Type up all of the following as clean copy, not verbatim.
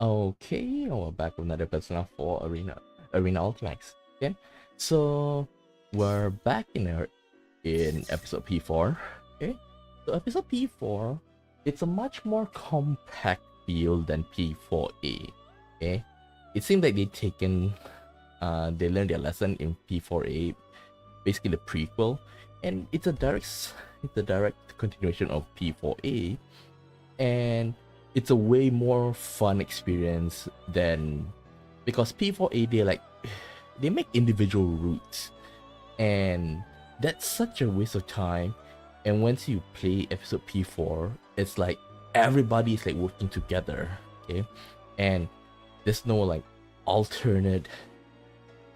Okay, we're back with another episode for Arena Ultimax. Okay, so we're back in episode P4. Okay, so episode P4, it's a much more compact feel than P4A. Okay, it seems like they learned their lesson in P4A, basically the prequel, and it's a direct continuation of P4A, and it's a way more fun experience than, because P4A, they make individual routes, and that's such a waste of time. And once you play episode P4, it's like everybody is like working together, okay, and there's no like alternate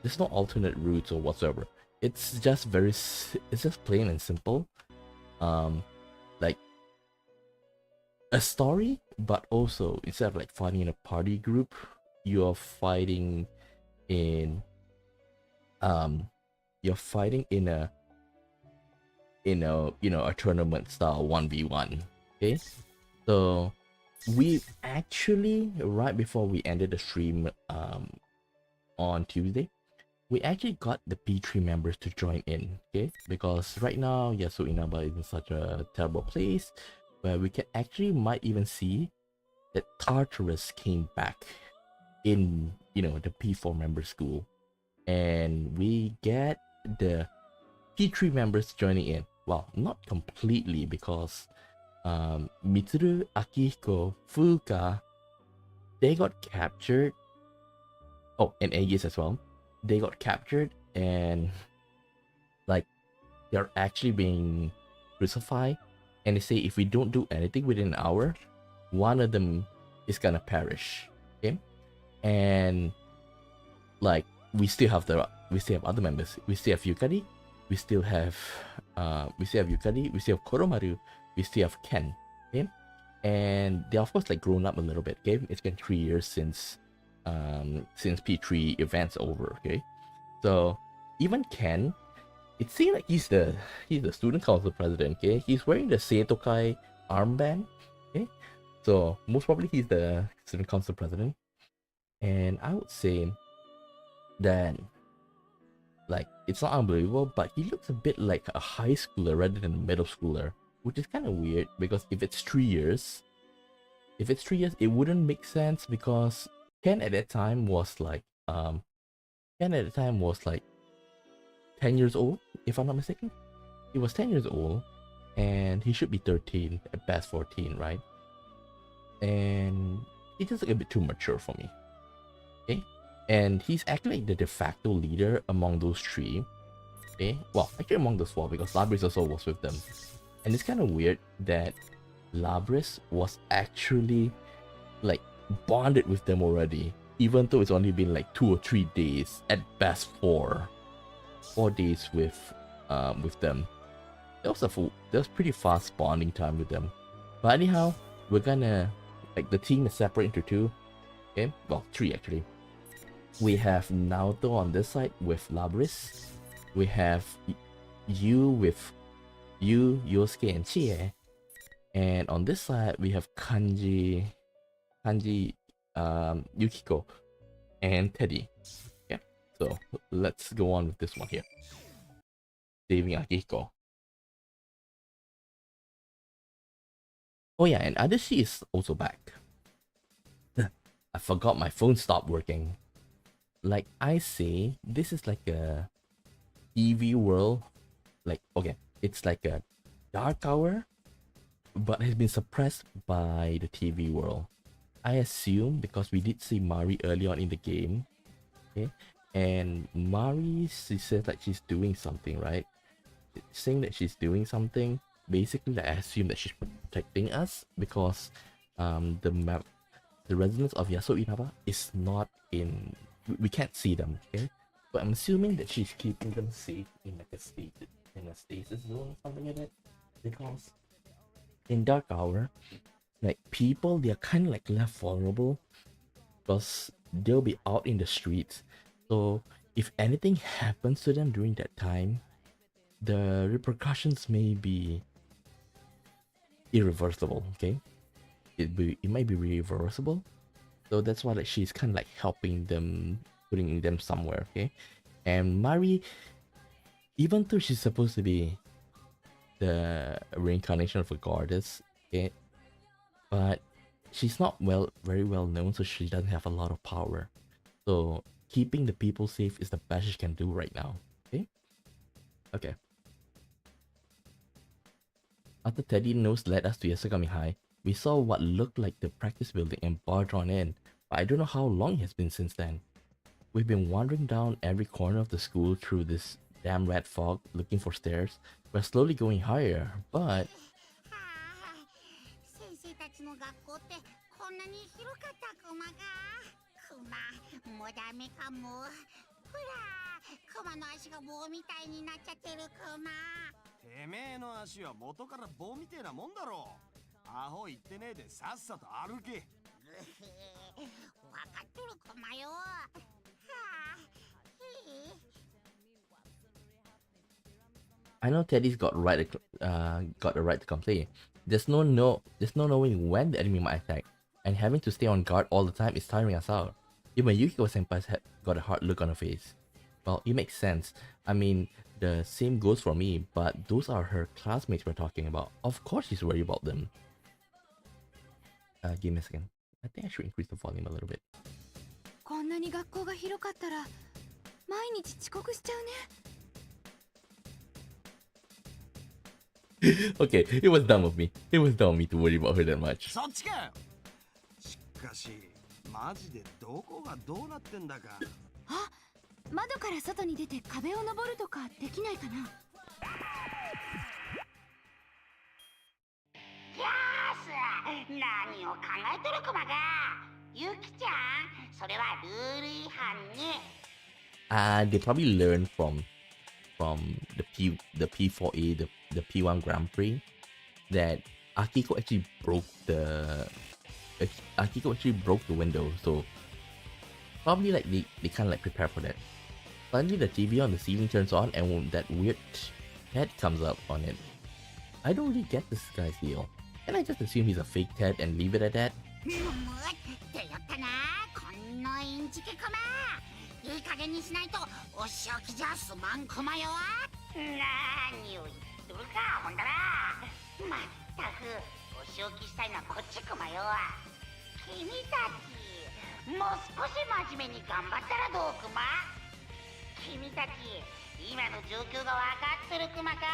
there's no alternate routes or whatsoever. It's just plain and simple, um like a story, but also instead of like fighting in a party group, you're fighting in um you're fighting in a tournament style 1v1. Okay, so we actually, right before we ended the stream on Tuesday, we actually got the P3 members to join in, okay, because right now Yasuo Inaba is in such a terrible place where we can actually might even see that Tartarus came back in, the P4 member school, and we get the P3 members joining in. Well, not completely, because Mitsuru, Akihiko, Fuka, they got captured. Oh, and Aegis as well. They got captured, and like they're actually being crucified. And they say if we don't do anything within an hour, one of them is gonna perish. Okay, and like we still have other members. We still have Yukari. We still have Yukari. We still have Koromaru. We still have Ken. Okay, and they of course like grown up a little bit. Okay, it's been 3 years since P3 events over. Okay, so even Ken, it seems like he's the student council president. Okay, he's wearing the Seitokai armband. Okay, so most probably he's the student council president, and I would say that, like, it's not unbelievable, but he looks a bit like a high schooler rather than a middle schooler, which is kind of weird, because if it's 3 years, it wouldn't make sense, because Ken at that time was like 10 years old, if I'm not mistaken. He was 10 years old, and he should be 13, at best 14, right? And he just looked a bit too mature for me. Okay, and he's actually the de facto leader among those three. Okay, well, actually among those four, because Labris also was with them. And it's kind of weird that Labris was actually like bonded with them already, even though it's only been like 2 or 3 days, at best 4 days with them. That was pretty fast bonding time with them. But anyhow, we're gonna, like, the team is separate into two. Okay, well, three actually. We have Naoto on this side with Labris. We have Yosuke and Chie. And on this side we have Kanji, Yukiko, and Teddy. Yeah, so let's go on with this one here. Saving Akihiko. Oh yeah, and Adachi is also back. I forgot my phone stopped working. Like I say, this is like a TV world. Like, okay, it's like a dark hour, but has been suppressed by the TV world. I assume because we did see Mari early on in the game. Okay, and Mari, she says like she's doing something, right? Saying that she's doing something, basically I assume that she's protecting us, because the residents of Yasuo Inaba is not in, we can't see them, okay? But I'm assuming that she's keeping them safe in like a stasis zone or something like that, because in dark hour, like, people, they're kind of like left vulnerable, because they'll be out in the streets. So if anything happens to them during that time, the repercussions may be irreversible. Okay, it might be reversible, So that's why like she's kind of like helping them, putting them somewhere, okay? And Mari, even though she's supposed to be the reincarnation of a goddess, okay, but she's not very well known, so she doesn't have a lot of power. So keeping the people safe is the best she can do right now. Okay? Okay. After Teddy Nose led us to Yasukami High, we saw what looked like the practice building and barged on in, but I don't know how long it has been since then. We've been wandering down every corner of the school through this damn red fog looking for stairs. We're slowly going higher, but 先生たちの学校ってこんなに広かったクマが。クマ、もうダメかも。ほら、クマの足が棒みたいになっちゃってるクマ。てめえの足は元から棒みてえなもんだろう。アホ言ってねえでさっさと歩け。わかっとるクマよ。はあ、I know Teddy's got got a right to complain. There's no knowing when the enemy might attack, and having to stay on guard all the time is tiring us out. Even Yukiko senpai's got a hard look on her face. Well, it makes sense. I mean, the same goes for me, but those are her classmates we're talking about. Of course she's worried about them. Give me a second. I think I should increase the volume a little bit. こんなに学校が広かったら毎日遅刻しちゃうね。Okay, it was dumb of me. It was dumb of me to worry about her that much. そっちかよ。しかしマジでどこがどうなってんだか。あ、窓から外に出て壁を登るとかできないかな。やーす、何を考えとるクマが。ゆきちゃん、それはルール違反ね。They probably learned from the P4A the P1 Grand Prix that Akiko actually broke the window, so probably like they kind of like prepare for that. Suddenly the TV on the ceiling turns on and that weird head comes up on it. I don't really get this guy's deal. Can I just assume he's a fake Ted and leave it at that? もうってやったな、こんなインチキクマ。いい加減にしないとお仕置きじゃすまんクマよ。何を言っとるかほんだら。まったくお仕置きしたいのはこっちクマよ。君たちもう少し真面目に頑張ったらどうクマ。君たち今の状況が分かってるクマか。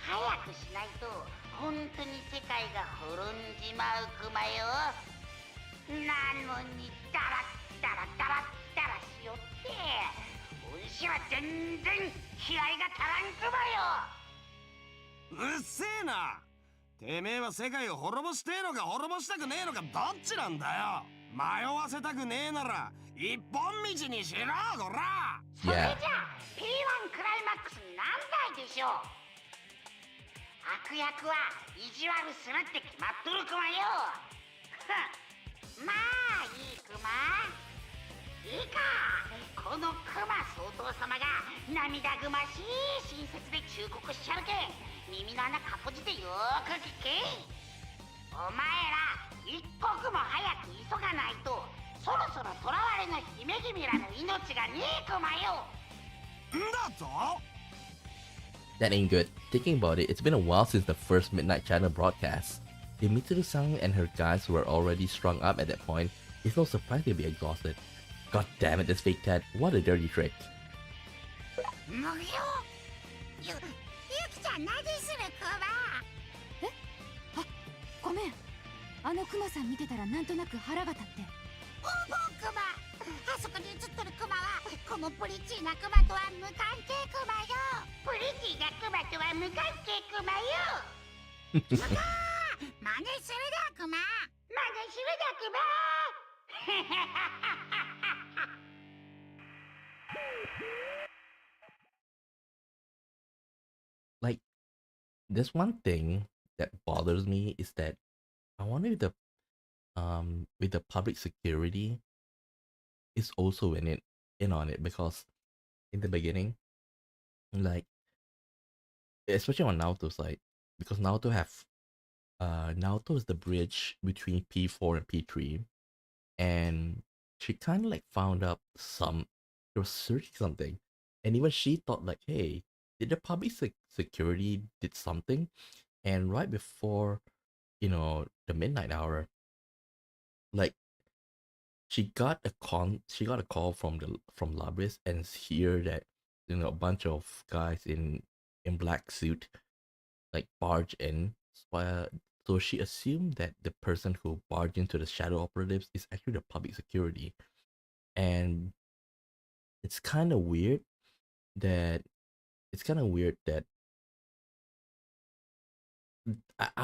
早くしないと本当に世界が滅んじまうクマよ。なのにダラッダラダラッダラしよって、おいしは全然気合が足らんクマよ。うっせえな。てめえは世界を滅ぼしてえのか滅ぼしたくねえのかどっちなんだよ。迷わせたくねえなら一本道にしろこら。それじゃあ P-1 クライマックス何台でしょう。悪役は意地悪するって決まっとるクマよ。まあいいクマ。いいか、このクマ総統様が涙ぐましい親切で忠告しちゃるけん、耳の穴かっぽじてよーく聞け。お前ら一刻も早く急がないと、そろそろ囚われの姫君らの命がねえクマよ。んだと。That ain't good. Thinking about it, it's been a while since the first Midnight Channel broadcast. If Mitsuru-san and her guys were already strung up at that point, it's no surprise they'd be exhausted. God damn it, this fake Ted. What a dirty trick. むよ。ゆきちゃん何するクマ。え？あ、ごめん。あのクマさん見てたらなんとなく腹が立って。おぼクマ。あそこに映っとるクマはこのプリチーなクマとは無関係クマよ。プリチーなクマとは無関係クマよ。すごー、真似するだクマ。真似するだクマ。Like, there's one thing that bothers me is that I wonder if the with the public security is also in on it, because in the beginning, like especially on Naoto's side, because Naoto is the bridge between P4 and P3. and she kind of like found up she was searching something, and even she thought like, hey, did the public security did something? And right before, the midnight hour, like she got a call from Labris and hear that a bunch of guys in black suit like barge in. So she assumed that the person who barged into the shadow operatives is actually the public security. And it's kind of weird that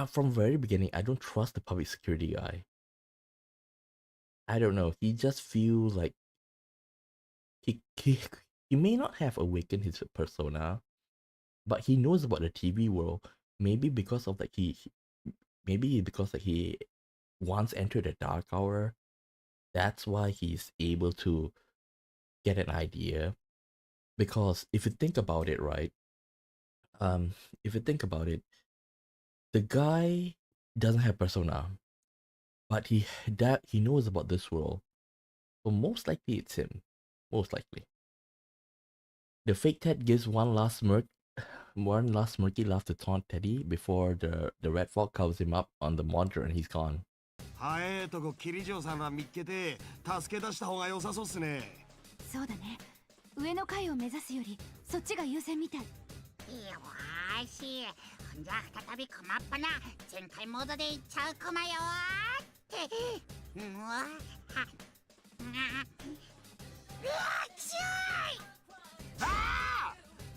from very beginning I don't trust the public security guy. I don't know. He just feels like he he may not have awakened his persona, but he knows about the TV world. Maybe because of like maybe because like he once entered the dark hour. That's why he's able to get an idea. Because if you think about it, right? If you think about it, the guy doesn't have persona, but he knows about this world. So most likely it's him. Most likely. The fake Ted gives one last smirky laugh to taunt Teddy before the red fog covers him up on the monitor and he's gone. 早いとこ桐城さんら見っけて助け出した方が良さそうっすね。そうだね。上の階を目指すよりそっちが優先みたい。よーし、ほんじゃ再びコマっぱな全開モードでいっちゃうコマよーって。うわはうわきしょい。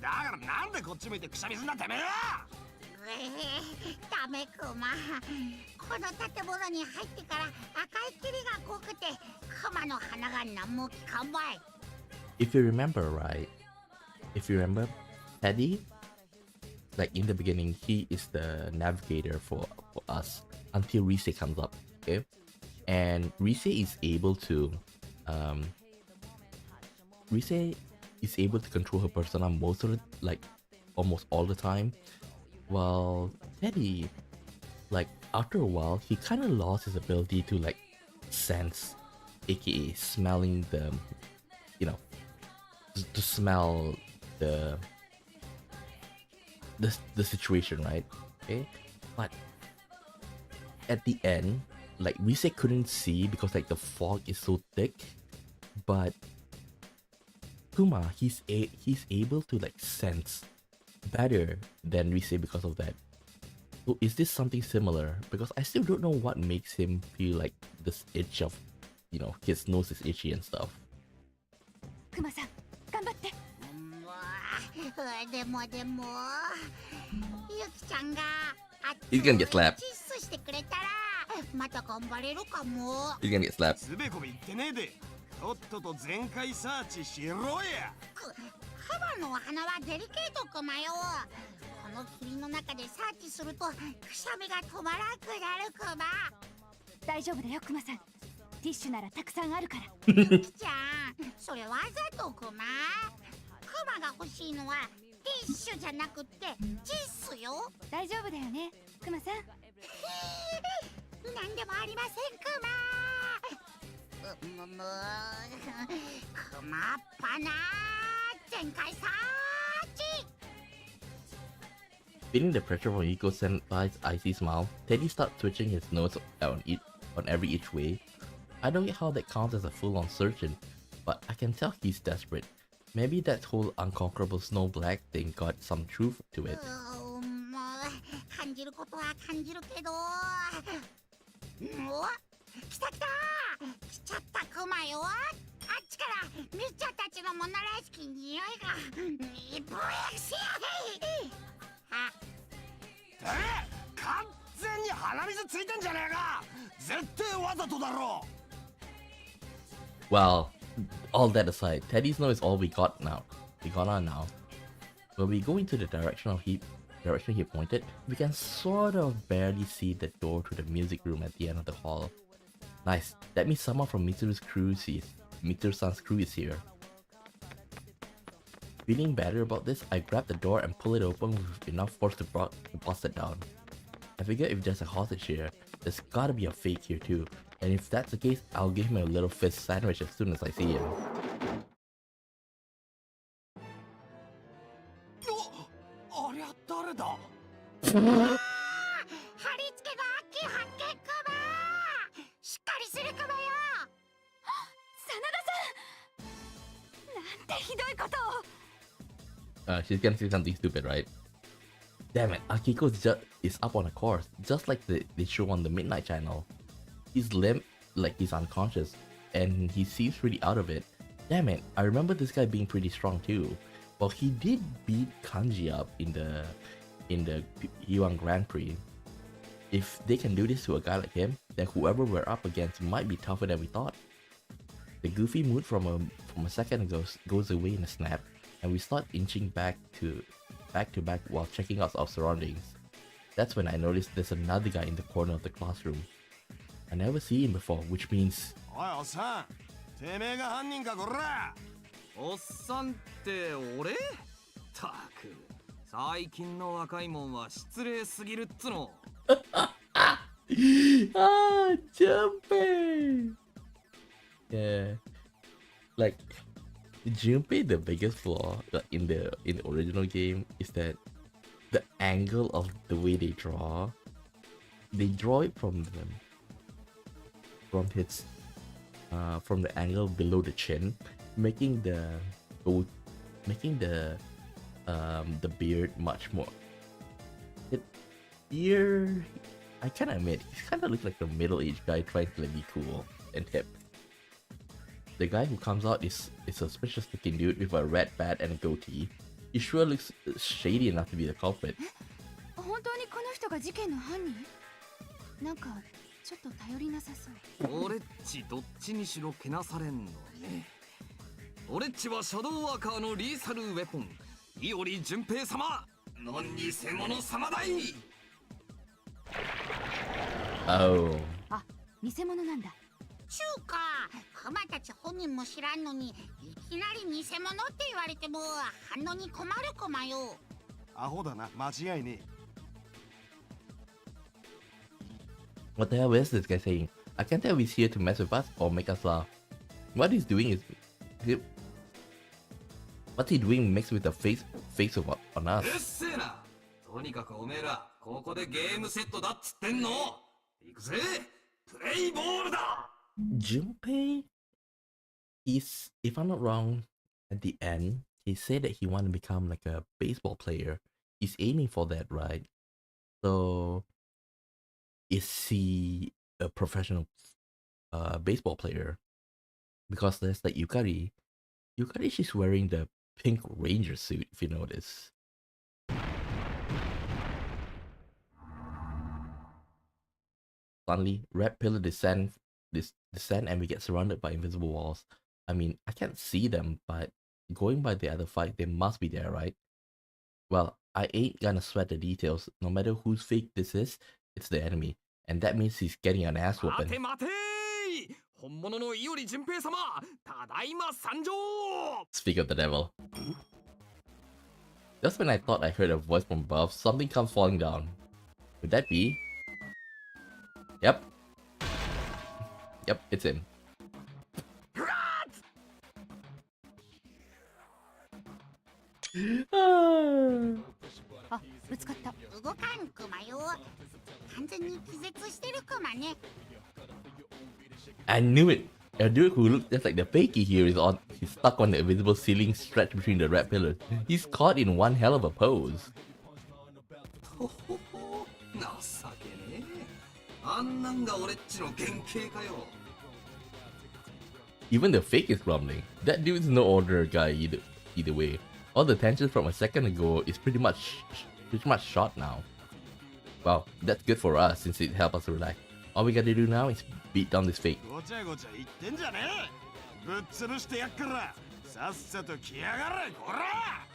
だからなんでこっち向いてくしゃみすんだてめえは。ダメクマ。この建物に入ってから赤い霧が濃くてクマの鼻が何も効かんばい。If you remember, Teddy, like in the beginning, he is the navigator for us until Rise comes up, okay? And Rise is able to control her persona almost all the time. While Teddy, like after a while, he kind of lost his ability to like sense, aka smelling the, to smell the situation, right? Okay, but at the end, like Rise couldn't see because like the fog is so thick, but Kuma, he's able to like sense better than Rise because of that. So is this something similar? Because I still don't know what makes him feel like this itch of, his nose is itchy and stuff. クマさん、頑張って。でもゆきちゃんが He's gonna get slapped. チッスしてくれたらまた頑張れるかも。 He's gonna get slapped. つべこべ言ってねえでとっとと全開サーチしろや。カバのお花はデリケートクマよ。この霧の中でサーチするとくしゃみが止まらなくなるクマ。大丈夫だよクマさん。ティッシュならたくさんあるから。ゆきちゃん、それわざとクマ。クマが欲しいのはティッシュじゃなくってチッスよ。大丈夫だよねクマさん。なんでもありませんクマ。クマっぱな全開サーチ。 Feeling the pressure from Eco-Senpai's icy smile, Teddy starts twitching his nose on every each way. I don't get how that counts as a full-on surgeon, but I can tell he's desperate. Maybe that whole unconquerable snow black thing got some truth to it. 感じることは感じるけど。来た来た来ちゃったクマよ。あっちからミスチャーたちのモナらしき匂いがブレシあ完全に鼻水ついてんじゃねえか。絶対わざとだろ。 Well, all that aside, Teddy's nose is all we got now. We got on now. When we go into the direction he pointed, we can sort of barely see the door to the music room at the end of the hall. Nice. That means someone from Mitsuru-san's crew is here. Feeling better about this, I grab the door and pull it open with enough force to bust it down. I figure if there's a hostage here, there's gotta be a fake here too. And if that's the case, I'll give him a little fist sandwich as soon as I see him. ありゃ誰だ。貼り付けが秋発見クマ。しっかりするクマよ。真田さん、なんてひどいことを。She's gonna say something stupid, right? Damn it, Akiko is up on a course, just like they show on the Midnight Channel. He's limp, like he's unconscious, and he seems pretty out of it. Damn it, I remember this guy being pretty strong too. Well, he did beat Kanji up in the P1 Grand Prix. If they can do this to a guy like him, then whoever we're up against might be tougher than we thought. The goofy mood from a second ago goes away in a snap, and we start inching back to back while checking out our surroundings. That's when I noticed there's another guy in the corner of the classroom. I never seen him before, which means おいおっさん、てめえが犯人かこら。おっさんって俺？たく、最近の若いもんは失礼すぎるっつの。Junpei! Yeah. Like, Junpei, the biggest flaw in the original game is that the angle of the way they draw it from the angle below the chin, making the beard much more. I kind of admit, he kind of looks like a middle-aged guy trying to be cool and hip. The guy who comes out is a suspicious-looking dude with a red bat and a goatee. He sure looks shady enough to be the culprit. 本当にこの人が事件の犯人？なんかちょっと頼りなさそう。俺っちどっちにしろけなされんのね。俺っちはシャドウワーカーのリーサルウェポン、伊織淳平様の偽物様だい。Oh. あ、偽物なんだ。ちゅうか、クマたち本人も知らんのに、いきなり偽物って言われても反応に困るクマよ。アホだな、間違いねえ。What the hell is this guy saying? I can't tell if he's here to mess with us or make us laugh. What he's doing is... What's he doing mixed with the face of on us? うっせえな。とにかくおめえら、ここでゲームセットだっつってんの。行くぜ、プレイボールだ。Junpei? If I'm not wrong, at the end, he said that he wanted to become like a baseball player. He's aiming for that, right? So, is he a professional baseball player? Because there's like Yukari. Yukari, she's wearing the pink ranger suit, if you notice. Suddenly, red pillar descend and we get surrounded by invisible walls. I mean, I can't see them, but going by the other fight, they must be there, right? Well, I ain't gonna sweat the details. No matter whose fake this is, it's the enemy. And that means he's getting an ass whooping. 待て本物の伊織淳平様、ただいま参上。 Speak of the devil. Just when I thought I heard a voice from above, something comes falling down. Would that be? Yep. Yep, it's him. あ、ぶつかった。動かんクマよ。完全に気絶してるクマね。I knew it! A dude who looks just like the fakey here he's stuck on the invisible ceiling stretched between the red pillars. He's caught in one hell of a pose. 情けねえ。あんなんが俺っちの原型かよ。 Even the fake is grumbling. That dude's no ordinary guy either way. All the tension from a second ago is pretty much shot now. Well, that's good for us since it helps us relax. All we gotta do now is beat down this fake. ごちゃごちゃ言ってんじゃねえ。ぶっ潰してやっからさっさと来やがれこら。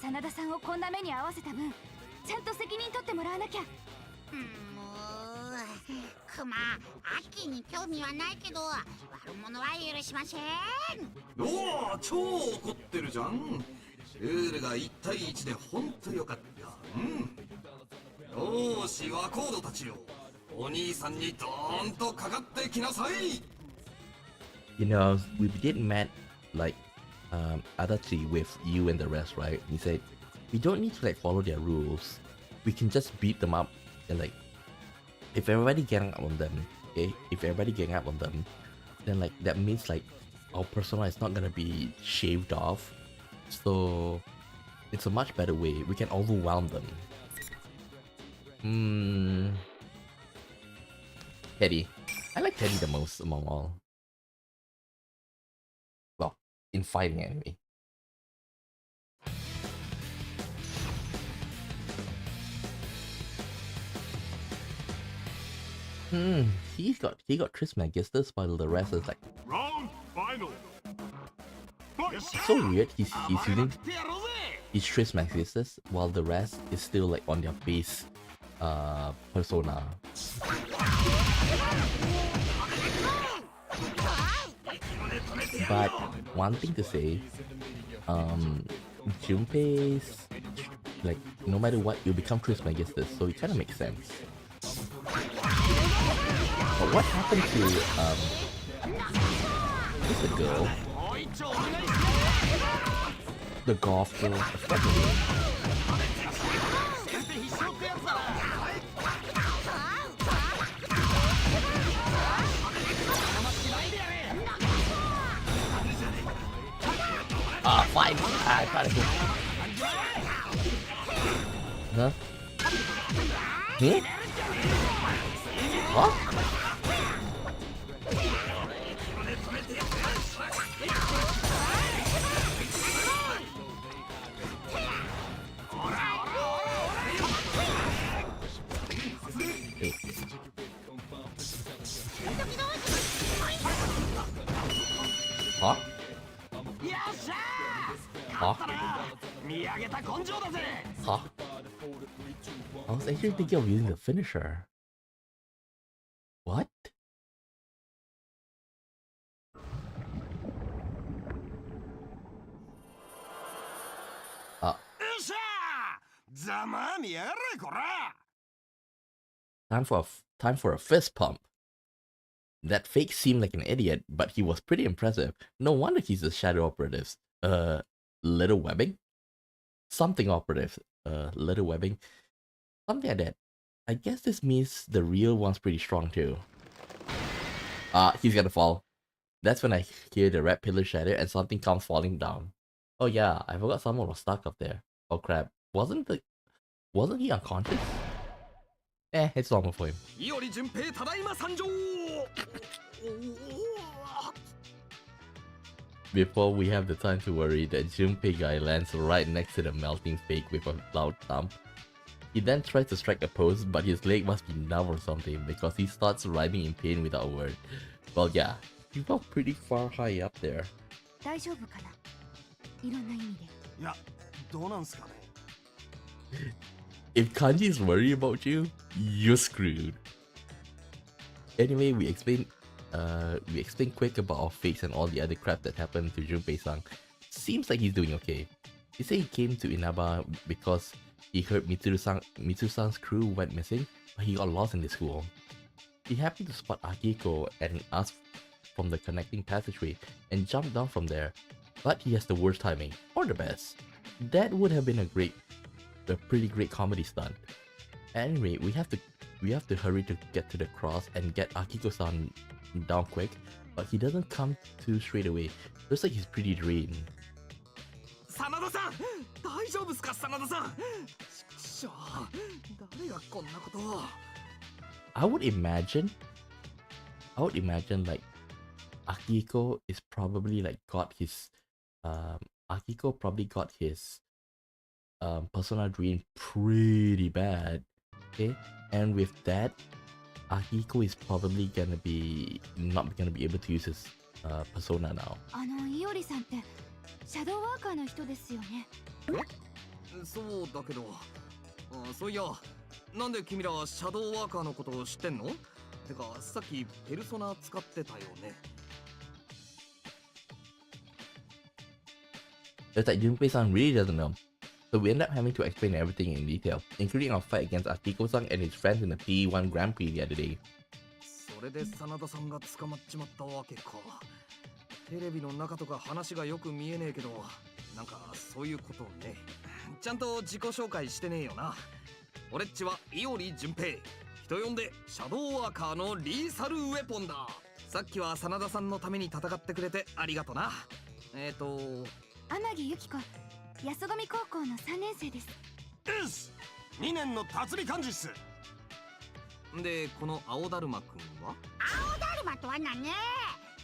真田さんをこんな目に遭わせた分、ちゃんと責任取ってもらわなきゃ。もうクマ、アッキーに興味はないけど悪者は許しません。おお、超怒ってるじゃん。ルールが1対1でほんとよかった。よーし、ワコードたちよ。お兄さんにドーンとかかってきなさい。 You know, we did met like Adachi with you and the rest, right? He said we don't need to like follow their rules. We can just beat them up and like if everybody gang up on them, okay? If everybody gang up on them, then like that means like our persona is not gonna be shaved off. So it's a much better way. We can overwhelm them. Teddy. I like Teddy the most among all. Well, in fighting anyway. He got Trismegistus while the rest is like Round final. so weird. He's using his Trismegistus while the rest is still like on their base persona. But one thing to say, Junpei's like no matter what you become Trismegistus, so it kind of makes sense. But what happened to who's the girl? The golf girl. I forgot her name. Five. I got it. Huh? What? Huh? Huh? Huh? I was actually thinking of using the finisher. What? Time for a fist pump. That fake seemed like an idiot, but he was pretty impressive. No wonder he's the shadow operatives. Little webbing? Something operative. Little webbing. Something like that. I guess this means the real one's pretty strong too. He's gonna fall. That's when I hear the red pillar shatter and something comes falling down. Oh yeah, I forgot someone was stuck up there. Oh crap. Wasn't he unconscious? It's normal for him. Before we have the time to worry, that Junpei guy lands right next to the melting fake with a loud thump. He then tries to strike a pose, but his leg must be numb or something because he starts writhing in pain without a word. Well yeah, he fell pretty far high up there. If Kanji is worried about you, you're screwed. Anyway, we explain quick about our fakes and all the other crap that happened to Junpei-san. Seems like he's doing okay. He said he came to Inaba because he heard Mitsu-san's crew went missing, but he got lost in the school. He happened to spot Akiko and asked from the connecting passageway and jumped down from there, but he has the worst timing, or the best. That would have been a pretty great comedy stunt. Anyway, we have to hurry to get to the cross and get Akiko-san down quick, but he doesn't come to straight away. Looks like he's pretty drained. Sanada-san! I would imagine like Akiko is probably like got his Akiko probably got his persona drain pretty bad. Okay, and with that, Akiko is probably not gonna be able to use his persona now. そうだけど、そういや、なんで君らシャドウワーカーのことを知ってんの？てか、さっきペルソナ使ってたよね。It's like Junpei-san really doesn't know. So we end up having to explain everything in detail, including our fight against Akiko-san and his friends in the P1 Grand Prix the other day. それで真田さんが捕まっちまったわけか。テレビの中とか話がよく見えねえけど、なんかそういうことね。ちゃんと自己紹介してねえよな。俺っちは伊織淳平、人呼んでシャドウワーカーのリーサルウェポンだ。さっきは真田さんのために戦ってくれてありがとな。天城由紀子、安込高校の3年生です。うっす、2年の辰巳幹事っす。で、この青だるまくんは？青だるまとは何ね。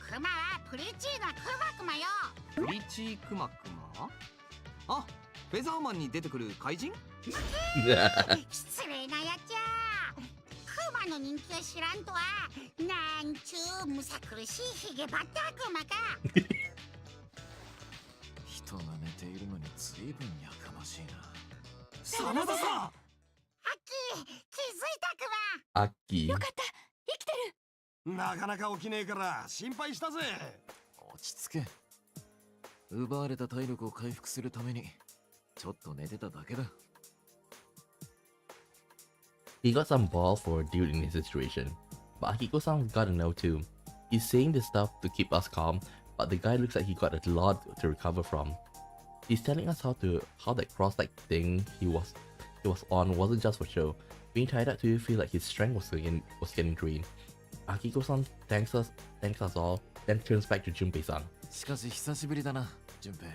クマはプリチーなクマクマよ。プリチークマクマ？あ、フェザーマンに出てくる怪人？失礼なやつや。クマの人気を知らんとは、なんちゅうむさ苦しいヒゲバッタークマか。人が寝ているのに随分やかましいな。真田さん、アッキー、気づいたクマ。Aki. よかった、生きてる。なかなか起きねえから心配したぜ。落ち着け。奪われた体力を回復するためにちょっと寝てただけだ。He got some ball for a dude in his situation, but Akiko-san gotta know too. He's saying this stuff to keep us calm, but the guy looks like he got a lot to recover from. He's telling us how that cross-leg thing he was on wasn't just for show. Being tied up to feel like his strength was getting drained. Akiko-san thanks us all, then turns back to Junpei-san. しかし久しぶりだな、順平。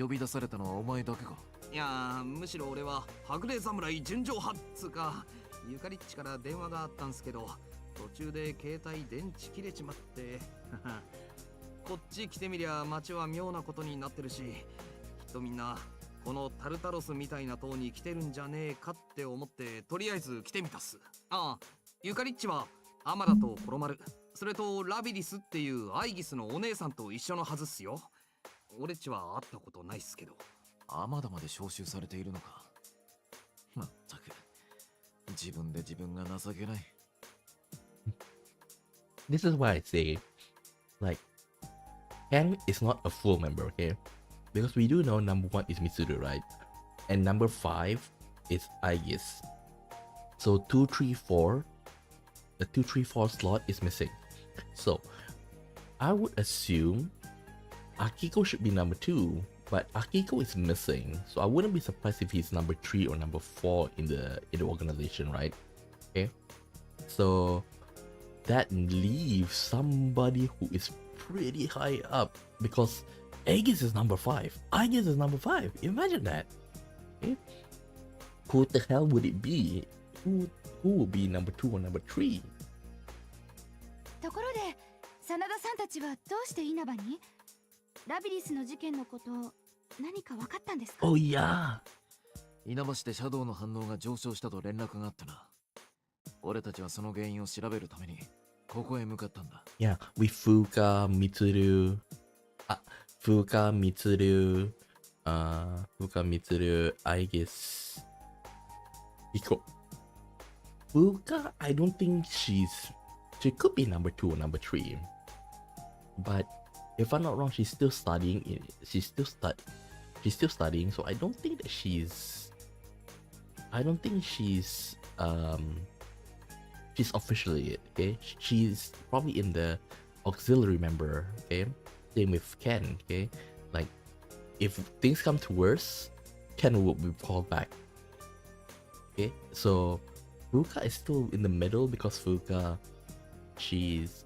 呼び出されたのはお前だけか。いやー、むしろ俺ははぐれ侍純情派っつうか、ゆかりっちから電話があったんすけど、途中で携帯電池切れちまってこっち来てみりゃ街は妙なことになってるし、きっとみんなこのタルタロスみたいな塔に来てるんじゃねえかって思って、とりあえず来てみたっす。ああ、ゆかりっちはアマダとコロマル、それとラビリスっていうアイギスのお姉さんと一緒のはずっすよ。俺っちは会ったことないっすけど。アマダまで招集されているのか。まったく自分で自分が情けない。This is why I say, like, Ken is not a full member, okay? Because we do know number 1 is Mitsuru, right? And number 5 is Aegis. So 2, 3, 4, the 2, 3, 4 slot is missing. So I would assume Akiko should be number 2, but Akiko is missing. So I wouldn't be surprised if he's number 3 or number 4 in the organization, right? Okay. So that leaves somebody who is pretty high up, because Aegis is number 5. Aegis is number 5. Imagine that. Okay? Who the hell would it be? Who would be number 2 or number 3? ところで、真田さんたちはどうして稲葉に？ラビリスの事件のこと何か分かったんですか？ Oh yeah. 稲葉市でシャドウの反応が上昇したと連絡があったな。俺たちはその原因を調べるためにここへ向かったんだ。Yeah, with Fuka, Mitsuru, Aegis, Hiko. Fuka, I don't think she could be number 2 or number 3. But if I'm not wrong, she's still studying. She's still studying. So I don't think that she's officially it. Okay, she's probably in the auxiliary member. Okay, same with Ken. Okay, like if things come to worse, Ken will be called back. Okay, so Fuka is still in the middle because Fuka, she's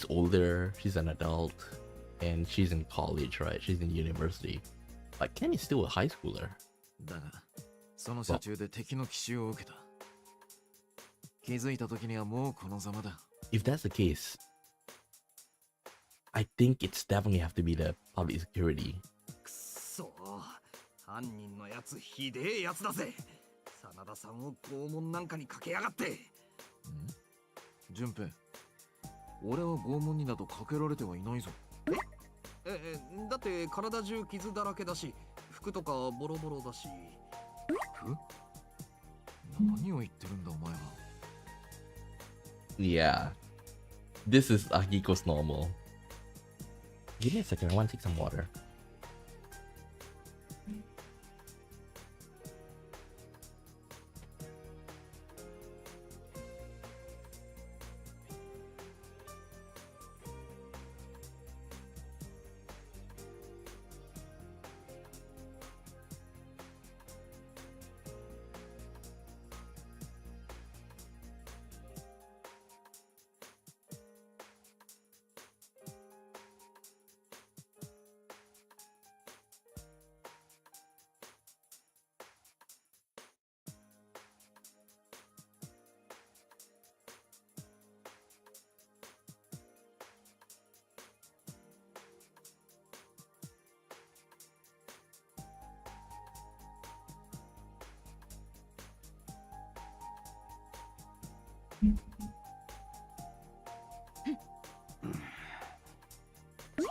older, she's an adult, and she's in college, right? She's in university. But Ken is still a high schooler. だがその車中で敵の奇襲を受けた。気づいた時にはもうこのざまだ。If that's the case, I think it's definitely have to be the public security. くっそー、犯人のやつひでえやつだぜ。真田さんを拷問なんかにかけやがって。順平、俺は拷問になどかけられてはいないぞ。だって体中傷だらけだし、服とかボロボロだし。服？何を言ってるんだお前は。Yeah, this is Akiko's normal. Give me a second, I want to take some water.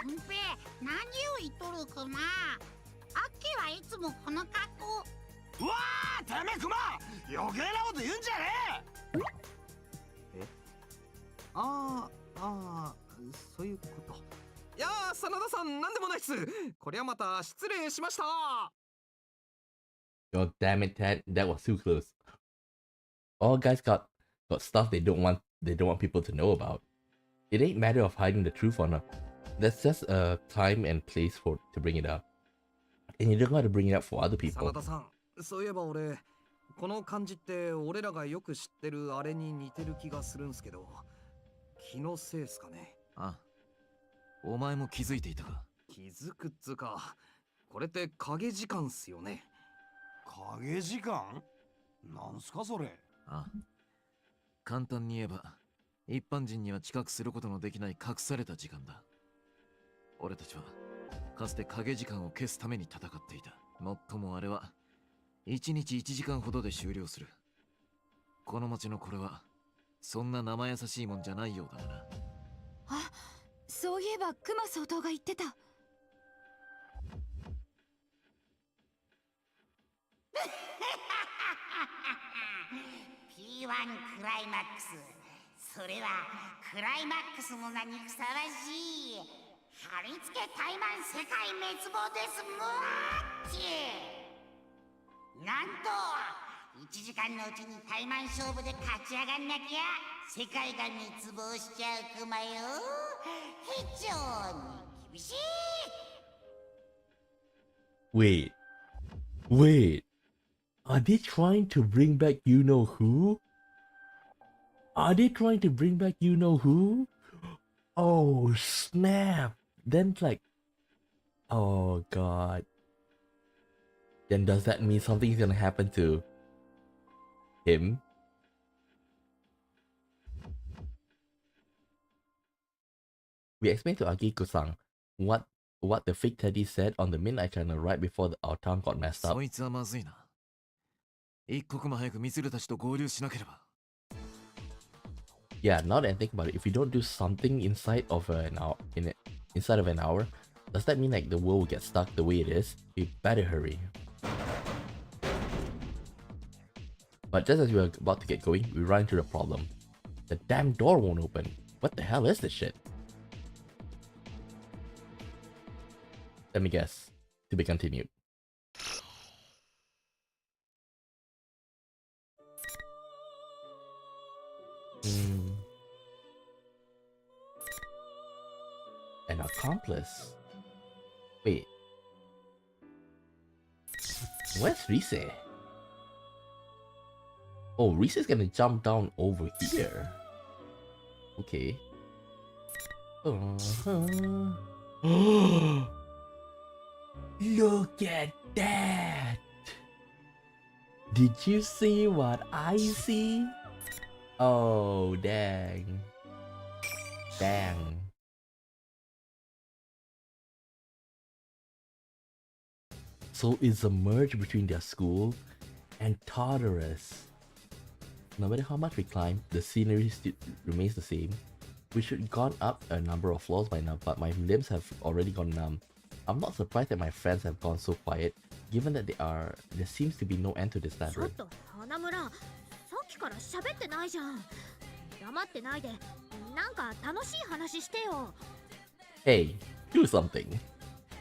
順平、何を言っとるかな。アッキーはいつもこの格好。うわー、てめえクマ、余計なこと言うんじゃねそういうこと。いやー、真田さん、なんでもないっす。こりゃまた失礼しました。God damn it, Ted. That was too close. All guys got stuff they don't want people to know about. It ain't matter of hiding the truth or not. That's just a time and place to bring it up. And you don't got to bring it up for other 真 people. 田さん、そういえば俺、この感じって俺らがよく知ってるあれに似てる気がするんすけど、気のせいっすかね。あ、お前も気づいていたか。気づくっつうか、これって影時間っすよね。影時間？なんすかそれ。あ、簡単に言えば一般人には知覚することのできない隠された時間だ。俺たちはかつて影時間を消すために戦っていた。もっともあれは1日1時間ほどで終了する。この町のこれはそんな生優しいもんじゃないようだな。あ、そういえばクマ総統が言ってた。P1 クライマックス。それはクライマックスの名にふさわしい。貼り付け怠慢世界滅亡ですもーって。なんと1時間のうちに怠慢勝負で勝ち上がんなきゃ世界が滅亡しちゃうクマよ。非常に厳しい。Wait. Are they trying to bring back you know who? Are they trying to bring back you know who? Oh snap. Then like, oh god. Then does that mean something's gonna happen to him? We explained to Akiko-san what the fake Teddy said on the Midnight Channel right before our town got messed up. そいつはまずいな。一刻も早くミツルたちと合流しなければ。Yeah, now that I think about it, if we don't do something inside of an hour, inside of an hour, does that mean like the world will get stuck the way it is? We better hurry. But just as we were about to get going, we run into the problem. The damn door won't open. What the hell is this shit? Let me guess. To be continued. An accomplice. Wait. Where's Rise? Oh, Rise is gonna jump down over here. Okay. Look at that! Did you see what I see? Oh, dang. Dang. So it's a merge between their school and Tartarus. No matter how much we climb, the scenery still remains the same. We should have gone up a number of floors by now, but my limbs have already gone numb. I'm not surprised that my friends have gone so quiet, given that there seems to be no end to this ladder. 花村、さっきから喋ってないじゃん。黙ってないで、なんか楽しい話してよ。Hey, do something.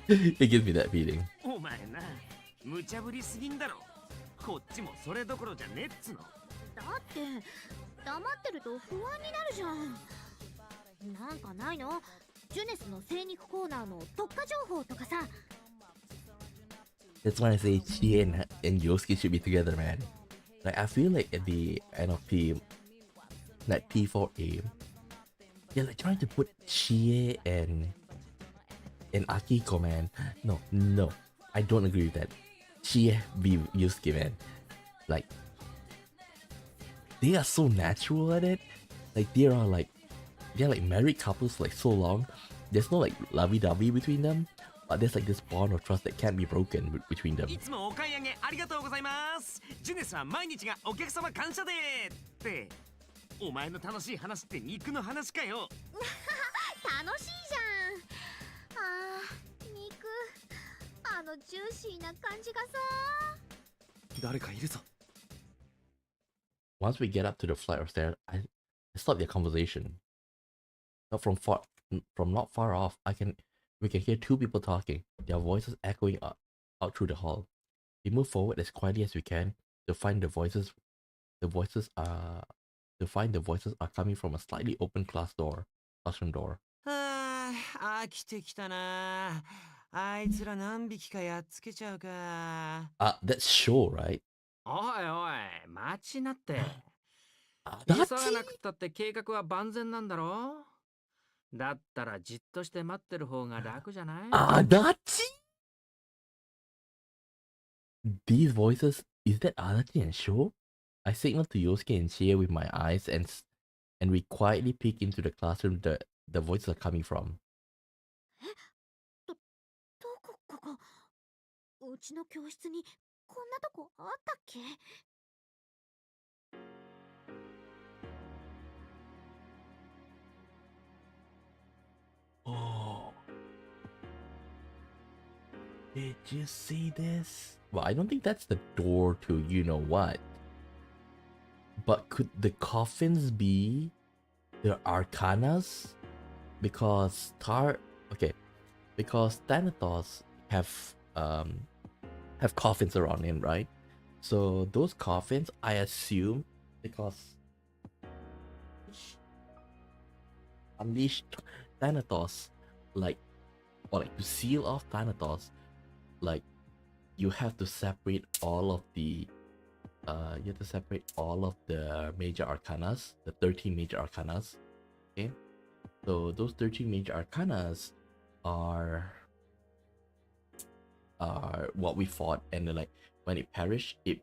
It gives me that feeling. お前な、無茶ぶりすぎんだろ。こっちもそれどころじゃねえっつの。だって黙ってると不安になるじゃん。なんかないの？ジュネスの精肉コーナーの特化情報とかさ。That's why I say Chie and Yosuke should be together, man. Like I feel like at the end of like P4AU, they're like trying to put Chie and Akiko, man. No, I don't agree with that. Chie be Yosuke, man. Like they are so natural at it. Like they're like married couples for like so long. There's no like lovey-dovey between them, but there's like this bond of trust that can't be broken between them. いつもお買い上げありがとうございます。ジュネスは毎日がお客様感謝デーって。お前の楽しい話って肉の話かよ。楽しいじゃん。あー、肉、あのジューシーな感じがさ。誰かいるぞ。 Once we get up to the flight of stairs, I stop their conversation. Not from not far off, we can hear two people talking, their voices echoing out through the hall. We move forward as quietly as we can to find the voices are coming from a slightly open classroom door. ああ、飽きてきたな。あいつら何匹かやっつけちゃうか。That's sure, right? おいおい、待ちなって。急 That's がなくったって計画は万全なんだろ。だったらじっとして待ってる方が楽じゃない？ Adachi? These voices, is that Adachi and Sho? I signal to Yosuke and Chie with my eyes and we quietly peek into the classroom the voices are coming from. どこここ。うちの教室にこんなとこあったっけ？ Oh. Did you see this? Well, I don't think that's the door to you know what. But could the coffins be the arcanas? Because Thanatos have coffins around him, right? So those coffins, I assume, because unleashed Thanatos, to seal off Thanatos, you have to separate all of the major arcanas, the 13 major arcanas. Okay, so those 13 major arcanas are what we fought, and then when it perished, it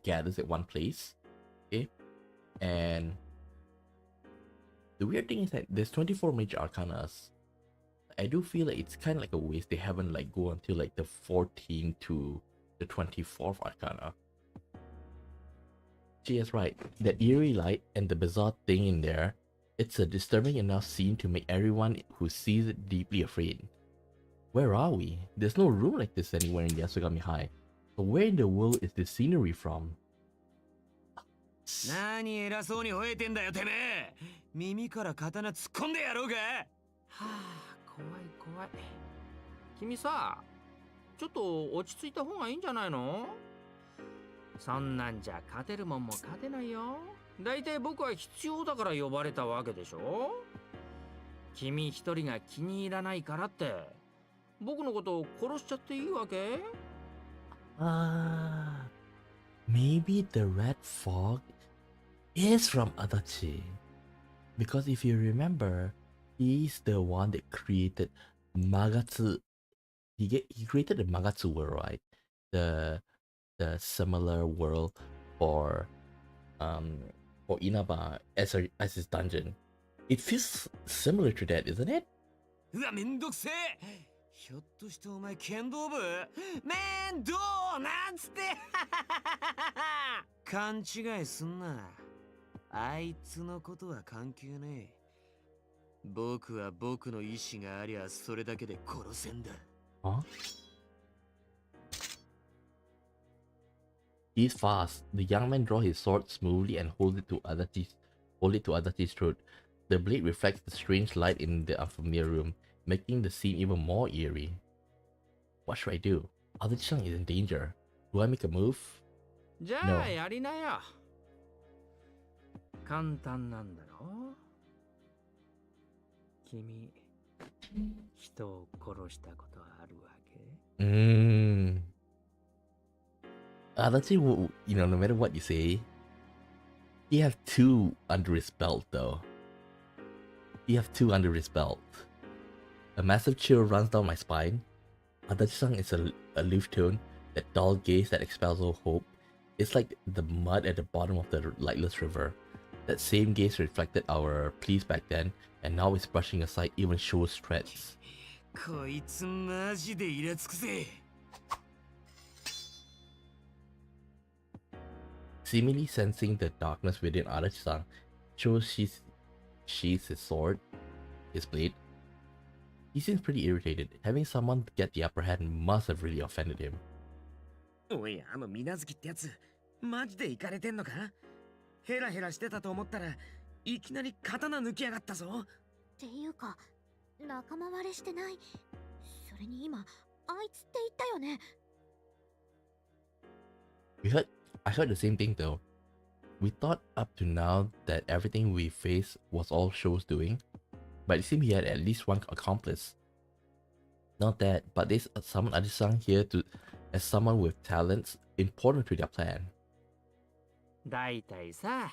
gathers at one place. Okay, and the weird thing is that there's 24 major arcanas. I do feel like it's kind of like a waste they haven't go until the 14th to the 24th arcana. She is right. The eerie light and the bizarre thing in there, it's a disturbing enough scene to make everyone who sees it deeply afraid. Where are we? There's no room like this anywhere in Yasugami High. So where in the world is this scenery from? 何偉そうに吠えてんだよてめえ。耳から刀突っ込んでやろうか。はあ、怖い怖い。君さ、ちょっと落ち着いた方がいいんじゃないの？そんなんじゃ勝てるもんも勝てないよ。だいたい僕は必要だから呼ばれたわけでしょ。君一人が気に入らないからって僕のことを殺しちゃっていいわけ？ Maybe the red fog is from Adachi. Because if you remember, he's the one that created Magatsu. He created the Magatsu world, right? The similar world for Inaba as his dungeon. It feels similar to that, isn't it? うわ、めんどくせえ。ひょっとしてお前剣道部？面倒なんつって。勘違いすんな。あいつのことは関係ねえ。僕は僕の意志がありゃそれだけで殺せんだ。Huh? He's fast. The young man draws his sword smoothly and holds it to Adachi's throat. The blade reflects the strange light in the unfamiliar room, making the scene even more eerie. What should I do? Adachi-san is in danger. Do I make a move? じゃあ No. やりなよ。簡単なんだろ？君、人を殺したことあるわけ？ Adachi, no matter what you say, he have two under his belt though. He have two under his belt. A massive chill runs down my spine. Adachi-san is a aloof tone, that dull gaze that expels all hope. It's like the mud at the bottom of the lightless river. That same gaze reflected our pleas back then, and now is brushing aside even Sho's threats. こいつマジでイラつくぜ。Seemingly sensing the darkness within Adachi-san, shows sheathes his sword, his blade. He seems pretty irritated. Having someone get the upper hand must have really offended him. おい、あの水無月ってやつ、マジでイカれてんのか？ヘラヘラしてたと思ったら、いきなり刀抜きやがったぞ。っていうか仲間割れしてない。それに今あいつって言ったよね。I heard the same thing though. We thought up to now that everything we faced was all Show's doing, but it seemed he had at least one accomplice. Not that, but they summoned Adachi-san here as someone with talents important to their plan. だいたいさ、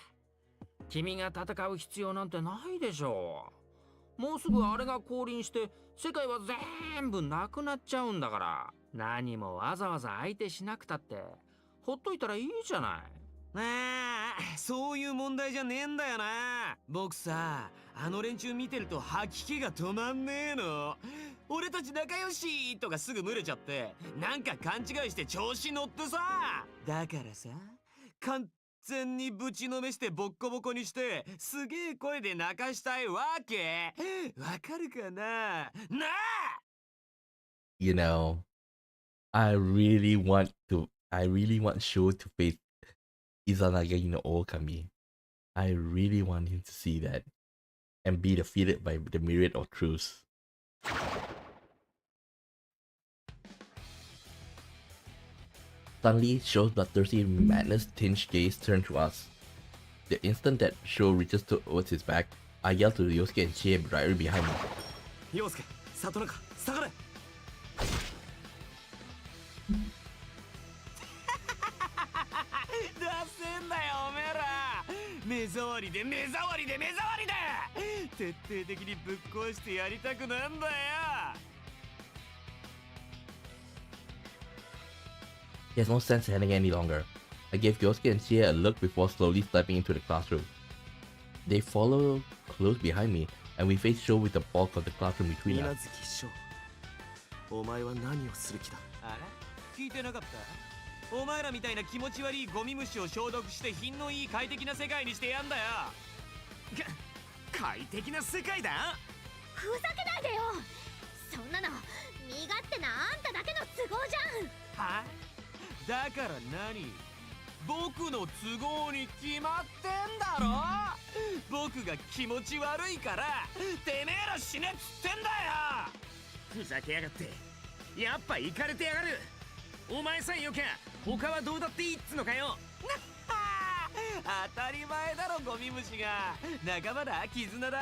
君が戦う必要なんてないでしょう。もうすぐあれが降臨して世界は全部なくなっちゃうんだから、何もわざわざ相手しなくたってほっといたらいいじゃない。ああ、そういう問題じゃねえんだよな。僕さ、あの連中見てると吐き気が止まんねえの。俺たち仲良しとかすぐ群れちゃって、なんか勘違いして調子乗ってさ。だからさ、完全にぶちのめしてボッコボコにして、すげえ声で泣かしたいわけ。わかるかな？なあ！ You know, I really want Sho to face Izanagi no Okami. I really want him to see that and be defeated by the myriad of truths. Suddenly, Sho's bloodthirsty madness-tinged gaze turned to us. The instant that Sho reaches towards his back, I yell to Yosuke and Chie right behind me. 陽介、里中、下がれ。出せんだよおめえら。目障りで目障りで目障りで、徹底的にぶっ壊してやりたくなんだよ。He has no sense standing any longer. I gave Yosuke and Chie a look before slowly stepping into the classroom. They follow close behind me, and we face Sho with the bulk of the classroom between us. お前は何をする気だ？あれ？聞いてなかった？お前らみたいな気持ち悪いゴミ虫を消毒して品のいい快適な世界にしてやんだよ。快適な世界だ？ふざけないでよ。そんなの身勝手なあんただけの都合じゃん。は？だから何？僕の都合に決まってんだろ。僕が気持ち悪いからてめえら死ねっつってんだよ。ふざけやがって。やっぱイカれてやがる。お前さえよきゃ他はどうだっていいっつのかよ。当たり前だろゴミ虫が。仲間だ、絆だ。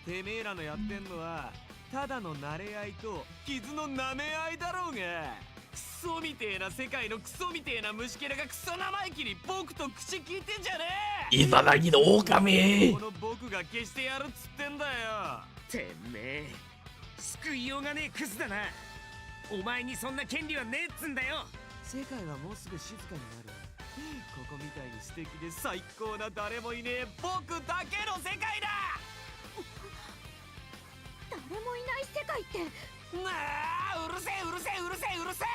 てめえらのやってんのはただの慣れ合いと傷の舐め合いだろうが。クソみてえな世界のクソみてえな虫けらがクソ生意気に僕と口聞いてんじゃねえ。Izanagi no Okami! この僕が消してやるっつってんだよ。てめえ救いようがねえクズだな。お前にそんな権利はねえっつんだよ。世界はもうすぐ静かになる。ここみたいに素敵で最高な誰もいねえ僕だけの世界だ。誰もいない世界って。なあ、うるせえうるせえうるせえうるせえ。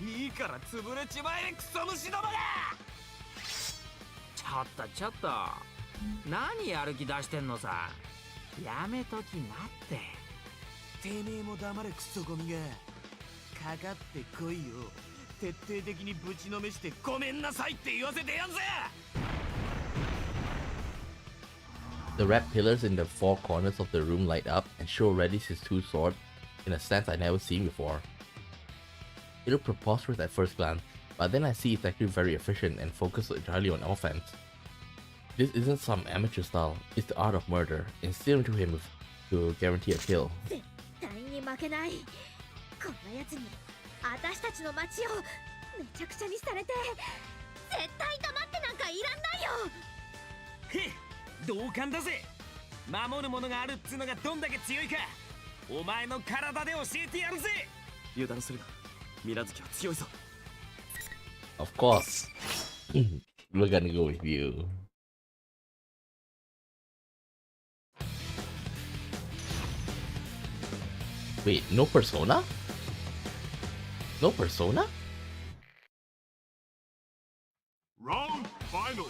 いいから潰れちまえクソ虫どもが。ちょっと何やる気出してんのさ。やめときなって。てめえも黙れクソゴミが。かかってこいよ。徹底的にぶちのめしてごめんなさいって言わせてやんぜ。 The red pillars in the four corners of the room light up, and Sho readies his two swords in a stance I've never seen before. It looked preposterous at first glance, but then I see it's actually very efficient and focused entirely on offense. This isn't some amateur style, it's the art of murder, instilled into him to guarantee a kill. 絶対に負けない。こんなやつに私たちの街をめちゃくちゃにされて絶対黙ってなんかいらんないよ。へっ、同感だぜ。守るものがあるっつうのがどんだけ強いかお前の体で教えてやるぜ。油断するな、水無月は強いぞ。 Of course. We're gonna go with you. Wait, no persona? No persona? Round 5 final.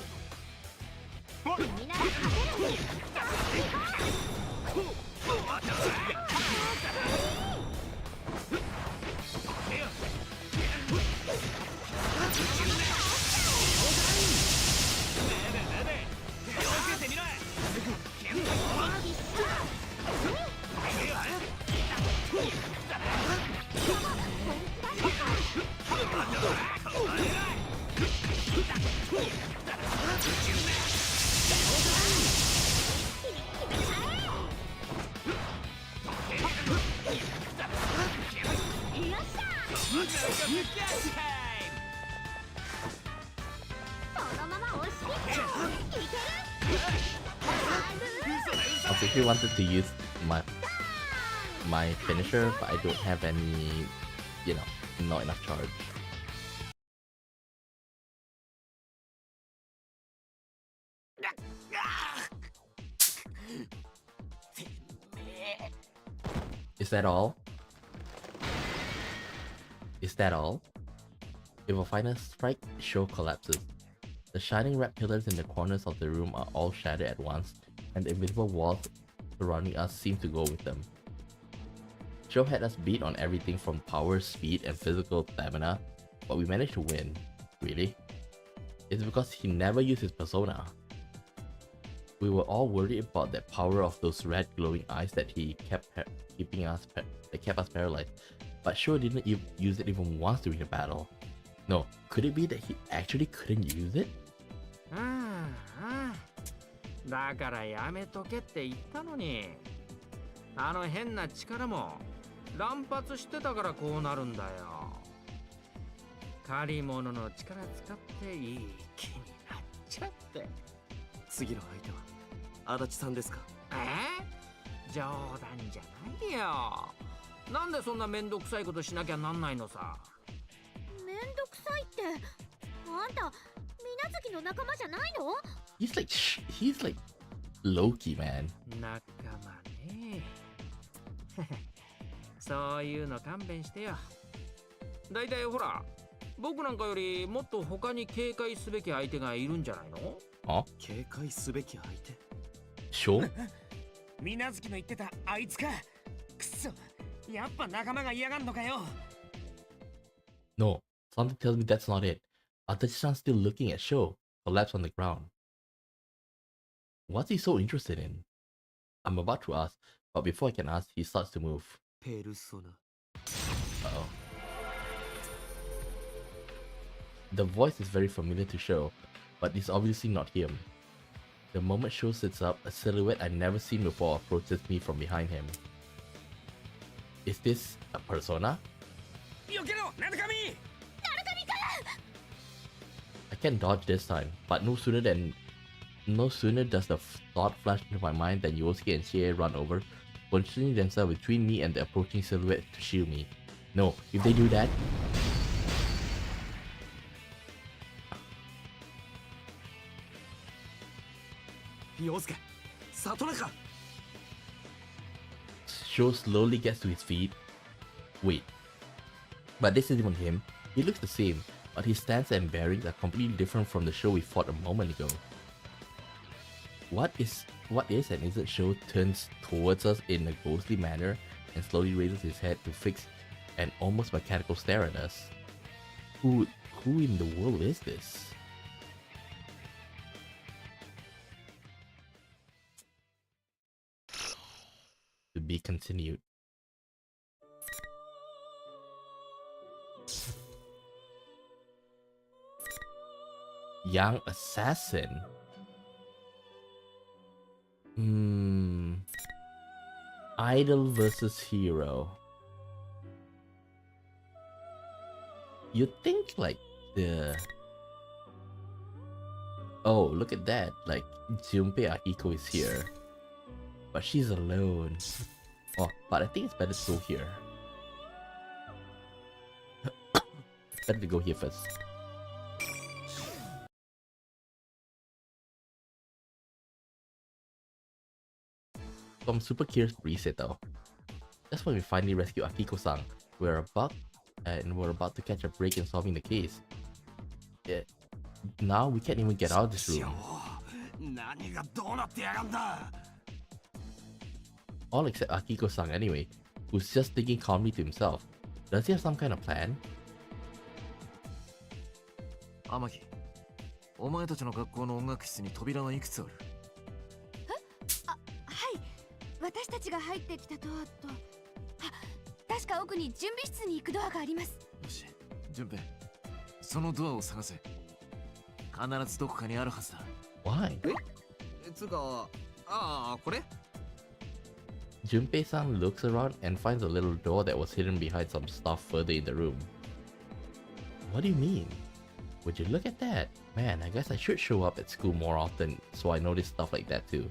君なら勝てる。I actually wanted to use my finisher, but I don't have any, you know, not enough charge. Is that all? Is that all? If a final strike, show collapses. The shining red pillars in the corners of the room are all shattered at once, and the invisible walls surrounding us seem to go with them. Show had us beat on everything from power, speed, and physical stamina, but we managed to win. Really? It's because he never used his persona. We were all worried about that power of those red glowing eyes that he kept kept us paralyzed, but Show didn't use it even once during the battle. No, could it be that he actually couldn't use it? だからやめとけって言ったのに。あの変な力も乱発してたからこうなるんだよ。借り物の力使っていい気になっちゃって。次の相手は足立さんですか？冗談じゃないよ。なんでそんなめんどくさいことしなきゃなんないのさ。めんどくさいって、あんた水無月の仲間じゃないの？He's like Loki, man. 仲間ね。そういうの勘弁してよ。だいたいほら、僕なんかよりもっと他に警戒すべき相手がいるんじゃないの？あ？警戒すべき相手。Sure? 水無月の言ってたあいつか。くそ、やっぱ仲間が嫌がんのかよ。No, something tells me that's not it. Atachi-san's still looking at Sho, collapsed on the ground. What's he so interested in? I'm about to ask, but before I can ask, he starts to move. ペルソナ。Uh-oh. The voice is very familiar to Sho, but it's obviously not him. The moment Sho sits up, a silhouette I've never seen before approaches me from behind him. Is this a persona? I can dodge this time, but no sooner does the thought flash into my mind than Yosuke and Chie run over, positioning themselves between me and the approaching silhouette to shield me. No, if they do that... Yosuke, Satonaka! Sho slowly gets to his feet. Wait. But this isn't even him. He looks the same, but his stance and bearings are completely different from the Sho we fought a moment ago. What is and isn't Sho turns towards us in a ghostly manner and slowly raises his head to fix an almost mechanical stare at us. Who in the world is this? To be continued. Young assassin. Idol versus hero. You'd think like the... Oh, look at that. Like Junpei Akiko is here. But she's alone. Oh, but I think it's better to go here. Better to go here first. So I'm super curious to reset though. Just when we finally rescue Akiko-san, we're about to catch a break in solving the case. now we can't even get out of this しよ room. う。何がどうなってやがんだ。 All except Akiko-san anyway, who's just thinking calmly to himself. Does he have some kind of plan? 天城、お前たちの学校の音楽室に扉はいくつある？はい、私たちが入ってきたドアと、確か奥に準備室に行くドアがあります。よし、順平、そのドアを探せ。必ずどこかにあるはずだ。Why? つうか、これ Junpei-san looks around and finds a little door that was hidden behind some stuff further in the room. What do you mean? Would you look at that? Man, I guess I should show up at school more often so I notice stuff like that too.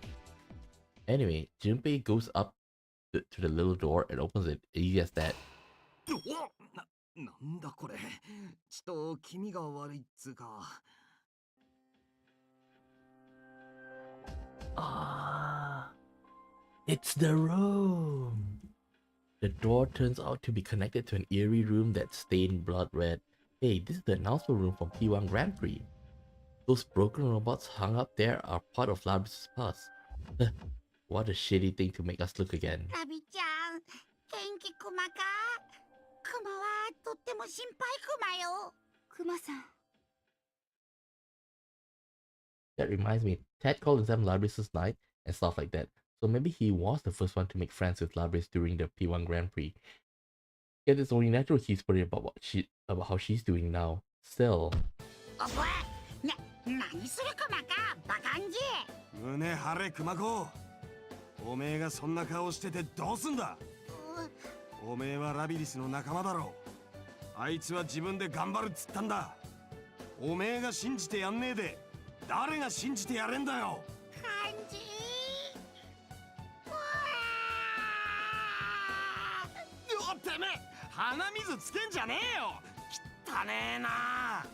Anyway, Junpei goes up to the little door and opens it. Easy as that. なんだこれ。ちょっと気味が悪いっつうか。Ah, it's the room. The door turns out to be connected to an eerie room that's stained blood red. Hey, this is the announcement room from P1 Grand Prix. Those broken robots hung up there are part of Labris's past. What a shitty thing to make us look again. ラビちゃん、元気クマか？クマはとっても心配クマよ。クマさん。 That reminds me, Ted called them Labris's night and stuff like that. So maybe he was the first one to make friends with Labris during the P1 Grand Prix. Yet it's only natural he's worried about how she's doing now. Still. おぼえ、何するクマか、バカンジ。胸張れ熊子。おめえがそんな顔しててどうすんだ。おめえはラビリスの仲間だろう。あいつは自分で頑張るっつったんだ。おめえが信じてやんねえで誰が信じてやれんだよ。カンジ。てめえ鼻水つけんじゃねえよ。汚ねえな。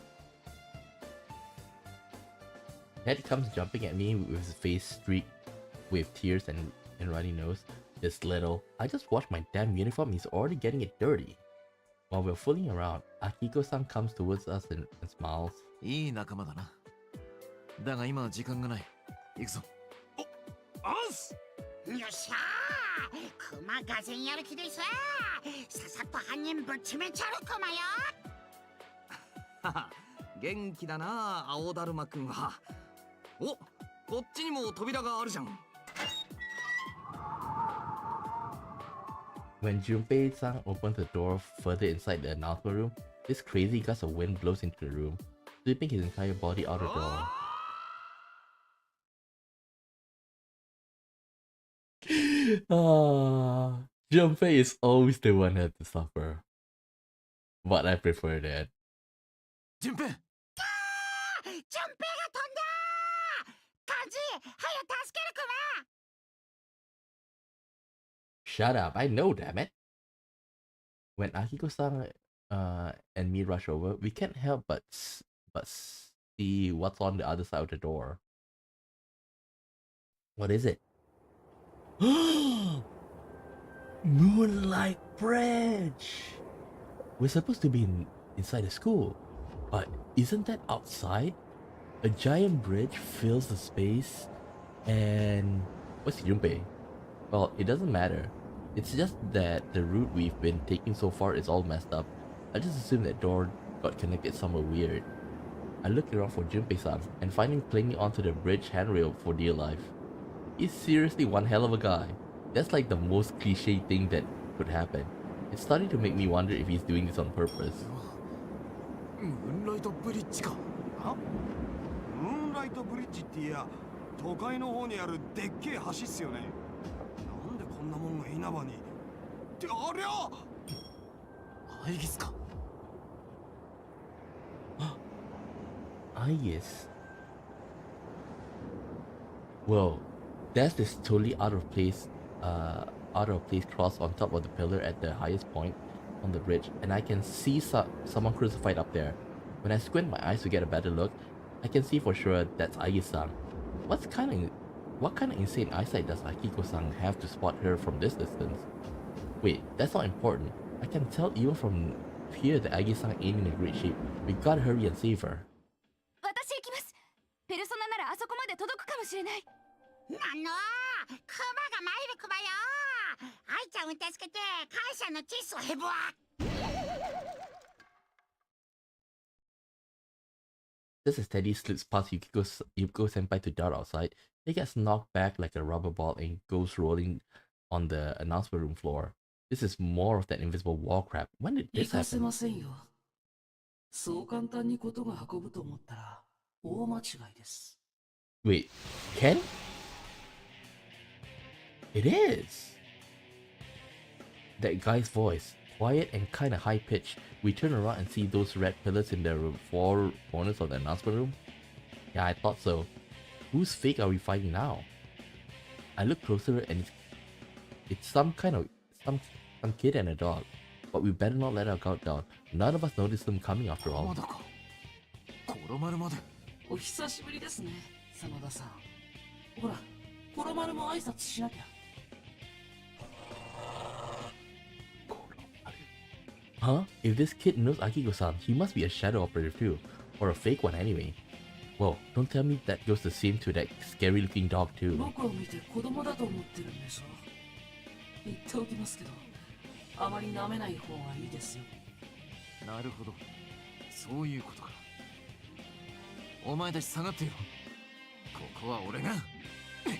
Ted comes jumping at me with his face streaked with tears and runny nose. This little. I just washed my damn uniform, he's already getting it dirty. While we're fooling around, Akiko-san comes towards us and smiles. いい仲間だな。だが今は時間がない。行くぞ。あんす。よっしゃー、クマがぜんやる気ですわ。ささっと犯人ぶっちめちゃるクマよ。はは、元気だな、青だるまくんは。お、こっちにも扉があるじゃん。When Junpei-san opens the door further inside the announcement room, this crazy gust of wind blows into the room, sweeping his entire body out the door. Junpei is always the one who has to suffer. But I prefer that. 順平。ジュンペイが飛んだ。カンジ、早く助けるクマ。 Shut up, I know, damn it. When Akiko-san and me rush over, we can't help but see what's on the other side of the door. What is it? Moonlight Bridge! We're supposed to be inside the school, but isn't that outside? A giant bridge fills the space, and... What's Junpei? Well, it doesn't matter. It's just that the route we've been taking so far is all messed up. I just assumed that door got connected somewhere weird. I looked around for Junpei-san and find him clinging onto the bridge handrail for dear life. He's seriously one hell of a guy. That's like the most cliche thing that could happen. It's starting to make me wonder if he's doing this on purpose. ムーンライトブリッジか。あ？ムーンライトブリッジっていや、都会の方にあるでっけえ橋っすよね。なんでこんなもんが稲葉に。ってありゃ！アイギスか。Yes. Whoa, that's this totally out of place cross on top of the pillar at the highest point on the bridge, and I can see someone crucified up there. When I squint my eyes to get a better look, I can see for sure that's Agi-san. What kind of insane eyesight does Akiko-san have to spot her from this distance? Wait, that's not important. I can tell even from here that Agi-san ain't in a great shape. We gotta hurry and save her. 私れない。なんのクマが参るクマよ。愛ちゃんを助けて感謝のチスをヘブわ。Just as Teddy slips past Yukiko Senpai to dart outside, he gets knocked back like a rubber ball and goes rolling on the announcement room floor. This is more of that invisible wall crap. When did this 行かせ happen? ませんよ。そう簡単にことが運ぶと思ったら大間違いです。Wait, Ken? It is! That guy's voice, quiet and kinda high-pitched. We turn around and see those red pillars in the four corners of the announcement room. Yeah, I thought so. Whose fake are we fighting now? I look closer and it's some kid and a dog. But we better not let our guard down. None of us noticed them coming after all. まだか。コロマルまで。お久しぶりですね、真田さん。ほら、コロマルも挨拶しなきゃ。Huh? If this kid knows Akiko-san, he must be a shadow operator too. Or a fake one anyway. Whoa, don't tell me that goes the same to that scary looking dog too. 僕を見て子供だと思ってるんでしょ。言っておきますけど、あまり舐めない方がいいですよ。なるほど。そういうことか。お前たち下がってよ。ここは俺が。真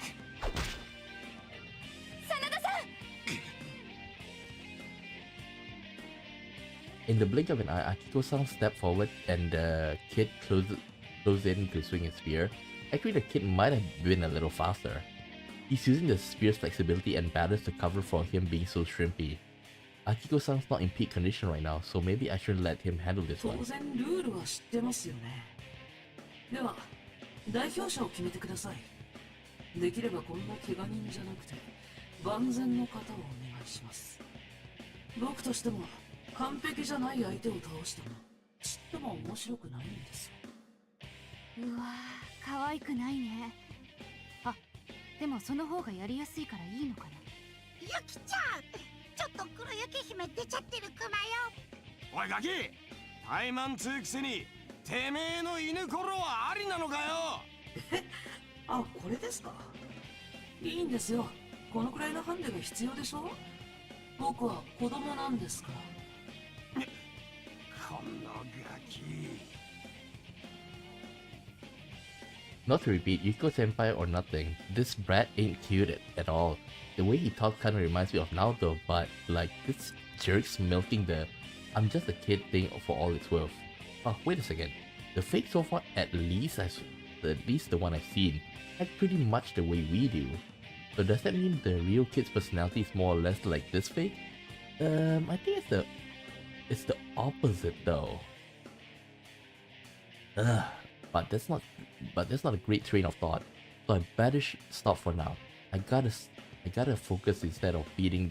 田さん。In the blink of an eye, Akiko-san stepped forward and the kid closed in to swing his spear. Actually, the kid might have been a little faster. He's using the spear's flexibility and balance to cover for him being so shrimpy. Akiko-san's not in peak condition right now, so maybe I shouldn't let him handle this 当 one. 然ルールは知ってますよね。では、代表者を決めてください。できればこんな怪我人じゃなくて、万全の方をお願いします。僕としても、完璧じゃない相手を倒しても、ちっとも面白くないんですよ。うわー、可愛くないね。あ、でもその方がやりやすいからいいのかな。ゆきちゃん、ちょっと黒雪姫出ちゃってるクマよ。おいガキ、タイマンつうくせにてめえの犬ころはありなのかよ。あ、これですか。いいんですよ。このくらいのハンデが必要でしょ。僕は子供なんですから。このガキ。Not to repeat Yuko-senpai or nothing, this brat ain't cute at all. The way he talks kinda reminds me of Naoto, but like this jerk's milking the I'm just a kid thing for all it's worth. Oh, wait a second. The fake so far, at least the one I've seen, act pretty much the way we do. So does that mean the real kid's personality is more or less like this fake? I think it's the opposite though. Ugh, but that's not a great train of thought. So I better stop for now. I gotta focus instead of beating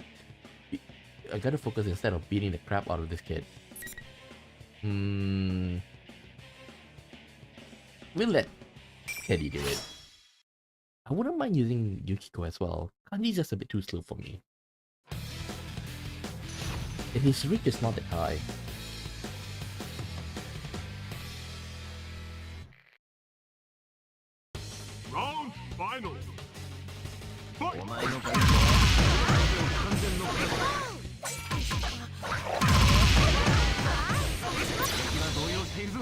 the crap out of this kid. We'll let Teddy do it. I wouldn't mind using Yukiko as well. Kanji's just a bit too slow for me. And his reach is not that high. Round final. お前の完全の敵が動揺しているぞ。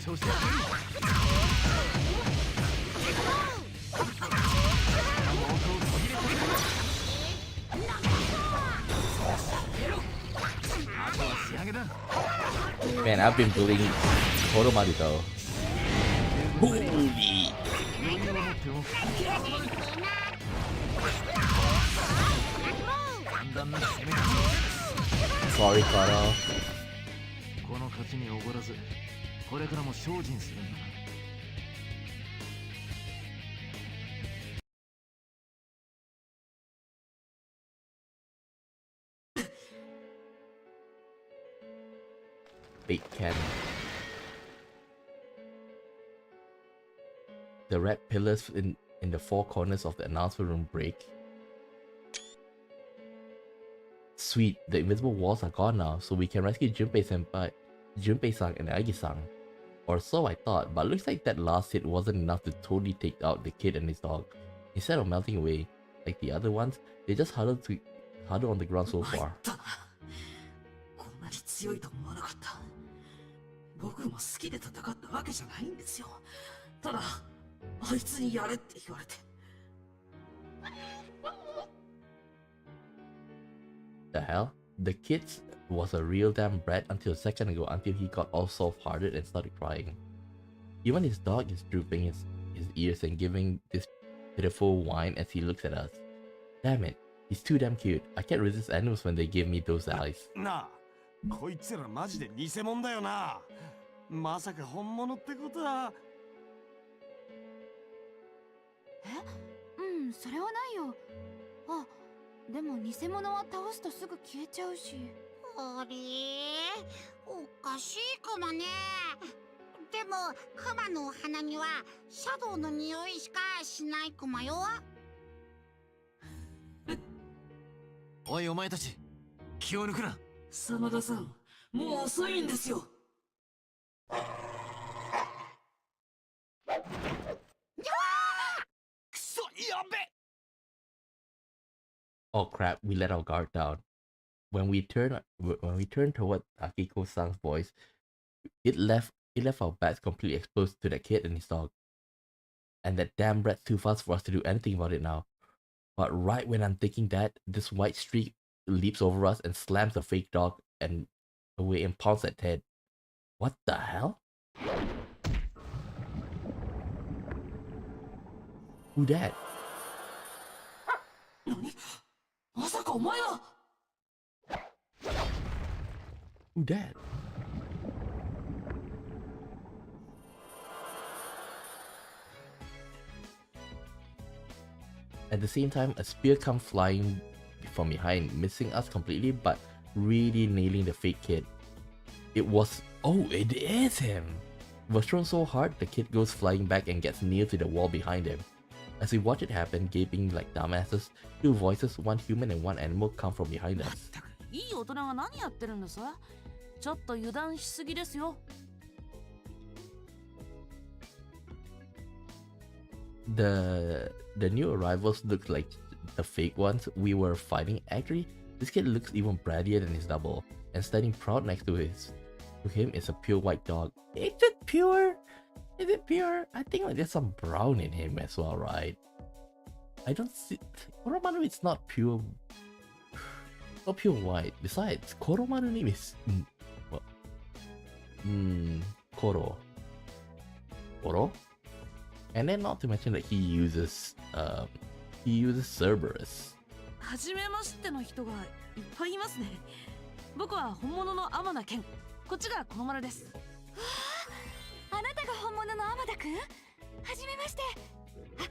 調子が悪い。Man, I've been bullying Koromaru though. Holy! Sorry, Koro. この勝ちにおごらず、これからも精進するんだな。Bait cannon. The red pillars in the four corners of the announcement room break. Sweet, the invisible walls are gone now, so we can rescue Junpei Senpai. Junpei-san and Agi-san. Or so I thought, but looks like that last hit wasn't enough to totally take out the kid and his dog. Instead of melting away, like the other ones, they just huddled on the ground so far. こんなに強いと思わなかった。僕も好きで戦ったわけじゃないんですよ。ただ、あいつにやれって言われて。The hell? The kid was a real damn brat until a second ago, until he got all soft-hearted and started crying. Even his dog is drooping his ears and giving this pitiful whine as he looks at us. Damn it, he's too damn cute. I can't resist animals when they give me those eyes. なあ、こいつらマジで偽物だよな。まさか本物ってことは。うん、それはないよ。あ、でも偽物は倒すとすぐ消えちゃうし。あれ、おかしいかもね。でもクマのお鼻にはシャドウの匂いしかしないクマよ。おいお前たち、気を抜くな。真田さん、もう遅いんですよ。くそ、やべ。Oh crap, we let our guard down. When we turned toward Akiko-san's voice, it left our backs completely exposed to that kid and his dog. And that damn brat's too fast for us to do anything about it now. But right when I'm thinking that, this white streak leaps over us and slams the fake dog and away and pounds at Ted. What the hell? Who that? 何？まさかお前は。Who that? At the same time, a spear comes flying from behind, missing us completely, but really nailing the fake kid. It was... oh, it is him! It was thrown so hard, the kid goes flying back and gets nailed to the wall behind him. As we watch it happen, gaping like dumbasses, two voices, one human and one animal, come from behind us. いい大人が何やってるんです？ちょっと油断しすぎですよ。The new arrivals look like the fake ones we were fighting. Actually, this kid looks even brattier than his double, and standing proud next to him is a pure white dog. Is it pure? Is it pure? I think like there's some brown in him as well, right? I don't see... Koromaru is not pure... not pure white. Besides, Koromaru's name is... what? Koro. And then not to mention that he uses Cerberus. はじめましての人がいっぱいいますね。僕は本物の天田健。こっちがこの丸です。あなたが本物の天田くん？はじめまして。あ、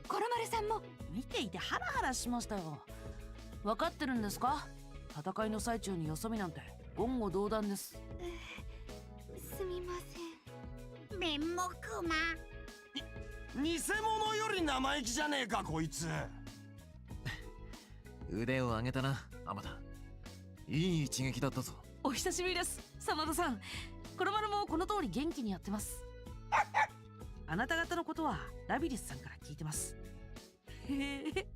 コロマルさんも。見ていてハラハラしましたよ。分かってるんですか？戦いの最中によそ見なんて言語道断です。すみません。面目クマ。偽物より生意気じゃねえかこいつ。腕を上げたな、天田。いい一撃だったぞ。お久しぶりです、真田さん。コロマルもこの通り元気にやってます。あなた方のことはラビリスさんから聞いてます。へえ、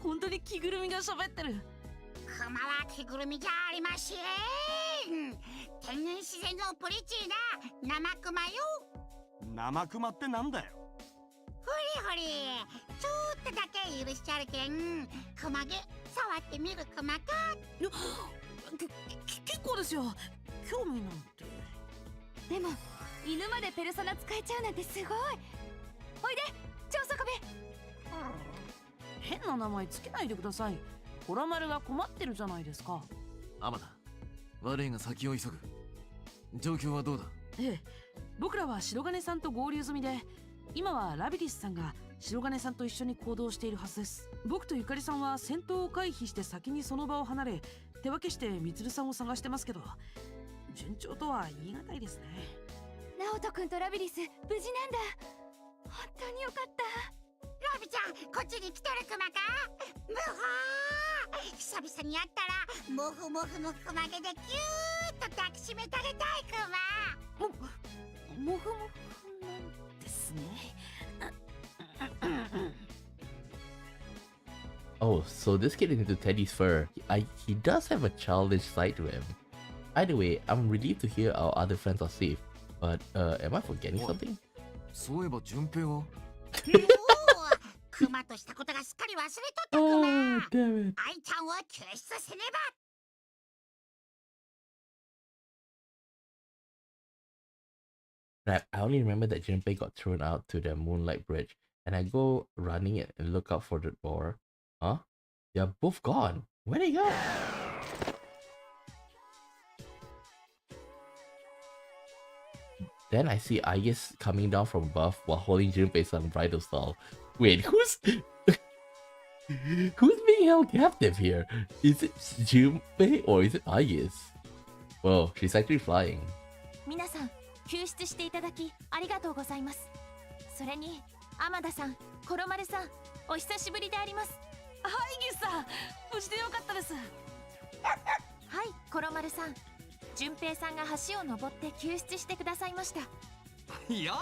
本当に着ぐるみが喋ってる。クマは着ぐるみじゃありません。天然自然のプリチーな生クマよ。生クマってなんだよ。ほりちょっとだけ許しちゃるけん、クマ毛触ってみるクマか。結構ですよ、興味なんて。でも犬までペルソナ使えちゃうなんてすごい。おいで、超底部。変な名前つけないでください。コロマルが困ってるじゃないですか。天田、悪いが先を急ぐ。状況はどうだ？ええ、僕らは白金さんと合流済みで、今はラビリスさんが白金さんと一緒に行動しているはずです。僕とゆかりさんは戦闘を回避して先にその場を離れ、手分けしてみつるさんを探してますけど、順調とは言い難いですね。ナオト君とラビリス無事なんだ。本当によかった。ラビちゃん、こっちに来とるクマか。ムホー、久々に会ったらモフモフのクマ毛でキューッと抱きしめてあげたいクマ。もふもふなんですね。Oh, so this kid is into Teddy's fur. He does have a childish side to him. Either way, I'm relieved to hear our other friends are safe. But, am I forgetting something? そういえば順平はおお、クマとしたことがすっかり忘れとったクマ。 damn it. 愛ちゃんを救出せねば。 Crap, I only remember that Junpei got thrown out to the Moonlight Bridge, and I go running it and look out for the door. Huh? They're both gone. Where'd they go? Then I see Ayas coming down from above while holding Junpei's bridal stall. Wait, who's being held captive here? Is it Junpei or is it Ayas? Whoa, she's actually flying. 皆さん救出していただきありがとうございます。それに天田さん、コロマルさん、お久しぶりであります。ハイギスさん、無事でよかったです。はい、コロマルさん、順平さんが橋を登って救出してくださいました。いやー、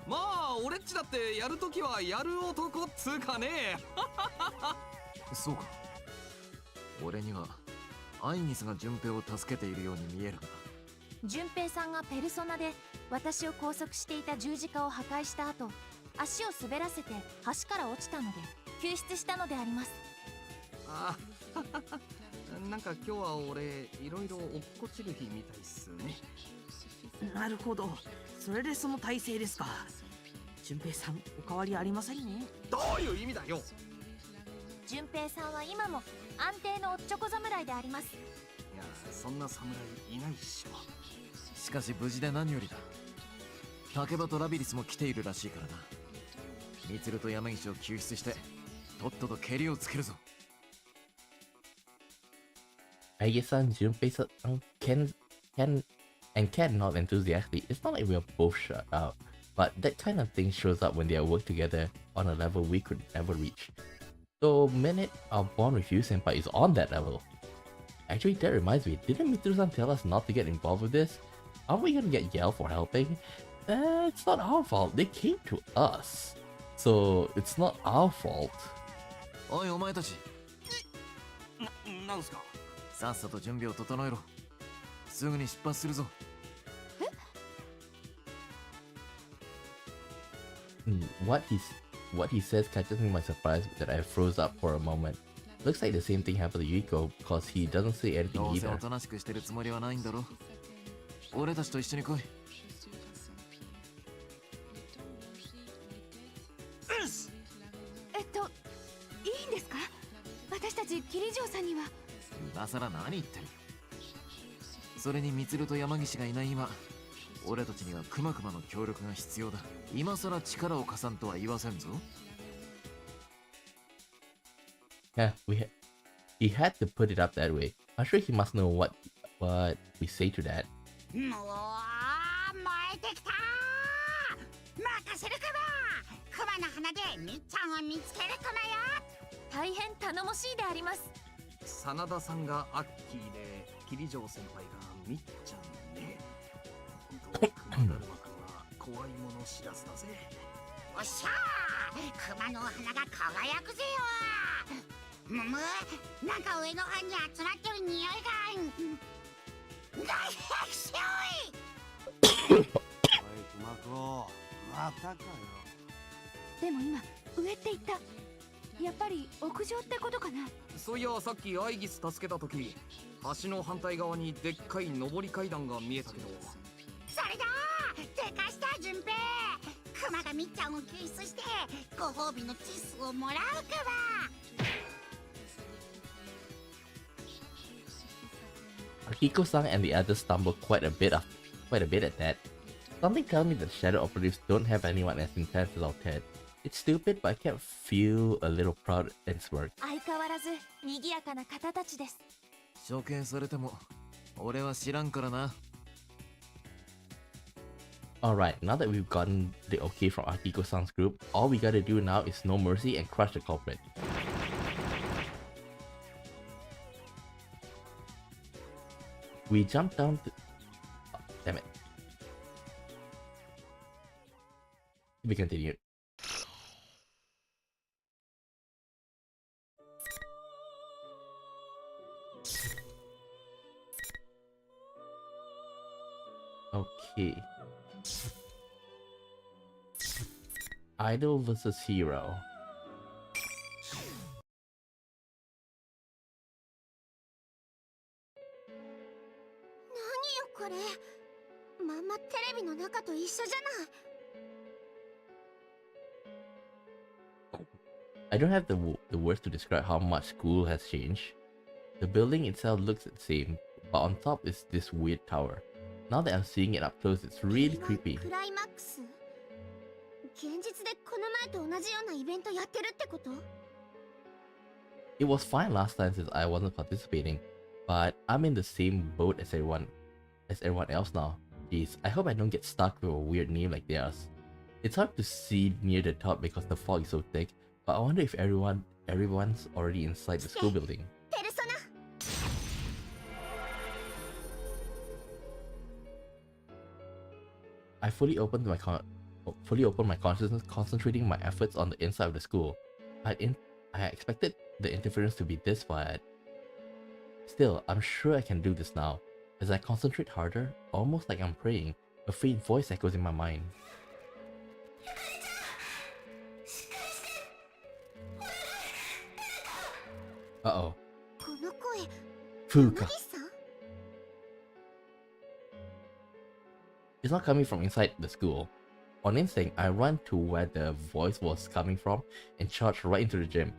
まあ俺っちだってやるときはやる男っつうかね。そうか。俺にはアイギスが順平を助けているように見えるが。順平さんがペルソナで私を拘束していた十字架を破壊した後、足を滑らせて橋から落ちたので救出したのであります。あなんか今日は俺いろいろ落っこちる日みたいっすね。なるほど、それでその体勢ですか。順平さん、お変わりありませんね。どういう意味だよ。順平さんは今も安定のおっちょこ侍であります。いや、そんな侍いないっしょ。しかし無事で何よりだ。竹場とラビリスも来ているらしいからな。ミツルと山岸を救出してとっとと蹴りをつけるぞ。Ayas-san, Junpei-san, Ken not enthusiastically. It's not like we're both shut out, but that kind of thing shows up when they work together on a level we could never reach. So, minute our bond with you, Senpai, is on that level. Actually, that reminds me, didn't Mitsuru-san tell us not to get involved with this? Aren't we gonna get yelled for helping? It's not our fault, they came to us. So, it's not our fault. おいお前たち、なんすか。さっさと準備を整えろ。すぐに出発するぞ。What he says catches me by surprise that I froze up for a moment. Looks like the same thing happened to Yuiko because he doesn't say anything どうせ either. おとなしくしてるつもりはないんだろ。俺たちと一緒に来い。いいんですか？私たち桐城さんには。今さら何言ってる。それにミツルと山岸がいない今、俺たちにはクマクマの協力が必要だ。今さら力を貸さんとは言わせんぞ。Yeah, he had to put it up that way. I'm sure he must know what we say to that. もう燃えてきた。任せるかば。クマの花でみっちゃんを見つけるクマよ。大変頼もしいであります。真田さんがアッキーで桐城先輩がみっちゃんね。本当クマだるまくんは怖いもの知らずだぜ。おっしゃー、クマのお花が輝くぜよ。むむ、なんか上の方に集まってる匂いが。大変しょい。おい、熊子、またかよ。でも今上って言った。やっぱり屋上ってことかな。そういや、さっきアイギス助けた時、橋の反対側にでっかい上り階段が見えたけど。それだー、でかした順平。クマがみっちゃんを救出してご褒美のチッスをもらうかば。Akiko-san and the others stumble quite a bit at that. Something tells me that Shadow Operatives don't have anyone as intense as our Ted. It's stupid, but I can't feel a little proud and smirk. 相変わらず賑やかな方たちです。処刑されても俺は知らんからな。Alright, now that we've gotten the okay from Akiko-san's group, all we gotta do now is no mercy and crush the culprit. We jump down to... Oh, damn it. To be continued. Okay. Idol versus hero. これまんまテレビの中と一緒じゃない。 I don't have the words to describe how much school has changed. The building itself looks the same, but on top is this weird tower. Now that I'm seeing it up close, it's really creepy. クライマックス。現実でこの前と同じようなイベントやってるってこと？ It was fine last time since I wasn't participating, but I'm in the same boat as everyone else now. Jeez, I hope I don't get stuck with a weird name like theirs. It's hard to see near the top because the fog is so thick, but I wonder if everyone's already inside the school building. I fully opened my consciousness, concentrating my efforts on the inside of the school. I expected the interference to be this bad. Still, I'm sure I can do this now. As I concentrate harder, almost like I'm praying, a faint voice echoes in my mind. Uh-oh. Fuka. It's not coming from inside the school. On instinct, I run to where the voice was coming from and charge right into the gym.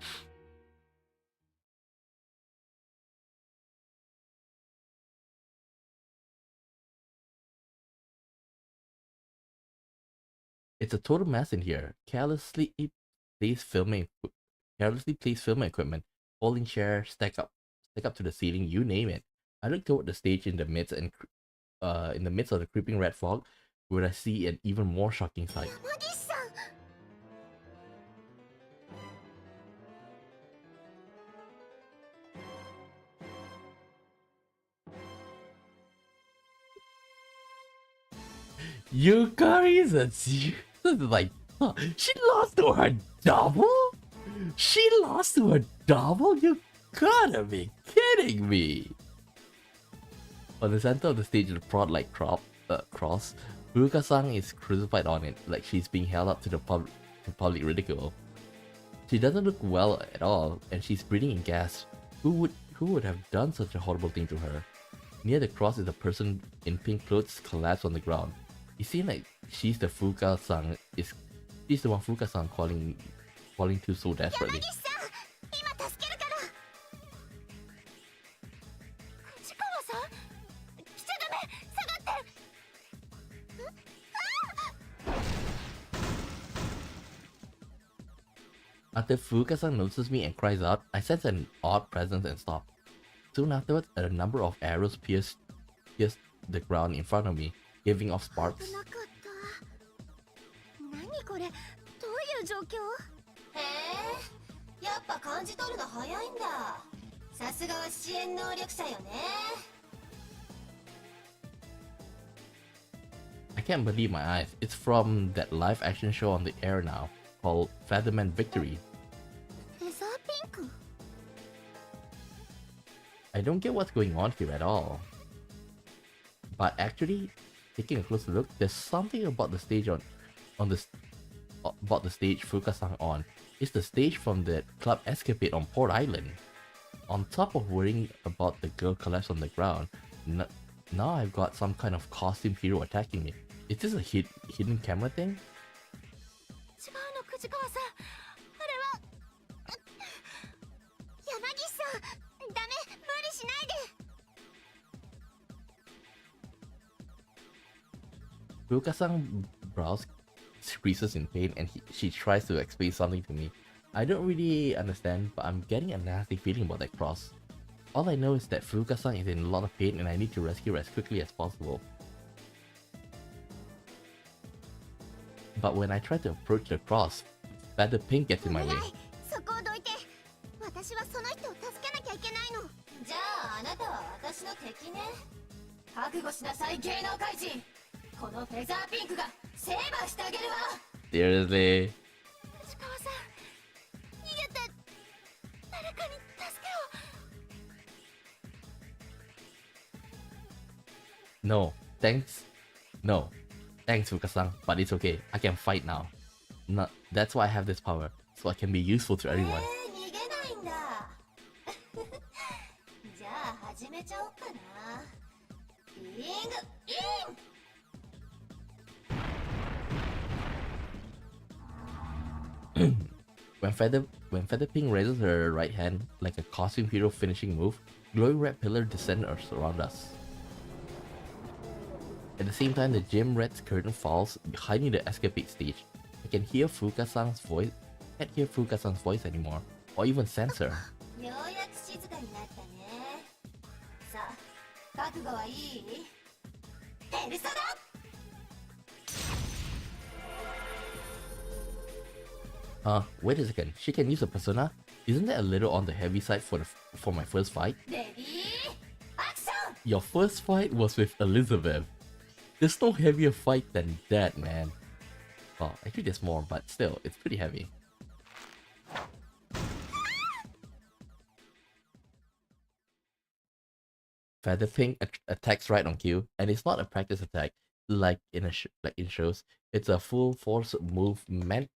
It's a total mess in here. Carelessly placed filming equipment, folding chairs, stack up to the ceiling, you name it. I look toward the stage in the midst of the creeping red fog, where I see an even more shocking sight. Yukari is like, huh, she lost to her double? She lost to her double? You gotta be kidding me! On the center of the stage is a prod-like cross. Furuka-san is crucified on it, like she's being held up to the public ridicule. She doesn't look well at all, and she's breathing in gas. Who would have done such a horrible thing to her? Near the cross is a person in pink clothes collapsed on the ground. It seems like she's the one Furuka-san calling to so desperately. After Furuka-san notices me and cries out, I sense an odd presence and stop. Soon afterwards, a number of arrows pierce the ground in front of me, giving off sparks. I can't believe my eyes. It's from that live action show on the air now, called Featherman Victory. I don't get what's going on here at all. But actually, taking a closer look, there's something about the stage about the stage Furuka-san on. It's the stage from the club escapade on Port Island. On top of worrying about the girl collapsed on the ground, now I've got some kind of costume hero attacking me. Is this a hidden camera thing? Furuka-san's brows creases in pain and she tries to explain something to me. I don't really understand, but I'm getting a nasty feeling about that cross. All I know is that Furuka-san is in a lot of pain and I need to rescue her as quickly as possible. But when I try to approach the cross, Feather Pink gets in my way. Seriously? 藤川さん、逃げて。誰かに助けを。No, thanks. No, thanks, Fuka-san, but it's okay. I can fight now. No, that's why I have this power, so I can be useful to everyone. 逃げないんだ。じゃあ始めちゃおっかな。リングイン。When Featherpink raises her right hand like a costume hero finishing move, glowing red pillar descends around us. At the same time, the gym red's curtain falls, hiding the escapade stage. I can hear Fuka-san's voice. Can't hear Fuka-san's voice anymore, or even sense her. ようやく静かになったね。さあ、覚悟はいい？ペルソナ。Wait a second. She can use a persona? Isn't that a little on the heavy side for my first fight? レディーアクション。 Your first fight was with Elizabeth. There's no heavier fight than that, man. Well, actually there's more, but still, it's pretty heavy. Featherpink attacks right on cue, and it's not a practice attack like in shows. It's a full force move meant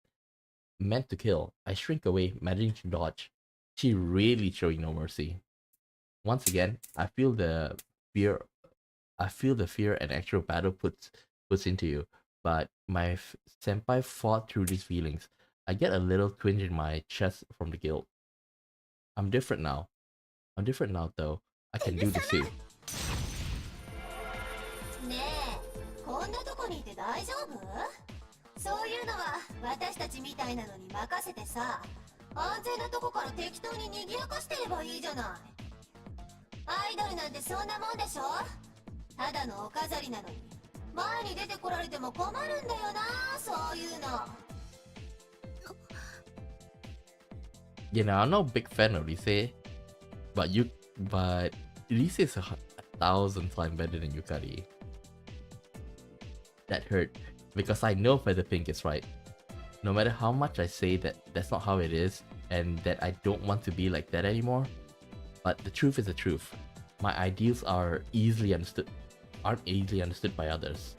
to kill. I shrink away, managing to dodge. She really showing no mercy. Once again, I feel the fear and actual battle puts into you. But my senpai fought through these feelings. I get a little twinge in my chest from the guilt. I'm different now though. I can do this too. ねえ、こんなとこにいて大丈夫？そういうのは私たちみたいなのに任せてさ、安全なとこから適当に賑やかしてればいいじゃない。アイドルなんてそんなもんでしょ？ただのお飾りなのに前に出てこられても困るんだよな、そういうの。You know, I'm not a big fan of Rise, but Rise is 1,000 times better than Yukari. That hurt, because I know Featherpink is right. No matter how much I say that that's not how it is, and that I don't want to be like that anymore, but the truth is the truth. My ideals aren't easily understood by others.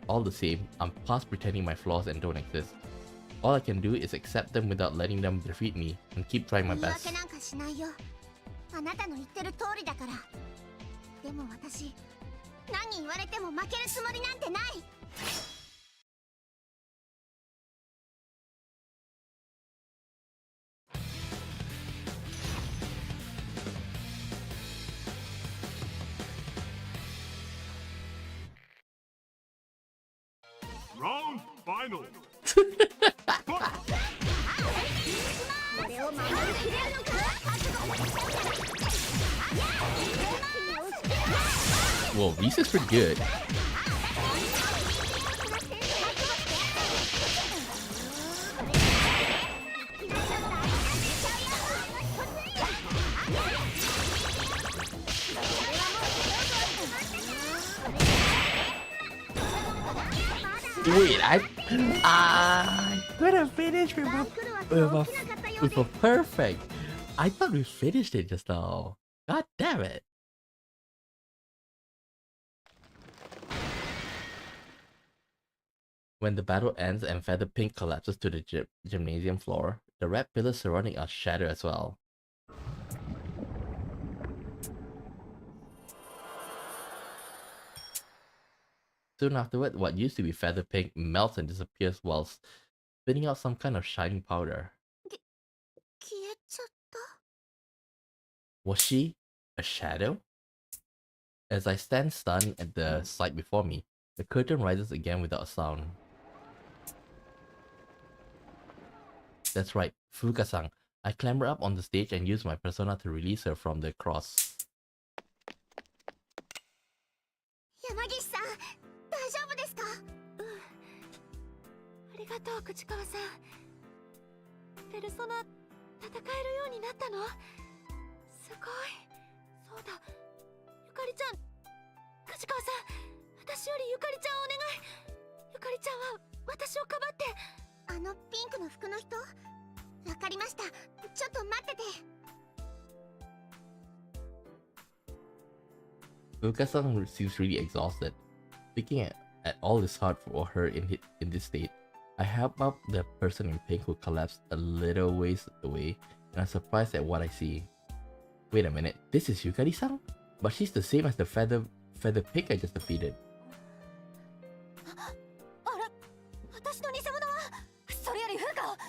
All the same, I'm past pretending my flaws and don't exist. All I can do is accept them without letting them defeat me and keep trying my best. 言い訳なんかしないよ。あなたの言ってる通りだから。でも私、何言われても負けるつもりなんてない。Round final. 俺を守りきれるのか。 Whoa, Risa's pretty good. Wait, I could have finished with a perfect. I thought we finished it just now. God damn it. When the battle ends and Featherpink collapses to the gymnasium floor, the red pillars surrounding us shatter as well. Soon afterward, what used to be Featherpink melts and disappears while spitting out some kind of shining powder. 消えちゃった。 Was she a shadow? As I stand stunned at the sight before me, the curtain rises again without a sound. That's right, Fuka-san. I clamber up on the stage and use my persona to release her from the cross. 山岸さん、大丈夫ですか？ありがとう、口川さん。ペルソナ戦えるようになったの？すごい。そうだ、ゆかりちゃん、口川さん、私よりゆかりちゃんお願い。ゆかりちゃんは私をかばって。あのピンクの服の人、わかりました。ちょっと待ってて。Fuka-san seems really exhausted. Looking at all is hard for her in this state. I help up the person in pink who collapsed a little ways away, and I'm surprised at what I see. Wait a minute, this is Yukari-san? But she's the same as the feather pig I just defeated. あれ、私の偽物はそれより風花って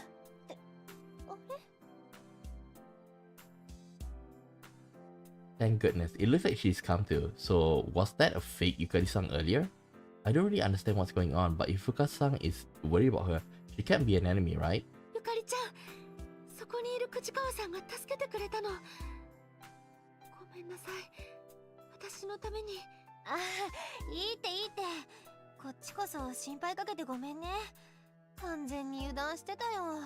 あれ Thank goodness, it looks like she's come to. So was that a fake Yukari-san earlier? I don't really understand what's going on, but if Fuka-san is worried about her, she can't be an enemy, right? ゆかりちゃん、そこにいる口川さんが助けてくれたの。ごめんなさい。私のために。ああ、いいっていいって。こっちこそ心配かけてごめんね。完全に油断してたよ。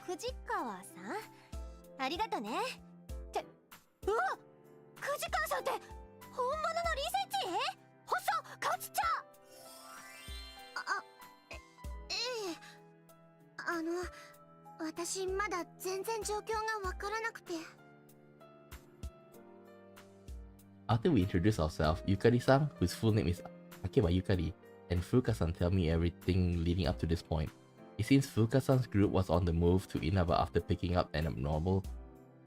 藤川さん、ありがとね。ってうわ、藤川さんって本物のリセチ？細勝ちちゃ私まだ全然状況がわからなくて。After we introduce ourselves, Yukari-san, whose full name is Akeba Yukari, and Fuka-san tell me everything leading up to this point. It seems Fuka-san's group was on the move to Inaba after picking up an abnormal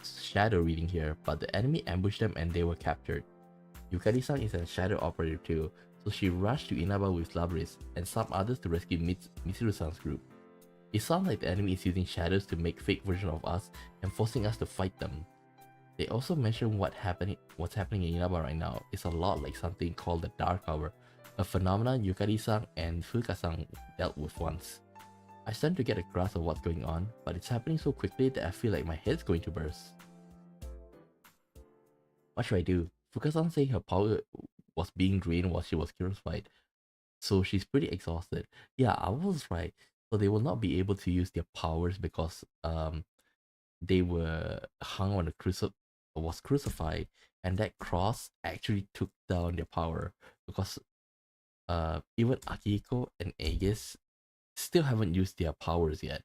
shadow reading here, but the enemy ambushed them and they were captured. Yukari-san is a shadow operator too, so she rushed to Inaba with Labris and some others to rescue Mitsuru-san's group. It sounds like the enemy is using shadows to make fake versions of us and forcing us to fight them. They also mention what's happening in Inaba right now is a lot like something called the Dark Hour, a phenomenon Yukari-san and Fuka-san dealt with once. I start to get a grasp of what's going on, but it's happening so quickly that I feel like my head's going to burst. What should I do? Fuka-san saying her power was being drained while she was crucified, so she's pretty exhausted. Yeah, I was right. So they will not be able to use their powers because they were hung on was crucified, and that cross actually took down their power because even Akihiko and Aegis still haven't used their powers yet.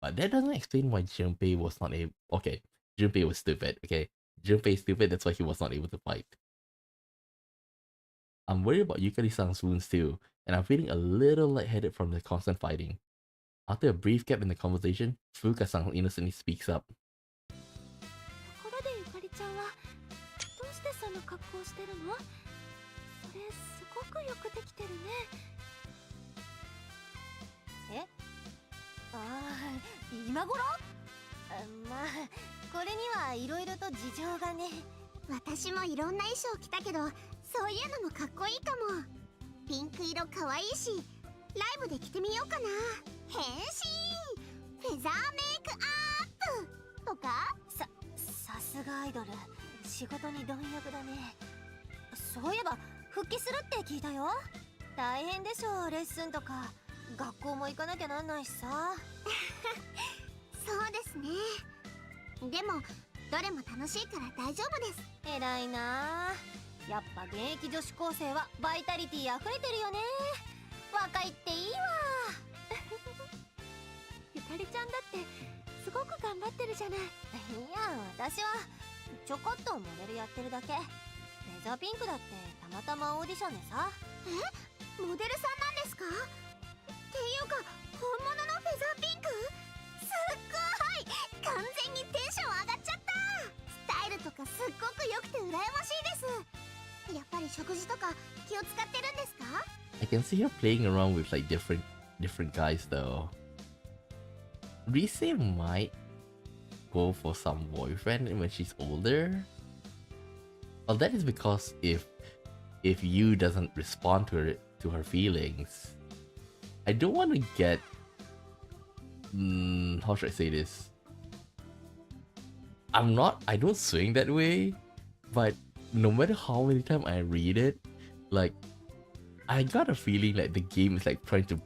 But that doesn't explain why Junpei was not able. Okay, Junpei was stupid. Okay, Junpei is stupid. That's why he was not able to fight. I'm worried about Yukari-san's wounds too, and I'm feeling a little lightheaded from the constant fighting. After a brief gap in the conversation, Fuka-san innocently speaks up. ところでゆかりちゃんはどうしてその格好をしてるの？それすごくよくできてるね。え？ああ、今頃？まあ、これにはいろいろと事情がね。私もいろんな衣装着たけど、そういうのもかっこいいかも。ピンク色かわいいし、ライブで着てみようかな。変身！フェザーメイクアップ！とか？さすがアイドル。仕事に貪欲だね。そういえば、復帰するって聞いたよ。大変でしょ、レッスンとか。学校も行かなきゃなんないしさ。そうですね。でも、どれも楽しいから大丈夫です。偉いなあ。やっぱ現役女子高生はバイタリティ溢れてるよね。若いっていいわ。ゆかりちゃんだってすごく頑張ってるじゃない。いや、私はちょこっとモデルやってるだけ。フェザーピンクだってたまたまオーディションでさ。え？モデルさんなんですか？っていうか、本物のフェザーピンク？すっごい！完全にテンション上がっちゃった。スタイルとかすっごく良くて羨ましいです。やっぱり食事とか気を使ってるんですか？ I can see her playing around with like different guys though. Rise might go for some boyfriend when she's older. Well, that is because if Yu doesn't respond to her feelings, I don't want to get how should I say this? I don't swing that way, but no matter how many times I read it, like I got a feeling like the game is like trying to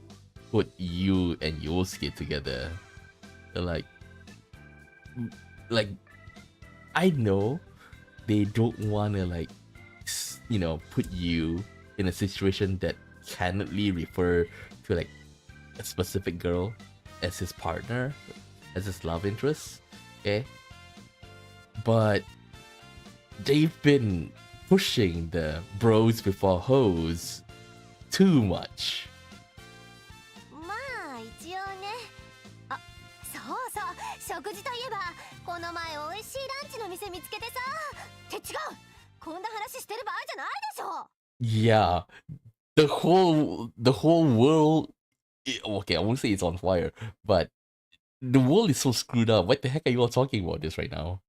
put you and Yosuke together. Like I know they don't wanna like put you in a situation that candidly refer to like a specific girl as his partner, as his love interest, okay? But they've been pushing the bros before hoes too much. まあ一応ね。あ、そうそう、食事といえばこの前美味しいランチの店見つけてさ。って違う、こんな話してる場合じゃないでしょ。 Yeah, the whole world. Okay, I won't say it's on fire, but the world is so screwed up. What the heck are you all talking about this right now?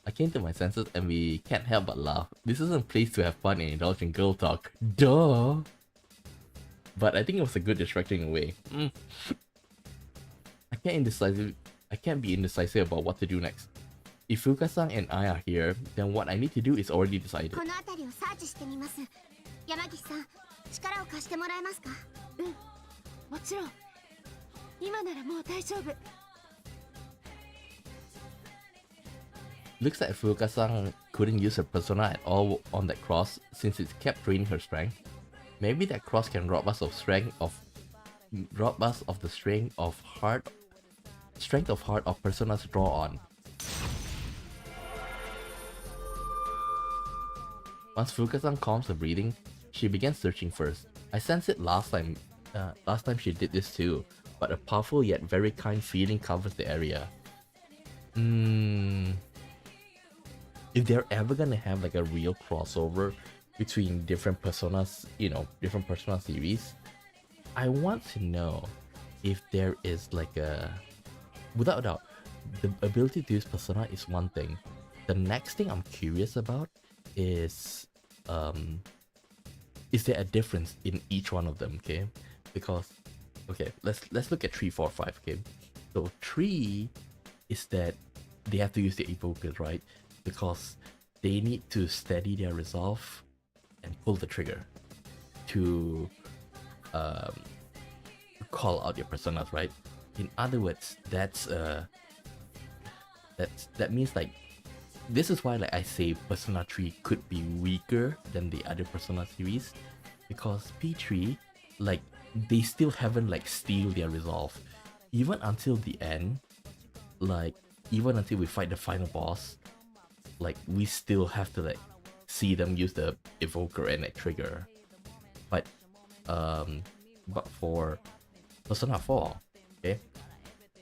I came to my senses and we can't help but laugh. This isn't a place to have fun and indulge in girl talk. Duh! But I think it was a good distracting way. I can't be indecisive about what to do next. If Fuka-san and I are here, then what I need to do is already decided. この辺りをサーチしてみます。山岸さん、力を貸してもらえますか？もちろん今ならもう大丈夫。 Looks like Fuka-san couldn't use her persona at all on that cross since it kept draining her strength. Maybe that cross can rob us of the strength of heart of personas to draw on. Once Fuka-san calms her breathing, she began searching first. I sensed it last time she did this too, but a powerful yet very kind feeling covers the area. If they're ever gonna have like a real crossover between different personas, different Persona series, I want to know if there is like without a doubt, the ability to use Persona is one thing. The next thing I'm curious about is there a difference in each one of them, okay? Because, okay, let's look at 3, 4, 5, okay? So 3 is that they have to use the evokers, right? Because they need to steady their resolve and pull the trigger to call out your personas, right? In other words, that means like, this is why like I say Persona 3 could be weaker than the other Persona series, because P3, like, they still haven't like steal their resolve. Even until the end, like, even until we fight the final boss, like, we still have to like see them use the evoker and like trigger. But for Persona 4, okay,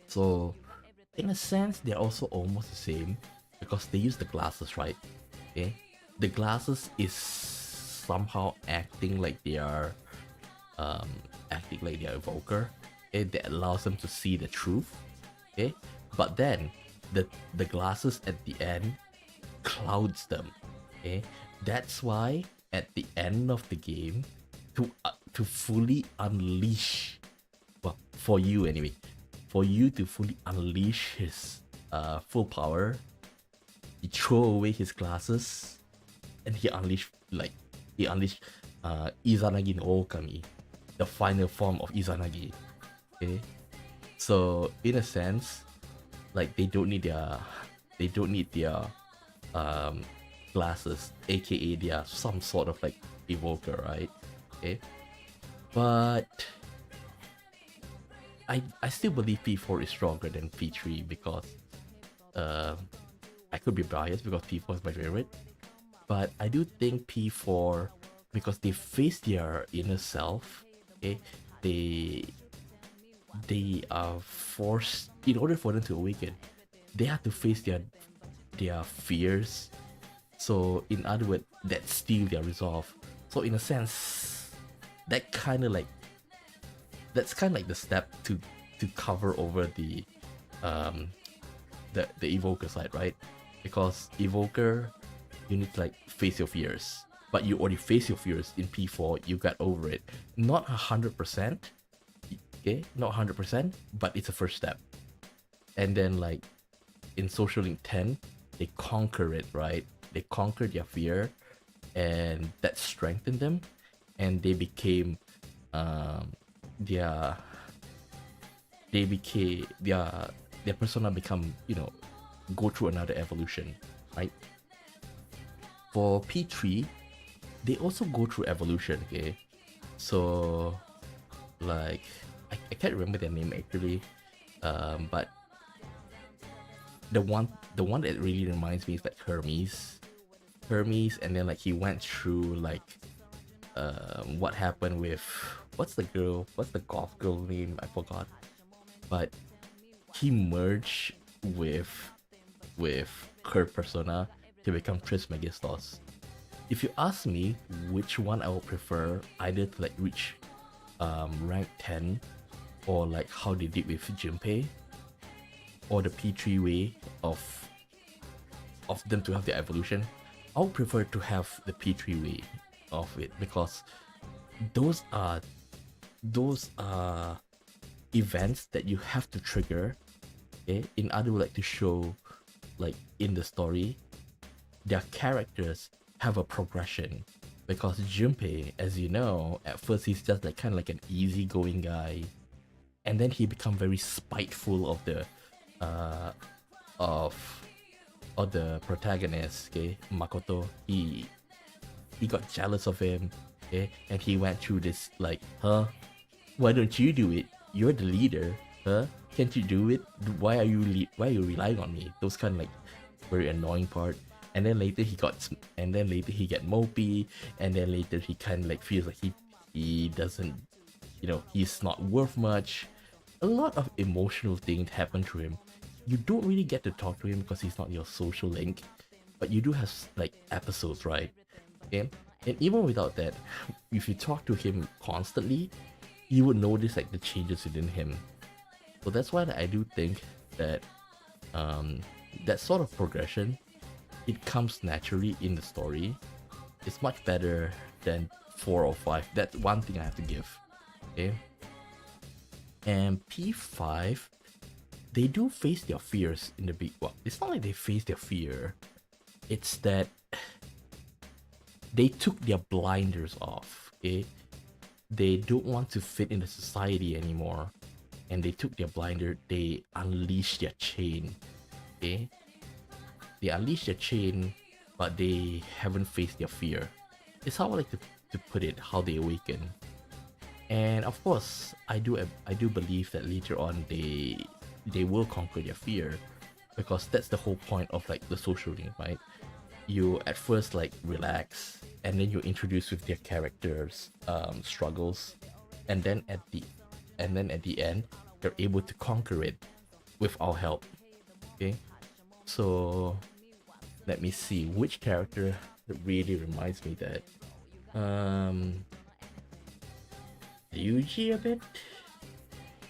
so in a sense they're also almost the same because they use the glasses, right? Okay, the glasses is somehow acting like they are evoker, okay, that allows them to see the truth, okay, but then the glasses at the end clouds them, okay. That's why at the end of the game, to fully unleash, well, for you anyway, for you to fully unleash his full power, he throw away his glasses and he unleashed Izanagi no Okami, the final form of Izanagi, okay. So in a sense, like, they don't need their glasses, aka they are some sort of like evoker, right? Okay, but I still believe P4 is stronger than P3 because I could be biased because P4 is my favorite, but I do think P4, because they face their inner self, okay, they are forced, in order for them to awaken, they have to face their fears. So in other words, that steal their resolve. So in a sense, that's kind of like the step to cover over the evoker side, right? Because evoker, you need to like face your fears, but you already face your fears in P4. You got over it, not 100%, okay, not 100%, but it's a first step. And then like in Social Link 10, they conquer it, right? They conquered their fear, and that strengthened them, and they became their persona become, go through another evolution. right? For P3, they also go through evolution, okay? So, like, I can't remember their name actually, but the one that really reminds me is like Hermes, and then like he went through like what happened with what's the golf girl name, I forgot, but he merged with her persona to become Trismegistos. If you ask me which one I would prefer, either to like reach rank 10, or like how they did with Junpei, or the P3 way of them to have the evolution, I would prefer to have the P3 way of it, because those are events that you have to trigger, okay, in order like to show like in the story their characters have a progression. Because Junpei, as you know, at first he's just like kind of like an easygoing guy, and then he become very spiteful of the protagonist, okay, Makoto. He got jealous of him, okay, and he went through this like, huh? Why don't you do it? You're the leader, huh? Can't you do it? Why are you relying on me? Those kind of like very annoying part. And then later he get mopey, and then later he kind of like feels like he doesn't, you know, he's not worth much. A lot of emotional things happen to him. You don't really get to talk to him because he's not your social link, but you do have like episodes, right? Okay, and even without that, if you talk to him constantly, you would notice like the changes within him. So that's why I do think that that sort of progression, it comes naturally in the story. It's much better than 4 or 5. That's one thing I have to give. Okay. And P5, they do face their fears in the big. Well, it's not like they face their fear. It's that they took their blinders off. Okay. They don't want to fit in the society anymore, and they took their blinder. They unleashed their chain. Okay. They unleash their chain, but they haven't faced their fear. It's how I like to put it, how they awaken. And of course, I do believe that later on they will conquer their fear, because that's the whole point of like the social link, right? You at first like relax, and then you're introduced with their characters' struggles, and then at the end, you're able to conquer it with our help. Okay, so let me see which character really reminds me that Ryuji a bit,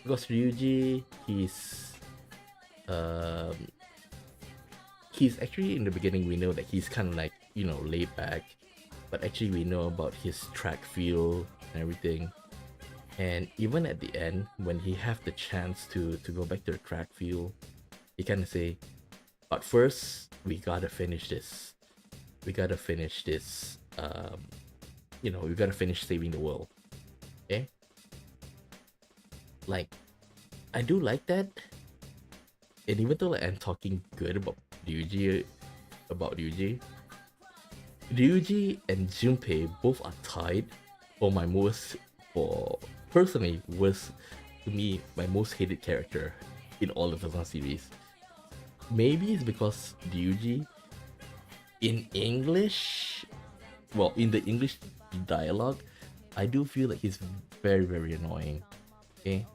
because Ryuji he's actually, in the beginning we know that he's kind of like, you know, laid back, but actually we know about his track feel and everything. And even at the end, when he have the chance to go back to the track field, he kind of say, but first we gotta finish this. We gotta finish this. You know, we gotta finish saving the world. Okay. Like, I do like that. And even though like, I'm talking good about Ryuji, Ryuji and Junpei both are tied for my most, personally, was to me my most hated character in all of the Persona series. Maybe it's because Ryuji, in English, well, in the English dialogue, I do feel like he's very, very annoying. Okay,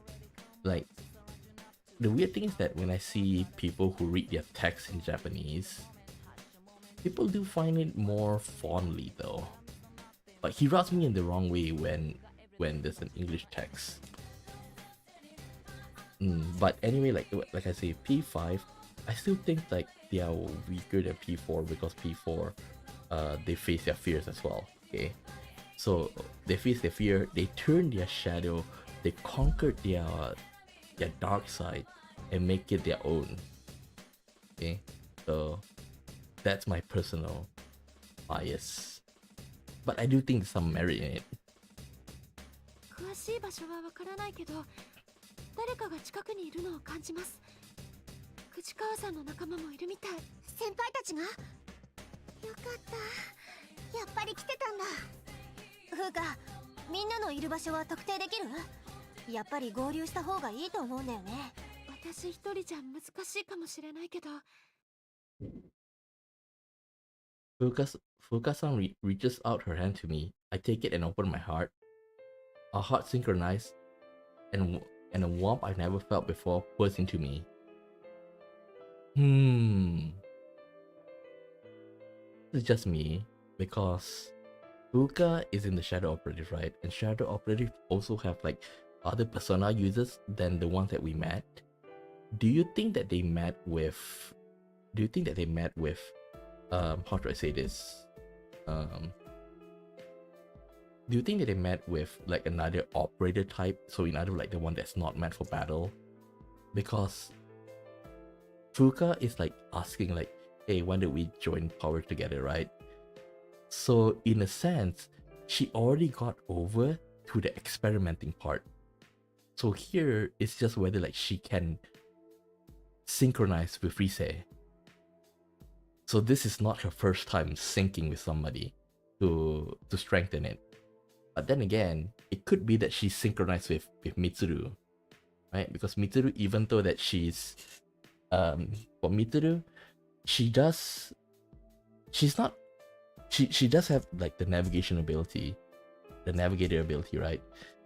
like, the weird thing is that when I see people who read their text in Japanese, people do find it more fondly though. But he rubs me in the wrong way when there's an English text. But anyway, like I say, P5, I still think like they are weaker than P4, because P4, they face their fears as well. Okay, so they face their fear, they turn their shadow, they conquered their dark side and make it their own. Okay, so that's my personal bias, but I do think some merit in it. 詳しい場所はわからないけど、誰かが近くにいるのを感じます。口川さんの仲間もいるみたい。先輩たちがよかったやっぱり来てたんだ風花みんなのいる場所は特定できるやっぱり合流した方がいいと思うんだよね私一人じゃ難しいかもしれないけど Fuka-san reaches out her hand to me. I take it and open my heart. Our hearts synchronize, and a warmth I've never felt before pours into me. It's just me, because Fuka is in the Shadow Operative, right? And Shadow Operative also have like other persona users than the ones that we met. Do you think that they met with how do I say this? Do you think that they met with like another operator type? So another like the one that's not meant for battle? Because Fuka is like asking like, hey, why don't we join power together, right? So in a sense, she already got over to the experimenting part. So here it's just whether like she can synchronize with Rise. So this is not her first time syncing with somebody to strengthen it. But then again, it could be that she's synchronized with Mitsuru, right? Because Mitsuru, even though that she's for Mitsuru, she does have like the navigation ability, the navigator ability, right?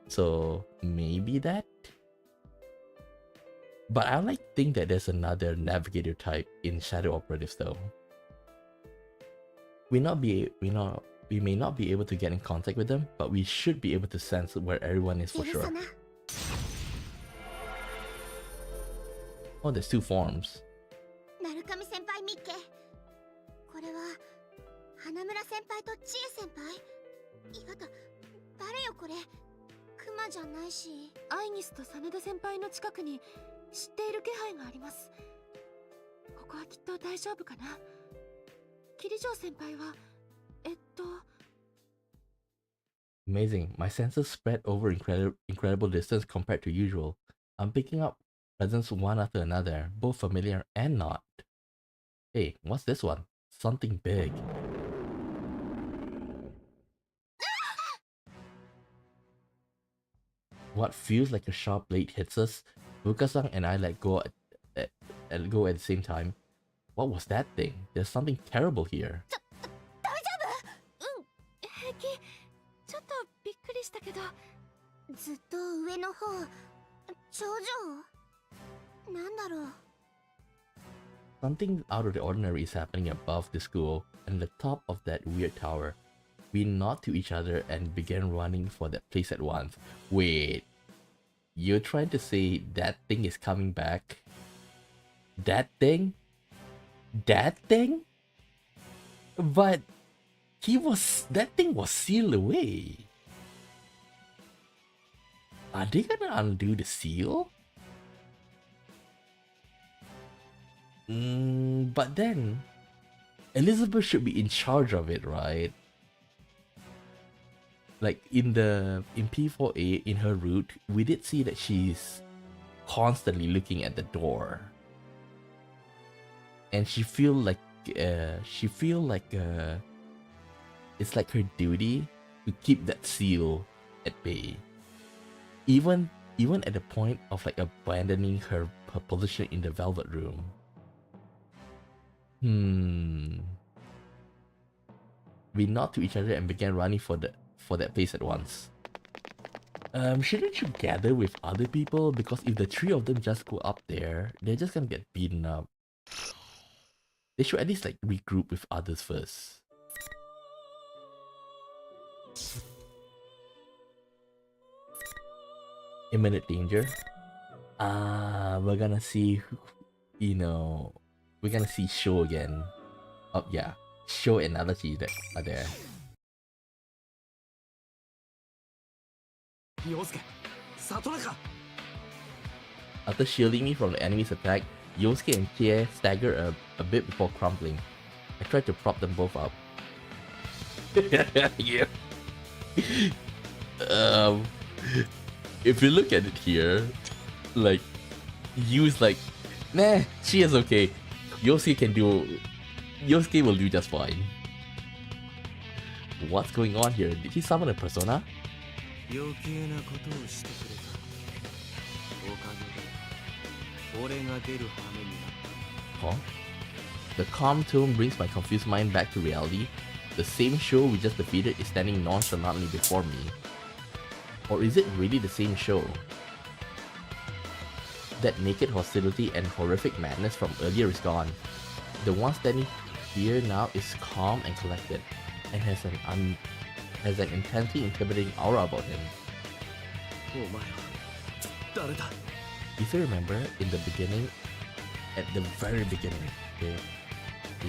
So maybe that. But I like think that there's another navigator type in Shadow Operatives though. We may not be able to get in contact with them, but we should be able to sense where everyone is for sure. Oh, there's two forms. 鳴神先輩ミッケこれは花村先輩と千恵先輩やだ誰よこれクマじゃないしアイニスと真田先輩の近くに知っている気配がありますここはきっと大丈夫かな桐城先輩はAmazing. My senses spread over incredible distance compared to usual. I'm picking up presents one after another, both familiar and not. Hey, what's this one? Something big. What feels like a sharp blade hits us. Fuka-san and I let go at the same time. What was that thing? There's something terrible here. 平気ちょっとびっくりしたけどずっと上の方頂上なんだろう Something out of the ordinary is happening above the school, and at the top of that weird tower. We nod to each other and begin running for that place at once. Wait, you're trying to say that thing is coming back? That thing? That thing? But that thing was sealed away. Are they gonna undo the seal? But then Elizabeth should be in charge of it, right? Like in P4A, in her route, we did see that she's constantly looking at the door, and she feel like it's like her duty to keep that seal at bay, even at the point of like abandoning her position in the Velvet Room. We nod to each other and began running for that place at once. Shouldn't you gather with other people? Because if the three of them just go up there, they're just gonna get beaten up. They should at least like regroup with others first. Imminent danger. We're gonna see, we're gonna see Sho again. Oh yeah, Sho and Adachi that are there. Yosuke, Satonaka. After shielding me from the enemy's attack, Yosuke and Chie stagger a bit before crumpling. I tried to prop them both up. Yeah. If you look at it here, like, Yu's like, nah, she is okay. Yosuke will do just fine. What's going on here? Did he summon a persona? 余計なことをしてくれた。おかげで俺が出る羽目になった。 Huh? The calm tone brings my confused mind back to reality. The same show we just defeated is standing nonchalantly before me. Or is it really the same show? That naked hostility and horrific madness from earlier is gone. The one standing here now is calm and collected, and has an intensely intimidating aura about him. お前は誰だ? If you remember, in the beginning, at the very beginning, okay,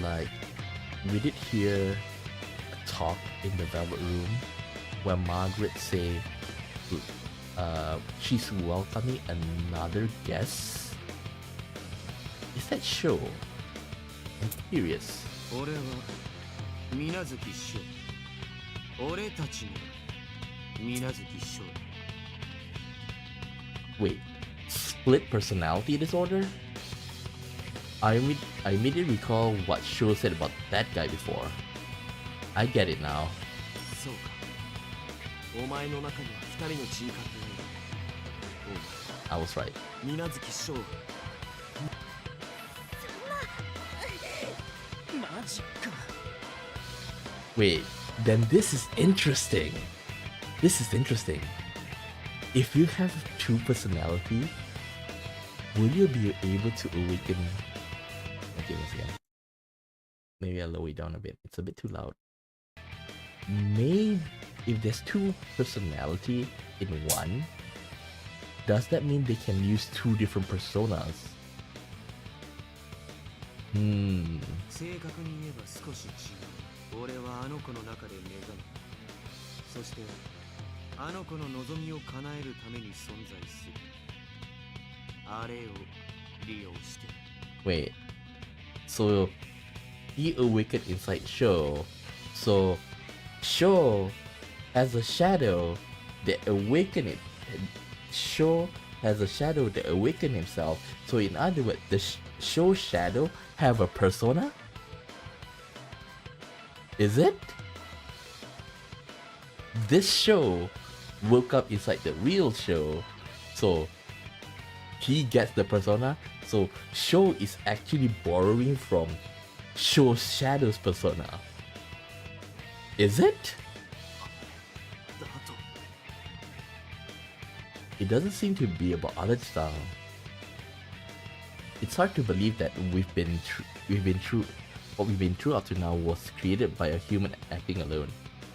like, we did hear a talk in the Velvet Room where Margaret say she's welcoming another guest. Is that show? I'm curious. 俺は水無月翔。俺たちには水無月翔。 Wait, split personality disorder? I immediately recall what Sho said about that guy before. I get it now. そうか。お前の中には二人の人格がいる。I was right. 水無月翔。マジか。 Wait, then this is interesting. This is interesting. If you have two personalities, will you be able to awaken? Okay, once again. Maybe I'll lower it down a bit. It's a bit too loud. Maybe if there's two personality in one, does that mean they can use two different personas? 正確に言えば少し違う。俺はあの子の中で目覚め。そしてあの子の望みを叶えるために存在する。あれを利用して。Wait, so he awakened inside Sho. So Sho has a shadow that awakened it. Sho has a shadow that awakened himself. So in other words, the Sho shadow have a persona? Is it? This Sho woke up inside the real Sho, so he gets the persona. So Sho is actually borrowing from Sho Shadow's persona. Is it? It doesn't seem to be about other style. It's hard to believe that what we've been through up to now was created by a human acting alone.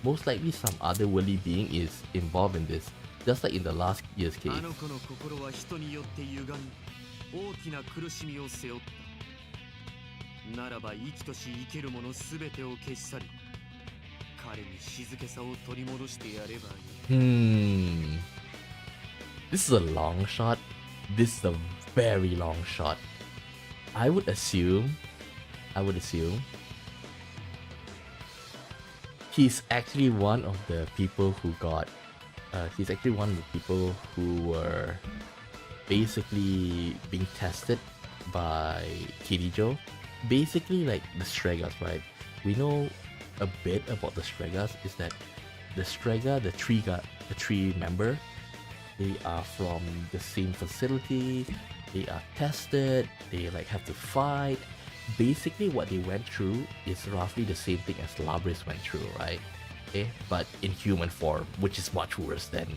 Most likely some other worldly being is involved in this, just like in the last year's case. あの子の心は人によって歪み、大きな苦しみを背負った。ならば生きとし生けるものすべてを消し去り、彼に静けさを取り戻してやればいい。This is a long shot. This is a very long shot. I would assume he's actually one of the people who got he's actually one of the people who were basically being tested by Kirijo. Basically like the Stregas, right? We know a bit about the Stregas is that the Strega, the tree member, they are from the same facility, they are tested, they like have to fight. Basically what they went through is roughly the same thing as Labris went through, right? Okay, but in human form, which is much worse than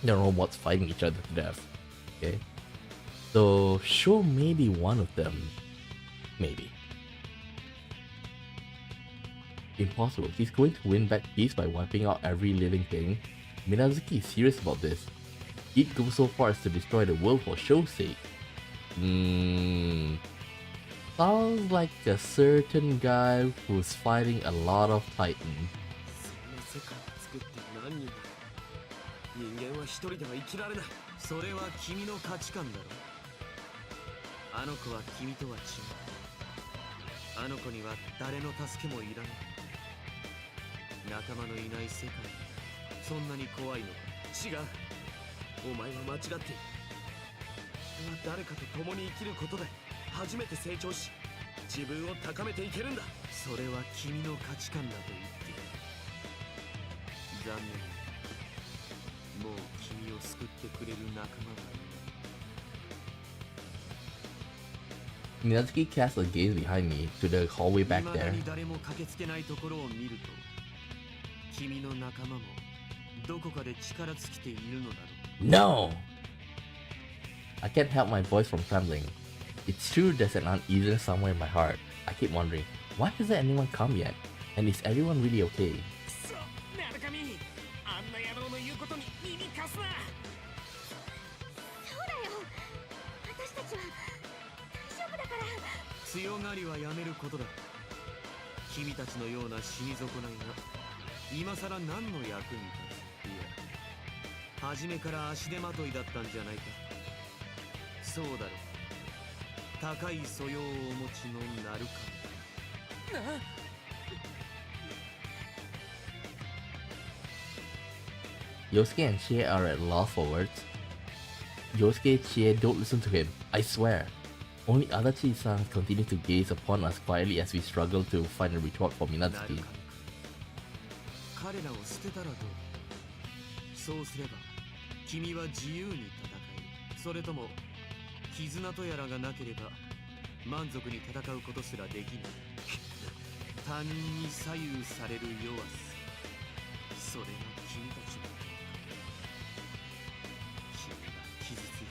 the robots fighting each other to death. Okay, so Sho may be one of them, maybe. Impossible. He's going to win back peace by wiping out every living thing. Minazuki is serious about this. He'd go so far as to destroy the world for Sho's sake. Sounds like a certain guy who's fighting a lot of titans. 人間は一人では生きられない。それは君の価値観だろ。あの子は君とは違う。あの子には誰の助けもいらない。仲間のいない世界、そんなに怖いのか。違う。お前は間違っている。誰かと共に生きることで初めて成長し、自分を高めていけるんだ。それは君の価値観だと言っている。残念。もう君を救ってくれる仲間はいない。 Minazuki casts a gaze behind me to the hallway back 未だ there. に誰も駆けつけないところを見ると、君の仲間もどこかで力尽きているのだろう。 No! I can't help my voice from trembling. It's true there's an uneasiness somewhere in my heart. I keep wondering, why hasn't anyone come yet? And is everyone really okay? くそ、なるかみ、あんな野郎の言うことに耳貸すな。そうだよ、私たちは大丈夫だから。強がりはやめることだ。君たちのような死に損ないが今さら何の役に立つ。いや、初めから足手まといだったんじゃないか。そうだろう。高い素養をお持ちのなるかみ。Yosuke and Chie are at loss for words. Yosuke, Chie, don't listen to him. I swear. Only other Chi-san continue to gaze upon us quietly as we struggle to find a retort for なる Minazuki. かみ。彼らを捨てたらどうだ。そうすれば君は自由に戦える。それとも絆とやらがなければ満足に戦うことすらできない。他人に左右される弱さ、それが君たちの君が傷つい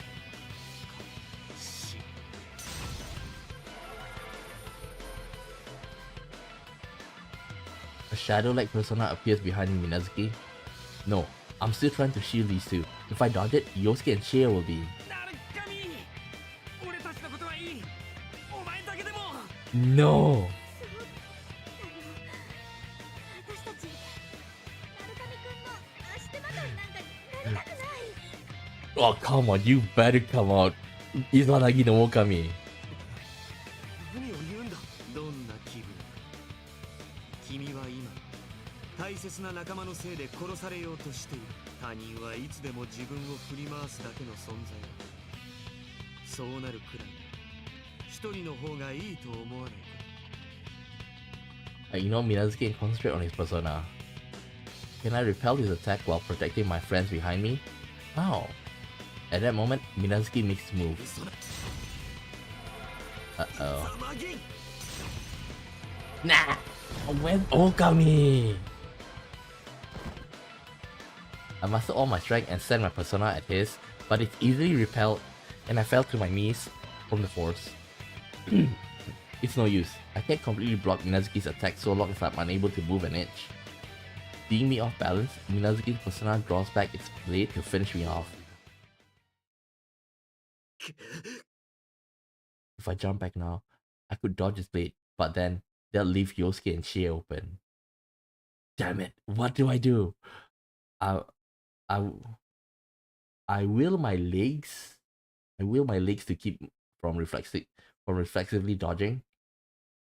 たかし。 A shadow-like persona appears behind Minazuki. No, I'm still trying to shield these two. If I dodge it, Yosuke and Chie will be... なるかみ、俺たちのことはいい。お前だけでも。 No! 私たち、なるかみくんの足手まといなんかなりたくない。 Oh, come on, you better come out. Izanagi no Okami. 何を言うんだ。どんな気分。君は今大切な仲間のせいで殺されようとしている。他人はいつでも自分を振り回すだけの存在だ。そうなるくらい一人の方がいいと思わないか。 I ignore Minazuki and concentrate on his persona. Can I repel his attack while protecting my friends behind me? How? At that moment, Minazuki makes his move. Uh-oh. Nah! When Okami! I mustered all my strength and sent my persona at his, but it's easily repelled, and I fell to my knees from the force. It's no use. I can't completely block Minazuki's attack so long as I'm unable to move an inch. Seeing me off balance, Minazuki's persona draws back its blade to finish me off. If I jump back now, I could dodge his blade, but then they'll leave Yosuke and Chie open. Damn it, what do I do? I will my legs to keep from reflexively dodging.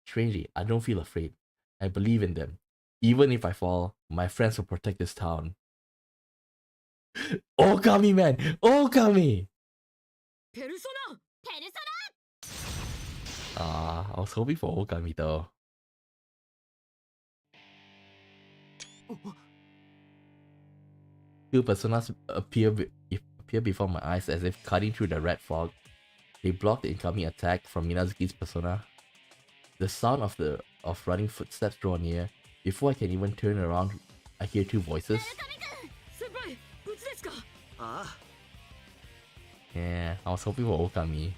Strangely, I don't feel afraid. I believe in them. Even if I fall, my friends will protect this town. Okami, man! Okami! ペルソナ。ペルソ I was hoping for Okami though. Two personas appear before my eyes as if cutting through the red fog. They block the incoming attack from Minazuki's persona. The sound of running footsteps draw near. Before I can even turn around, I hear two voices. 先輩、無事ですか。ああ、 Yeah, I was hoping for Okami.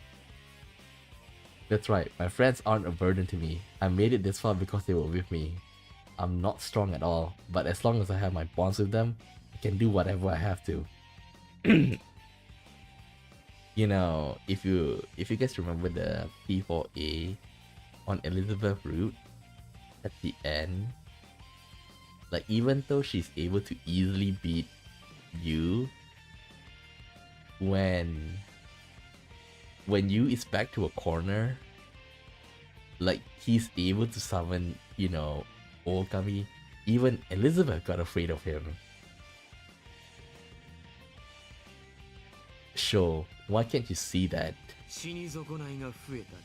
That's right, my friends aren't a burden to me. I made it this far because they were with me. I'm not strong at all, but as long as I have my bonds with them, I can do whatever I have to. You know, if you guys remember the P4A on Elizabeth route at the end, like even though she's able to easily beat you, when Yu is back to a corner, like he's able to summon, you know, Okami, even Elizabeth got afraid of him. Sure, why can't you see that? 死に損ないが増えたな。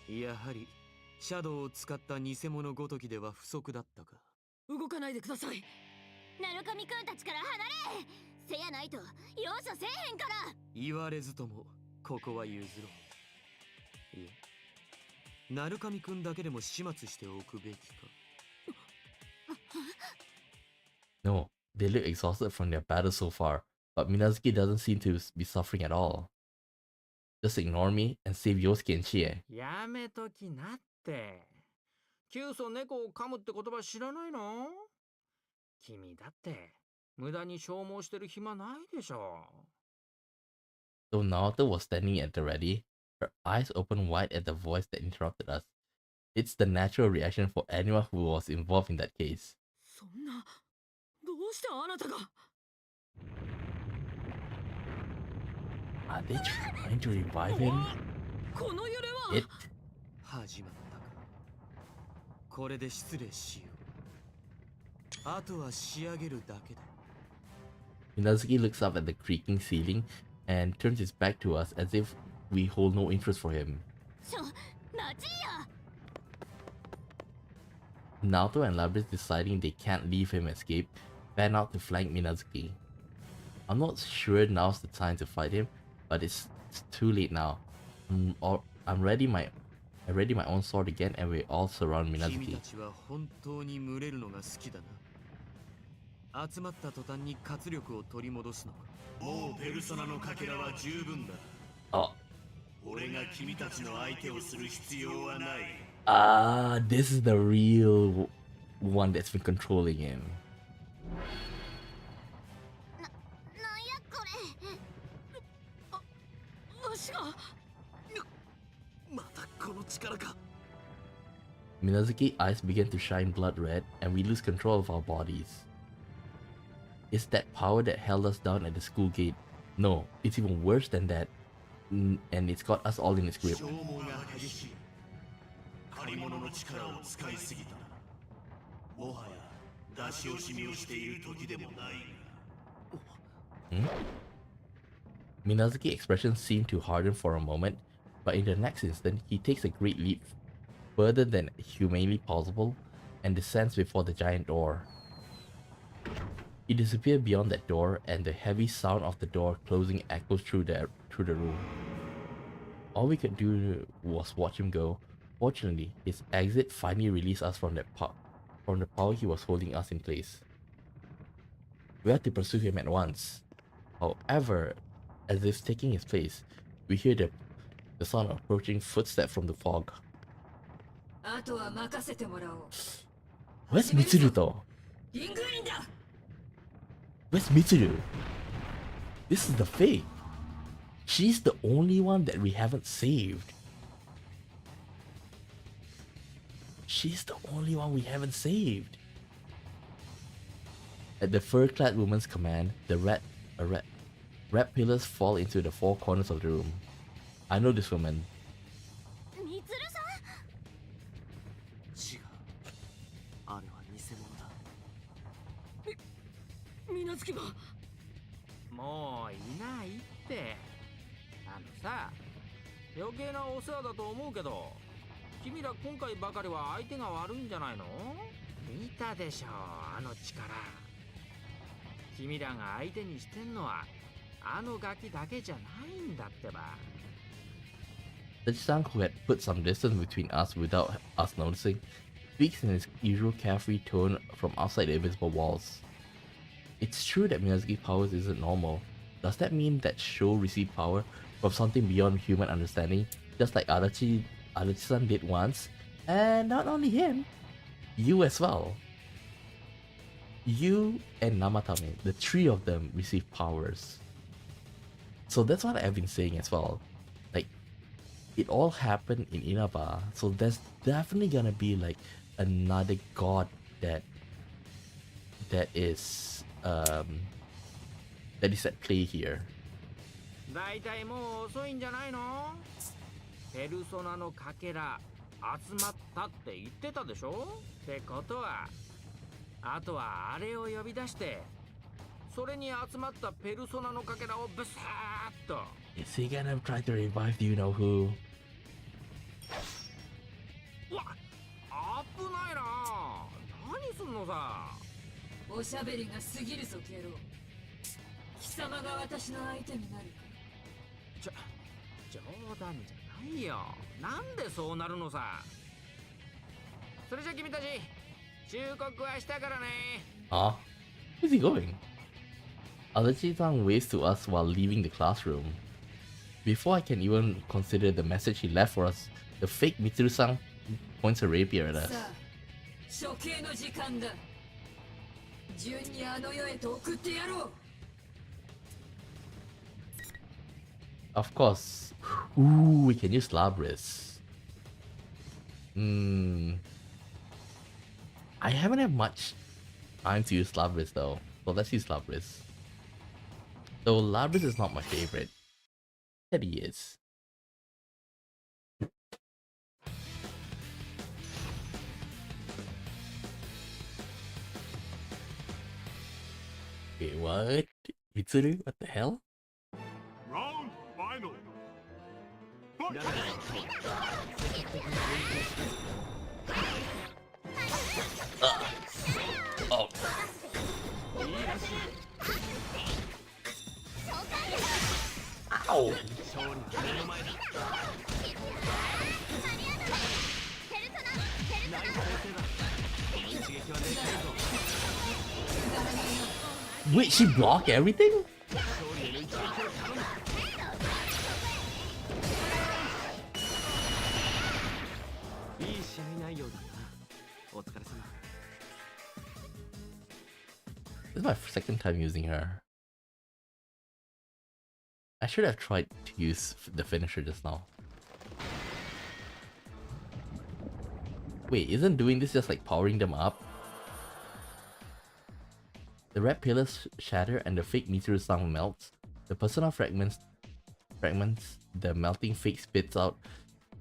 やはりシャドウを使った偽物ごときでは不足だったか。動かないでください。ナルカミくんたちから離れ。せやないと容赦せえへんから。言われずともここは譲ろう。いや、ナルカミくんだけでも始末しておくべきか。No, they look exhausted from their battle so far, but Minazuki doesn't seem to be suffering at all. Just ignore me and save Yosuke and Chie. やめときなって。キュウソ猫を噛むって言葉知らないの？君だって無駄に消耗してる暇ないでしょ。So Naoto was standing at the ready, her eyes open wide at the voice that interrupted us. It's the natural reaction for anyone who was involved in that case. そんな、どうしてあなたが。Are they trying to revive him? この揺れは。It? 始まったか。これで失礼しよう。あとは仕上げるだけだ。Minazuki looks up at the creaking ceiling and turns his back to us as if we hold no interest for him. 待ちや。Naoto and Labris, deciding they can't leave him escape, fan out to flank Minazuki. I'm not sure now's the time to fight him, but it's too late now. I ready my own sword again, and we all surround 君 Minazuki. たちは本当に群れるのが好きだな。集まった途端に活力を取り戻すのか。もうペルソナのかけらは十分だ。 Oh, 俺が君たちの相手をする必要はない。this is the real one that's been controlling him. なんやこれ。足が。またこの力か。 Minazuki's eyes begin to shine blood red, and we lose control of our bodies. It's that power that held us down at the school gate. No, it's even worse than that. And it's got us all in its grip. 消耗が激しい。借り物の力を使いすぎた。もはや出し惜しみをしている時でもない。Minazuki's expression seemed to harden for a moment, but in the next instant, he takes a great leap, further than humanly possible, and descends before the giant door. He disappeared beyond that door, and the heavy sound of the door closing echoes through the room. All we could do was watch him go. Fortunately, his exit finally released us from the power he was holding us in place. We had to pursue him at once. However, as if taking his place, we hear the sound of approaching footsteps from the fog. あとは任せてもらおう。 Where's Mitsuru though? リングインだ。 Where's Mitsuru? This is the fake. She's the only one that we haven't saved. She's the only one we haven't saved. At the fur-clad woman's command, the red pillars fall into the four corners of the room. I know this woman. みつるさん。違う。あれは偽物だ。みなずきが。もういないって。さ、余計なお世話だと思うけど、君ら今回ばかりは相手が悪いんじゃないの？見たでしょ、あの力。君らが相手にしてんのはあのガキだけじゃないんだってば。Tachi-san, who had put some distance between us without us noticing, speaks in his usual carefree tone from outside the invisible walls. It's true that Minazuki's powers isn't normal. Does that mean that Sho received power from something beyond human understanding, just like Adachi-san did once? And not only him, you as well. You and Namatame, the three of them, received powers. So that's what I've been saying as well. Like, it all happened in Inaba, so there's definitely gonna be like another god that is at play here. だいたいもう遅いんじゃないの？ペルソナのかけら集まったって言ってたでしょ？ってことは、あとはあれを呼び出して、それに集まったペルソナのかけらをブサーッと。Is he gonna try to revive you know who? さ。おしゃべりが過ぎるぞケロ。貴様が私の相手になるか。冗談じゃないよ。なんでそうなるのさ。それじゃ君たち忠告はしたからね。Huh? Where's he going? Adachi-san waves to us while leaving the classroom. Before I can even consider the message he left for us, the fake Mitsuru-san points a rapier at us. さあ、処刑の時間だ。順にあの世へと送ってやろう。Of course. Ooh, we can use Labris. I haven't had much time to use Labris though, so let's use Labris. Though Labris is not my favorite. Teddy is. Wait, what? Mitsuru? What the hell? Round final. Oh. Ow! Wait, she blocked everything? This is my second time using her. I should have tried to use the finisher just now. Wait, isn't doing this just like powering them up? The red pillars shatter and the fake Mitsuru-san melts. The persona fragments the melting fake spits out.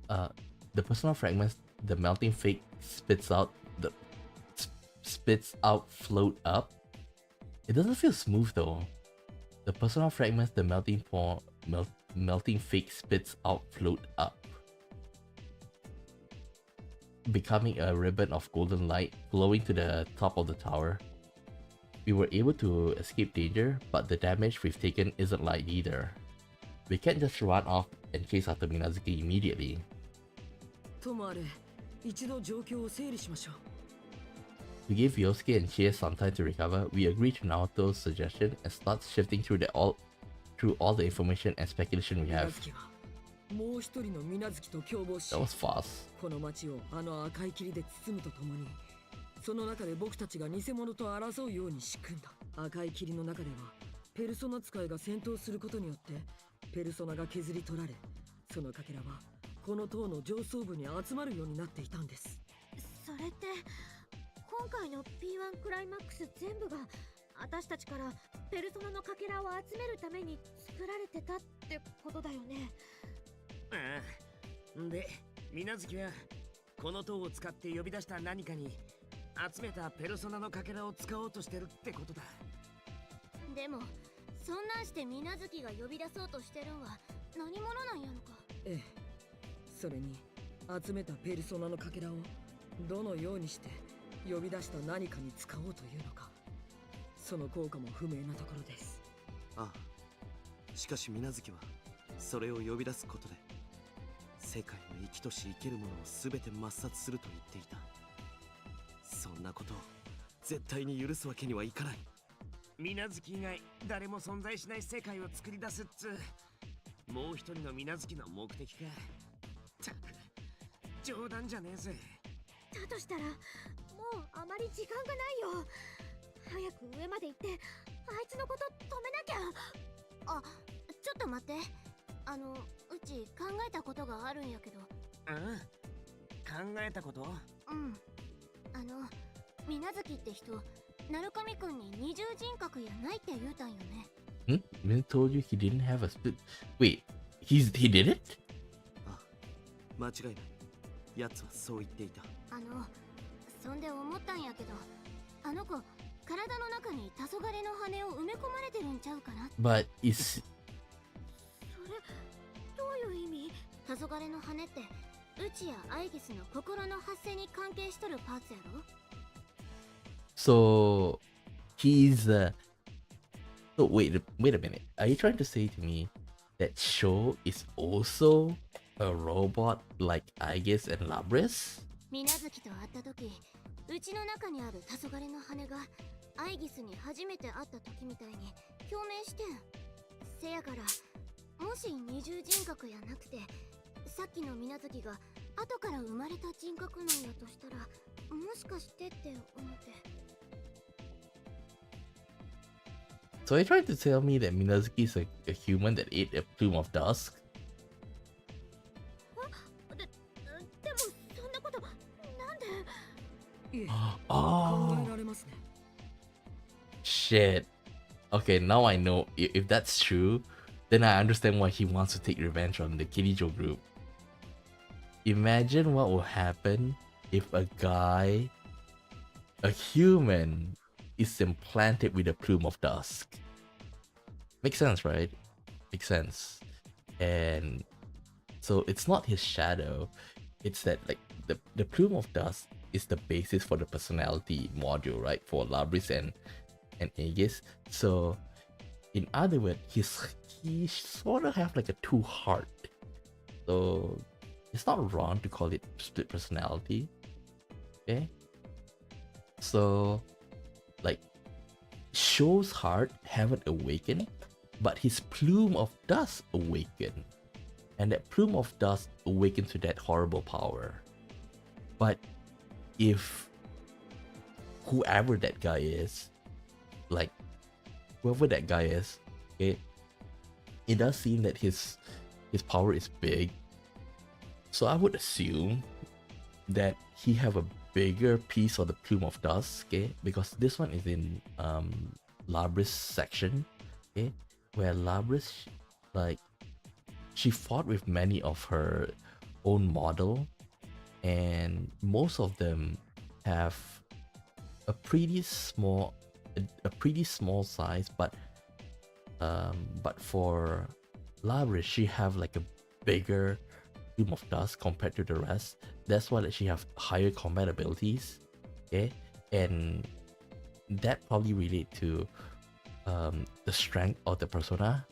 The persona fragments the melting fake spits out. The spits out float up. It doesn't feel smooth though. The persona fragments the melting fake spits out float up, becoming a ribbon of golden light glowing to the top of the tower. We were able to escape danger, but the damage we've taken isn't light either. We can't just run off and chase after Minazuki immediately. ともあれ、一度状況を整理しましょう。 To give Yosuke and Chie some time to recover, we agree to Naoto's suggestion and start shifting through all the information and speculation we have. もう一人の水無月と共謀し、 That was fast. この町をあの赤い霧で包むとともに、その中で僕たちが偽物と争うように仕組んだ。赤い霧の中では、ペルソナ使いが戦闘することによって、ペルソナが削り取られ、そのかけらはこの塔の上層部に集まるようになっていたんです。それって今回の P1 クライマックス全部が私たちからペルソナのかけらを集めるために作られてたってことだよね。ああ。で、水無月はこの塔を使って呼び出した何かに集めたペルソナのかけらを使おうとしてるってことだ。でもそんなんして水無月が呼び出そうとしてるんは何者なんやのか。ええ、それに集めたペルソナのかけらをどのようにして呼び出した何かに使おうというのか、その効果も不明なところです。ああ、しかし水無月はそれを呼び出すことで世界の生きとし生けるものを全て抹殺すると言っていた。そんなことを絶対に許すわけにはいかない。水無月以外誰も存在しない世界を作り出すっつもう一人の水無月の目的か。たく冗談じゃねえぜ。だとしたらもうあまり時間がないよ。早く上まで行ってあいつのこと止めなきゃ。あ、ちょっと待って。うち考えたことがあるんやけど。ああ、考えたこと？うん。水無月って人、鳴神くんに二重人格やないって言うたんよね。Min told you he didn't have a split. Wait, he did it? ああ、間違いない。奴はそう言っていた。そんで思ったんやけど、あの子、体の中に黄昏の羽を埋め込まれてるんちゃうかな。But is... それ、どういう意味？黄昏の羽って、うちやアイギスの心の発生に関係しとるパーツやろ？ So he's so wait a minute. Are you trying to say to me that Sho is also a robot like Aegis and Labris? 水無月と会った時、うちの中にある黄昏の羽がアイギスに初めて会った時みたいに表明してん。せやから、もし二重人格やなくて、さっきの水無月が後から生まれた人格なんやとしたら、もしかしてって思って。So are you trying to tell me that Minazuki is a human that ate a plume of dusk? でもそんなことなんで？いえ、 Oh 考えられますね。 shit. Okay, now I know if that's true, then I understand why he wants to take revenge on the Kirijo group. Imagine what will happen if a guy, a human, is implanted with a plume of dusk. Makes sense, right? Makes sense. And so it's not his shadow, it's that like the plume of dust is the basis for the personality module, right? For Labris and Aegis. So in other words, he sort of have like a two heart. So it's not wrong to call it split personality. Okay. So like Sho's heart haven't awakened, but his plume of dust awakened. And that plume of dust awakens to that horrible power. But if whoever that guy is, like whoever that guy is, okay, it does seem that his power is big. So I would assume that he have a bigger piece of the plume of dust, okay, because this one is in Labris section, okay, where Labris, like, she fought with many of her own model, and most of them have a pretty small size, but for Labris, she have like a bigger plume of dust compared to the rest. That's why she have higher combat abilities, okay, and that probably relate to the strength of the persona.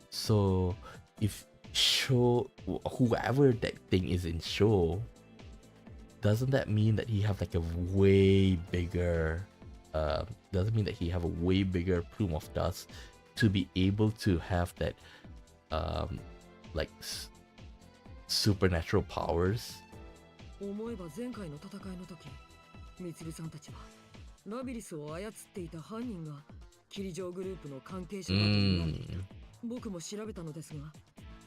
So if Sho, whoever that thing is in Sho, doesn't that mean that he have like a way bigger doesn't mean that he have a way bigger plume of dust to be able to have that like supernatural powers? 思えば前回の戦いの時、ミツルさんたちはラビリスを操っていた犯人がキリジョーグループの関係者だと言われていた。僕も調べたのですが、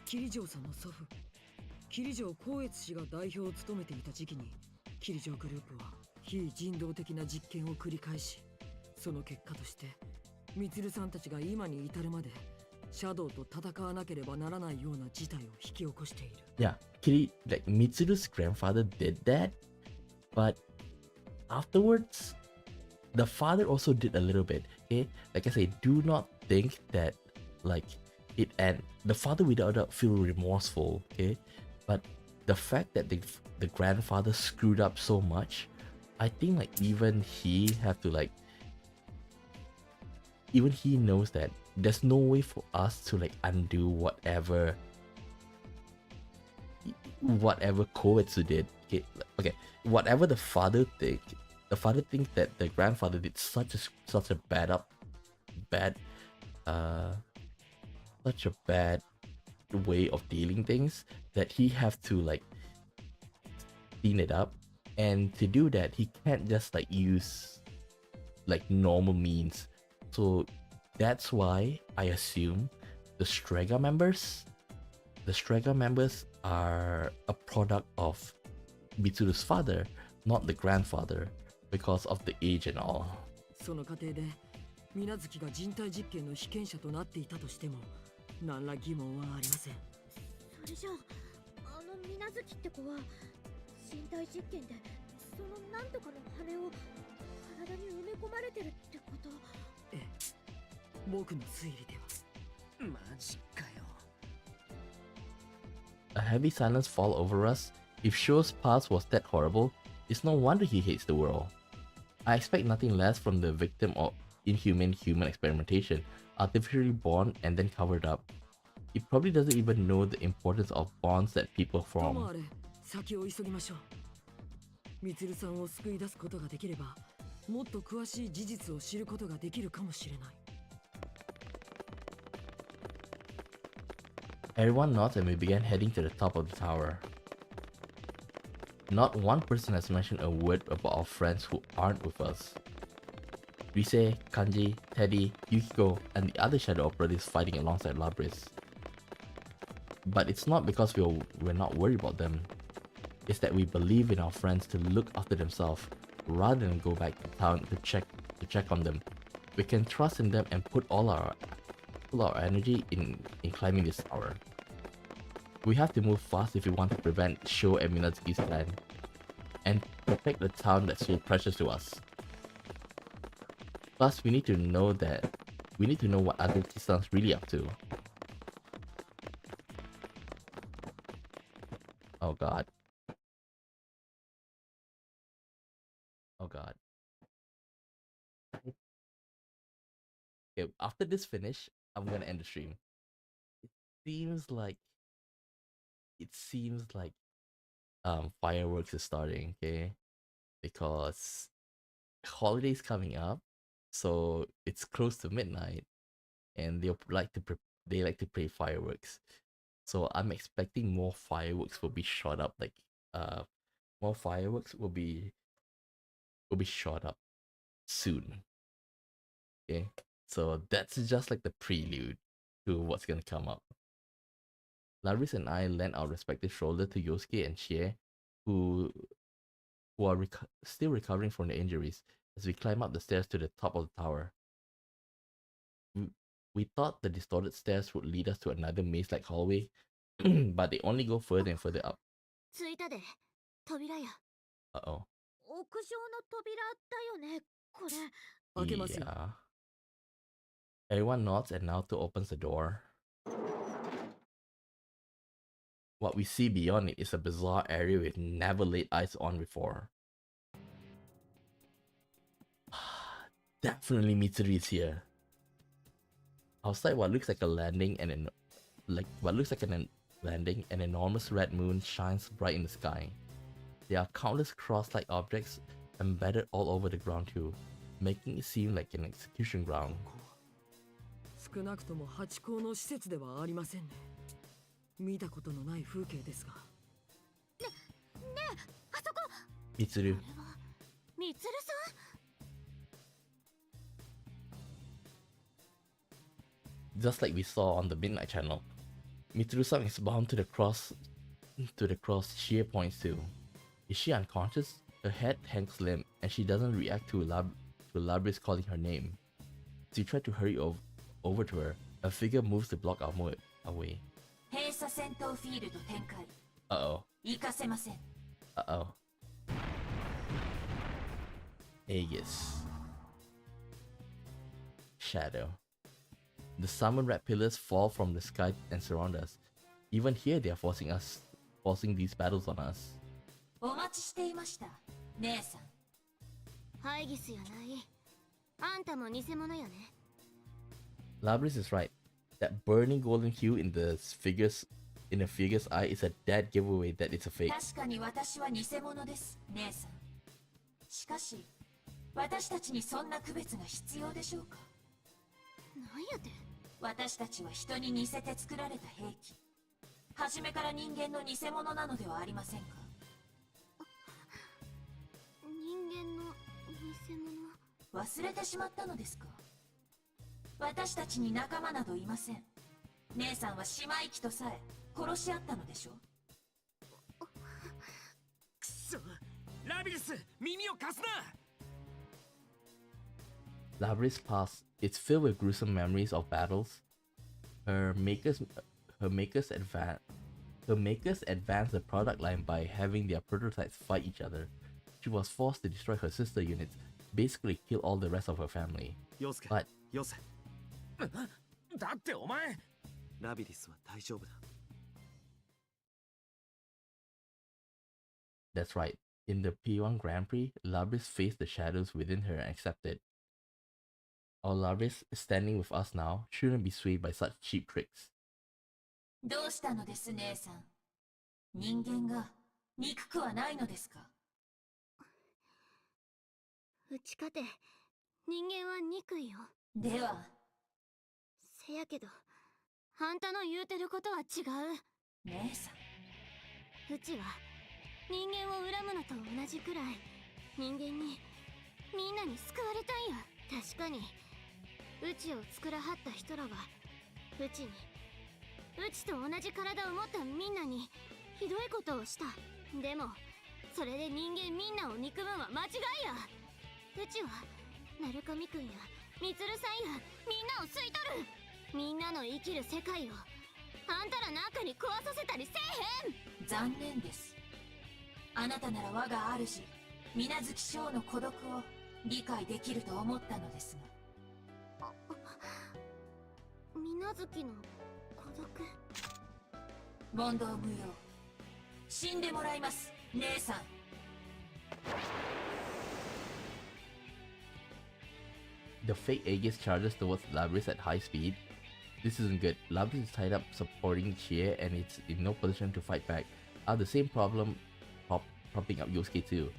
キリジョーさんの祖父、キリジョー光悦氏が代表を務めていた時期に、キリジョーグループは非人道的な実験を繰り返し、その結果としてミツルさんたちが今に至るまでシャドウと戦わなければならないような事態を引き起こしている。Yeah, like Mitsuru's grandfather did that, but afterwards, the father also did a little bit. Okay, like I say, do not think that like it and the father without doubt feel remorseful. Okay, but the fact that the grandfather screwed up so much, I think like even he have to like. Even he knows that there's no way for us to like undo whatever Koetsu did. Okay, whatever the father thinks that the grandfather did such a bad way of dealing things that he have to like clean it up, and to do that he can't just like use like normal means. So that's why I assume the SEGA members are a product of Mitsuru's father, not the grandfather, because of the age and all. その過程で水無月が人体実験の被験者となっていたとしても何ら疑問はありません。それじゃあ、あの水無月って子は身体実験でそのなんとかの羽を体に埋め込まれてるってこと？ええ、僕の推理では。マジかよ。A heavy silence fall over us. If Sho's past was that horrible, it's no wonder he hates the world. I expect nothing less from the victim of inhumane human experimentation, artificially born and then covered up. He probably doesn't even know the importance of bonds that people とも form. あれ先を急ぎましょう。みつるさんを救い出すことができれば、もっと詳しい事実を知ることができるかもしれない。Everyone nods and we began heading to the top of the tower. Not one person has mentioned a word about our friends who aren't with us. Rise, Kanji, Teddy, Yukiko, and the other Shadow operatives fighting alongside Labris. But it's not because we're not worried about them. It's that we believe in our friends to look after themselves rather than go back to town to check on them. We can trust in them and put all our energy in climbing this tower. We have to move fast if we want to prevent Sho and Minatsuki's plan and protect the town that's so precious to us. Plus, we need to know what Azuki-san's really up to. Oh god. Oh god. Okay, after this finish, I'm gonna end the stream. It seems like fireworks is starting, okay? Because holiday's coming up, so it's close to midnight, and they like to play fireworks. So I'm expecting more fireworks will be shot up, like more fireworks will be shot up soon. Okay, so that's just like the prelude to what's gonna come up. Laris and I lent our respective shoulder to Yosuke and Shie, who are still recovering from their injuries, as we climb up the stairs to the top of the tower. We thought the distorted stairs would lead us to another maze-like hallway, but they only go further and further up. 着いたで、扉や。 Uh-oh. 屋上の扉だよね、これ。開けますよ。 Yeah. Everyone nods and Naoto opens the door. What we see beyond it is a bizarre area we've never laid eyes on before. Definitely Mitsuru is here. Outside what looks like a landing and an enormous red moon shines bright in the sky. There are countless cross-like objects embedded all over the ground too, making it seem like an execution ground. 少なくともハチ公の施設ではありませんね。見たことのない風景ですが。ねえ、あそこ。Mitsuru. あれはみつるさん。 Just like we saw on the Midnight Channel, Mitsuru-san is bound to the cross Shie points to. Is she unconscious? Her head hangs limp and she doesn't react to Labris calling her name. As we try to hurry over to her, a figure moves to block our way. Uh-oh. Uh-oh. Aegis. Shadow. The summon red pillars fall from the sky and surround us. Even here they are forcing these battles on us. お待ちしていました、姉さん。ハイギスやない。あんたも偽物やね。 Labris is right. That burning golden hue in the figure's eye is a dead giveaway that it's a fake. 確かに私は偽物です、姉さん。しかし、私たちにそんな区別が必要でしょうか。なんやて。私たちは人に似せて作られた兵器。初めから人間の偽物なのではありませんか。人間の偽物。忘れてしまったのですか。私たちに仲間などいません。姉さんは姉妹機とさえ殺し合ったのでしょう。くそ、ラビリス、耳を貸すな。 Labris' past is filled with gruesome memories of battles. Her makers advance the product line by having their prototypes fight each other. She was forced to destroy her sister units, basically kill all the rest of her family. But だってお前。ラビリスは大丈夫だ。 that's right, In the P1 Grand Prix, Labris faced the shadows within her and accepted. Our Labris, standing with us now, shouldn't be swayed by such cheap tricks. どうしたのです姉さん。人間が憎くはないのですか。打ち勝て、人間は憎いよ。ではせやけど、あんたの言うてることは違う。姉さん、うちは人間を恨むのと同じくらい人間にみんなに救われたんや。確かにうちを作らはった人らはうちと同じ体を持ったみんなにひどいことをした。でもそれで人間みんなを憎むんは間違いや。うちは鳴神くんやみつるさんやみんなを吸い取る。みんなの生きる世界をあんたらなんかに壊させたりせえへん。残念です。あなたなら我が主水無月将の孤独を理解できると思ったのですが。水無月の孤独。問答無用。死んでもらいます姉さん。The fake Aegis charges towards Labris at high speed. This isn't good. Labris is tied up supporting Chie and it's in no position to fight back. I have the same problem propping up Yosuke too,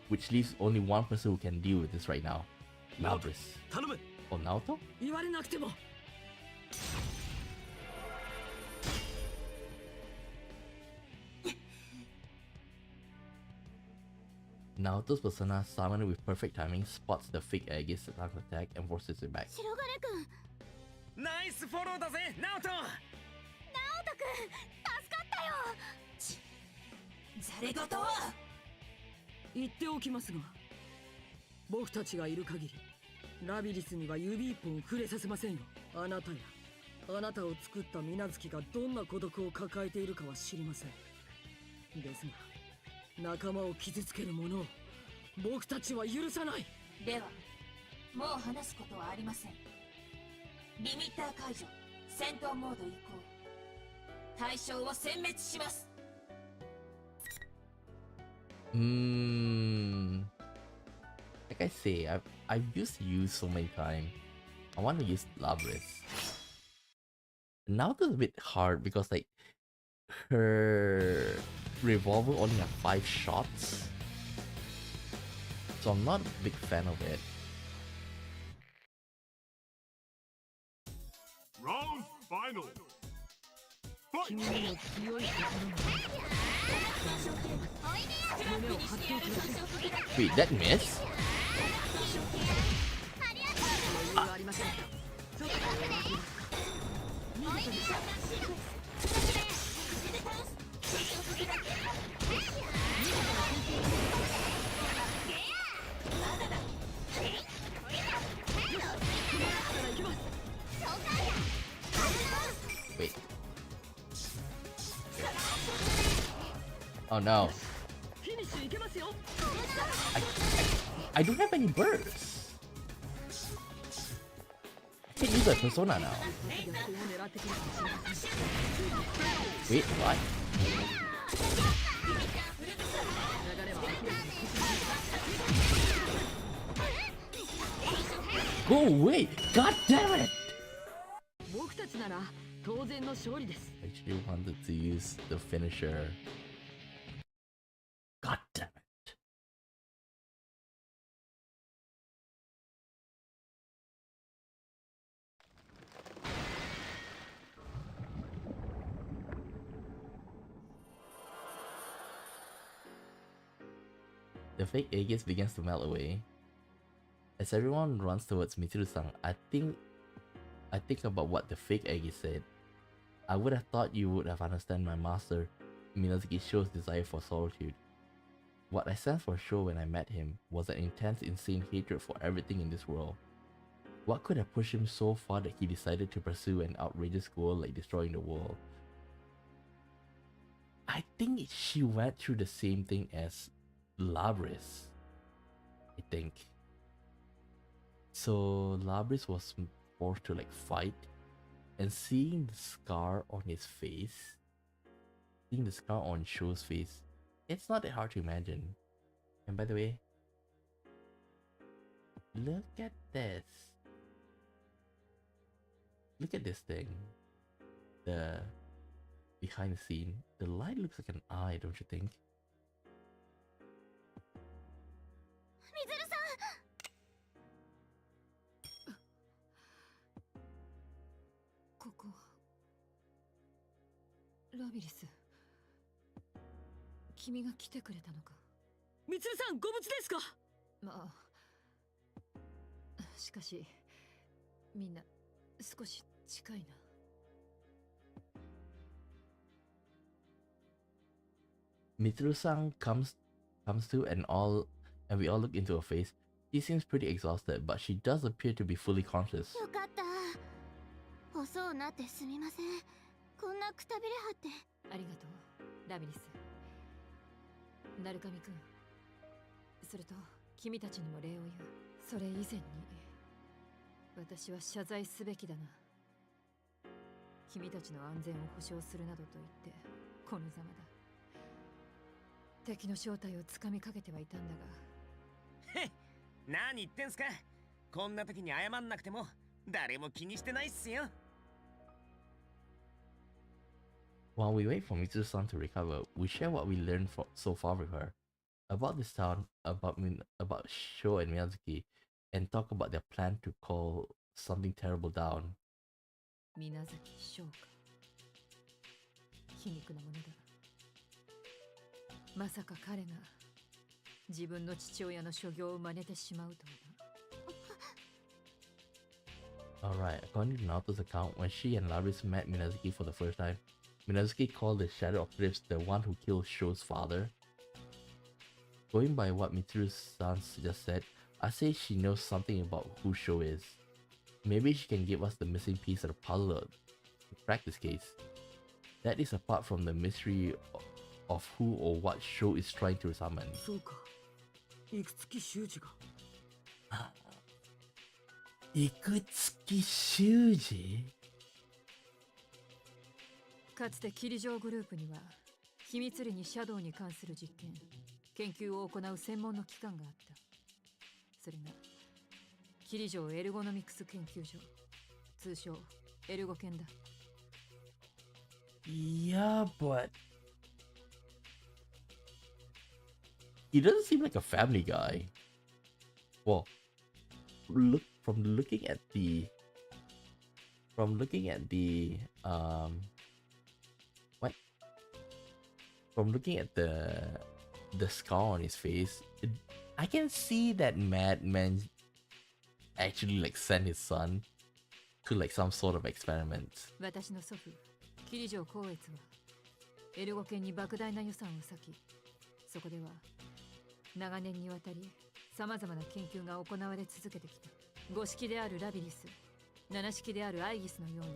which leaves only one person who can deal with this right now. Labris. 頼む。 Oh, Naoto? 言われなくても。Naoto's persona, summoned with perfect timing, spots the fake Aegis attack and forces it back. 白金くん、ナイスフォローだぜナオト。直人くん、助かったよ。ざれ言は言っておきますが、僕たちがいる限りラビリスには指一本触れさせませんよ。あなたやあなたを作った水無月がどんな孤独を抱えているかは知りません。ですが仲間を傷つける者を僕たちは許さない。ではもう話すことはありません。リミッター解除、戦闘モード移行。対象を殲滅します。Like I say, I've used you so many times. I want to use Labris. Now it's a bit hard because like her revolver only has 5 shots, so I'm not a big fan of it. Round final. Fight! 君にも強い心が胸を張っていきましょう。 Wait, that miss? 余裕ありません。ちょっと見事に Wait. Oh no. フィニッシュいけますよ。 I don't have any bursts. I can use a persona now. 逆転を狙ってくるかもしれません。 Wait, what? 流れは明らかに Go away! God damn it! 僕たちなら当然の勝利です。 I actually wanted to use the finisher. God damn it. The fake Aegis begins to melt away. As everyone runs towards Mitsuru-san, I think about what the fake Aegis said. I would have thought you would have understood my master, Minazuki Sho's desire for solitude. What I sensed for sure when I met him was an intense, insane hatred for everything in this world. What could have pushed him so far that he decided to pursue an outrageous goal like destroying the world? I think she went through the same thing as Labris. I think. So Labris was forced to like fight, and seeing the scar on his face, seeing the scar on Sho's face, it's not that hard to imagine. And by the way, look at this. Look at this thing. The behind the scene. The light looks like an eye, don't you think? みずるさん。ここラビリス、君が来てくれたのか。みつるさん、ご無事ですか？まあ、しかしみんな少し近いな。Mitsuru-san comes to and we all look into her face. She seems pretty exhausted, but she does appear to be fully conscious. よかった。遅うなってすみません。こんなくたびれはって。ありがとうラビリス。鳴神くん、それと君たちにも礼を言う。それ以前に私は謝罪すべきだな。君たちの安全を保証するなどと言ってこのざまだ。敵の正体をつかみかけてはいたんだが。へっ、何言ってんすか。こんな時に謝んなくても誰も気にしてないっすよ。While we wait for Mitsuru-san to recover, we share what we learned so far with her. About this town, about Sho and Miyazuki, and talk about their plan to call something terrible down. 水無月翔か。皮肉なものだ。まさか彼が自分の父親の所業を真似てしまうとはな。 Alright, according to Naoto's account, when she and Laris met Minazuki for the first time, Minazuki called the Shadow Operatives the one who killed Sho's father. Going by what Mitsuru-san just said, I say she knows something about who Sho is. Maybe she can give us the missing piece of the puzzle to crack this case. That is apart from the mystery of who or what Sho is trying to summon. そうか。いくつき修二が。いくつき修二？かつて霧城グループには秘密裏にシャドウに関する実験研究を行う専門の機関があった。それが霧城エルゴノミクス研究所、通称エルゴ研だ。Yeah, but he doesn't seem like a family guy. Well, looking at the scar on his face, I can see that madman actually like sent his son to like some sort of experiment. 私の祖父霧城光悦はエルゴ研に莫大な予算を割き、そこでは長年にわたり様々な研究が行われ続けてきた。5式であるラビリス、7式であるアイギスのよう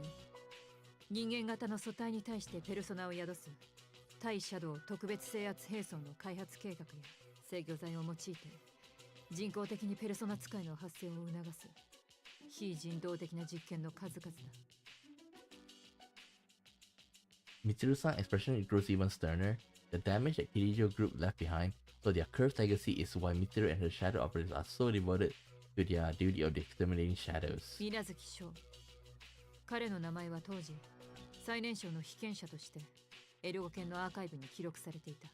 に人間型の素体に対してペルソナを宿す対シャドウ特別制圧兵装の開発計画や制御剤を用いて人工的にペルソナ使いの発生を促す非人道的な実験の数々だ。Mitsuru-san's expression grows even sterner. The damage that Kirijo group left behind, so their cursed legacy is why Mitsuru and her shadow operatives are so devoted to their duty of exterminating shadows. 水無月翔、彼の名前は当時最年少の被験者としてエルゴ研のアーカイブに記録されていた。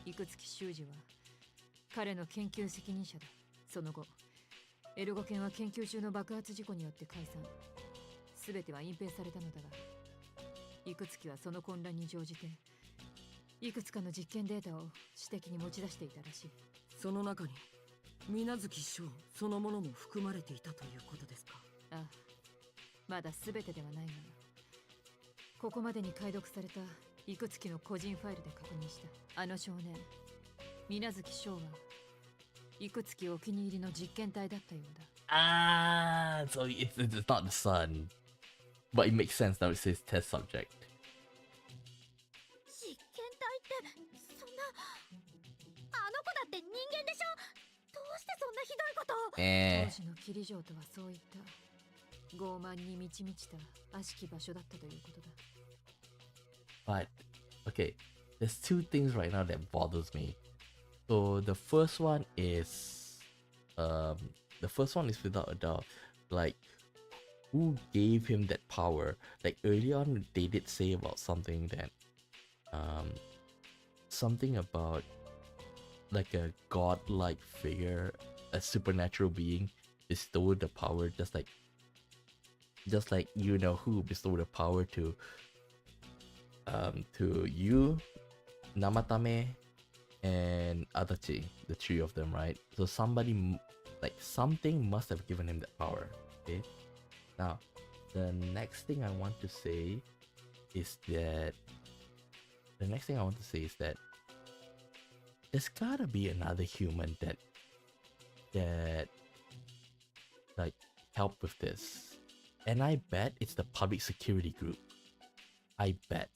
いくつき修二は彼の研究責任者だ。その後エルゴ研は研究中の爆発事故によって解散、全ては隠蔽されたのだが、いくつきはその混乱に乗じていくつかの実験データを私的に持ち出していたらしい。その中に水無月翔そのものも含まれていたということですか？ああ、まだ全てではないが、ここまでに解読されたいくつきの個人ファイルで確認した。あの少年水無月翔はいくつきお気に入りの実験体だったようだ。Ah, so it's not the son, but it makes sense now it says test subject. 実験体ってそんな、あの子だって人間でしょ。どうしてそんなひどいことを。当時の霧城とはそういった傲慢に満ち満ちた悪しき場所だったということだ。But okay, there's two things right now that bothers me. So the first one is without a doubt, like, who gave him that power? Like early on they did say about something that something about like a godlike figure, a supernatural being bestowed the power, just like you know who bestowed the power to you, Namatame, and Adachi, the three of them, right? So like something must have given him that power. Okay. Now, the next thing I want to say is that there's gotta be another human that like helped with this, and I bet it's the public security group. I bet.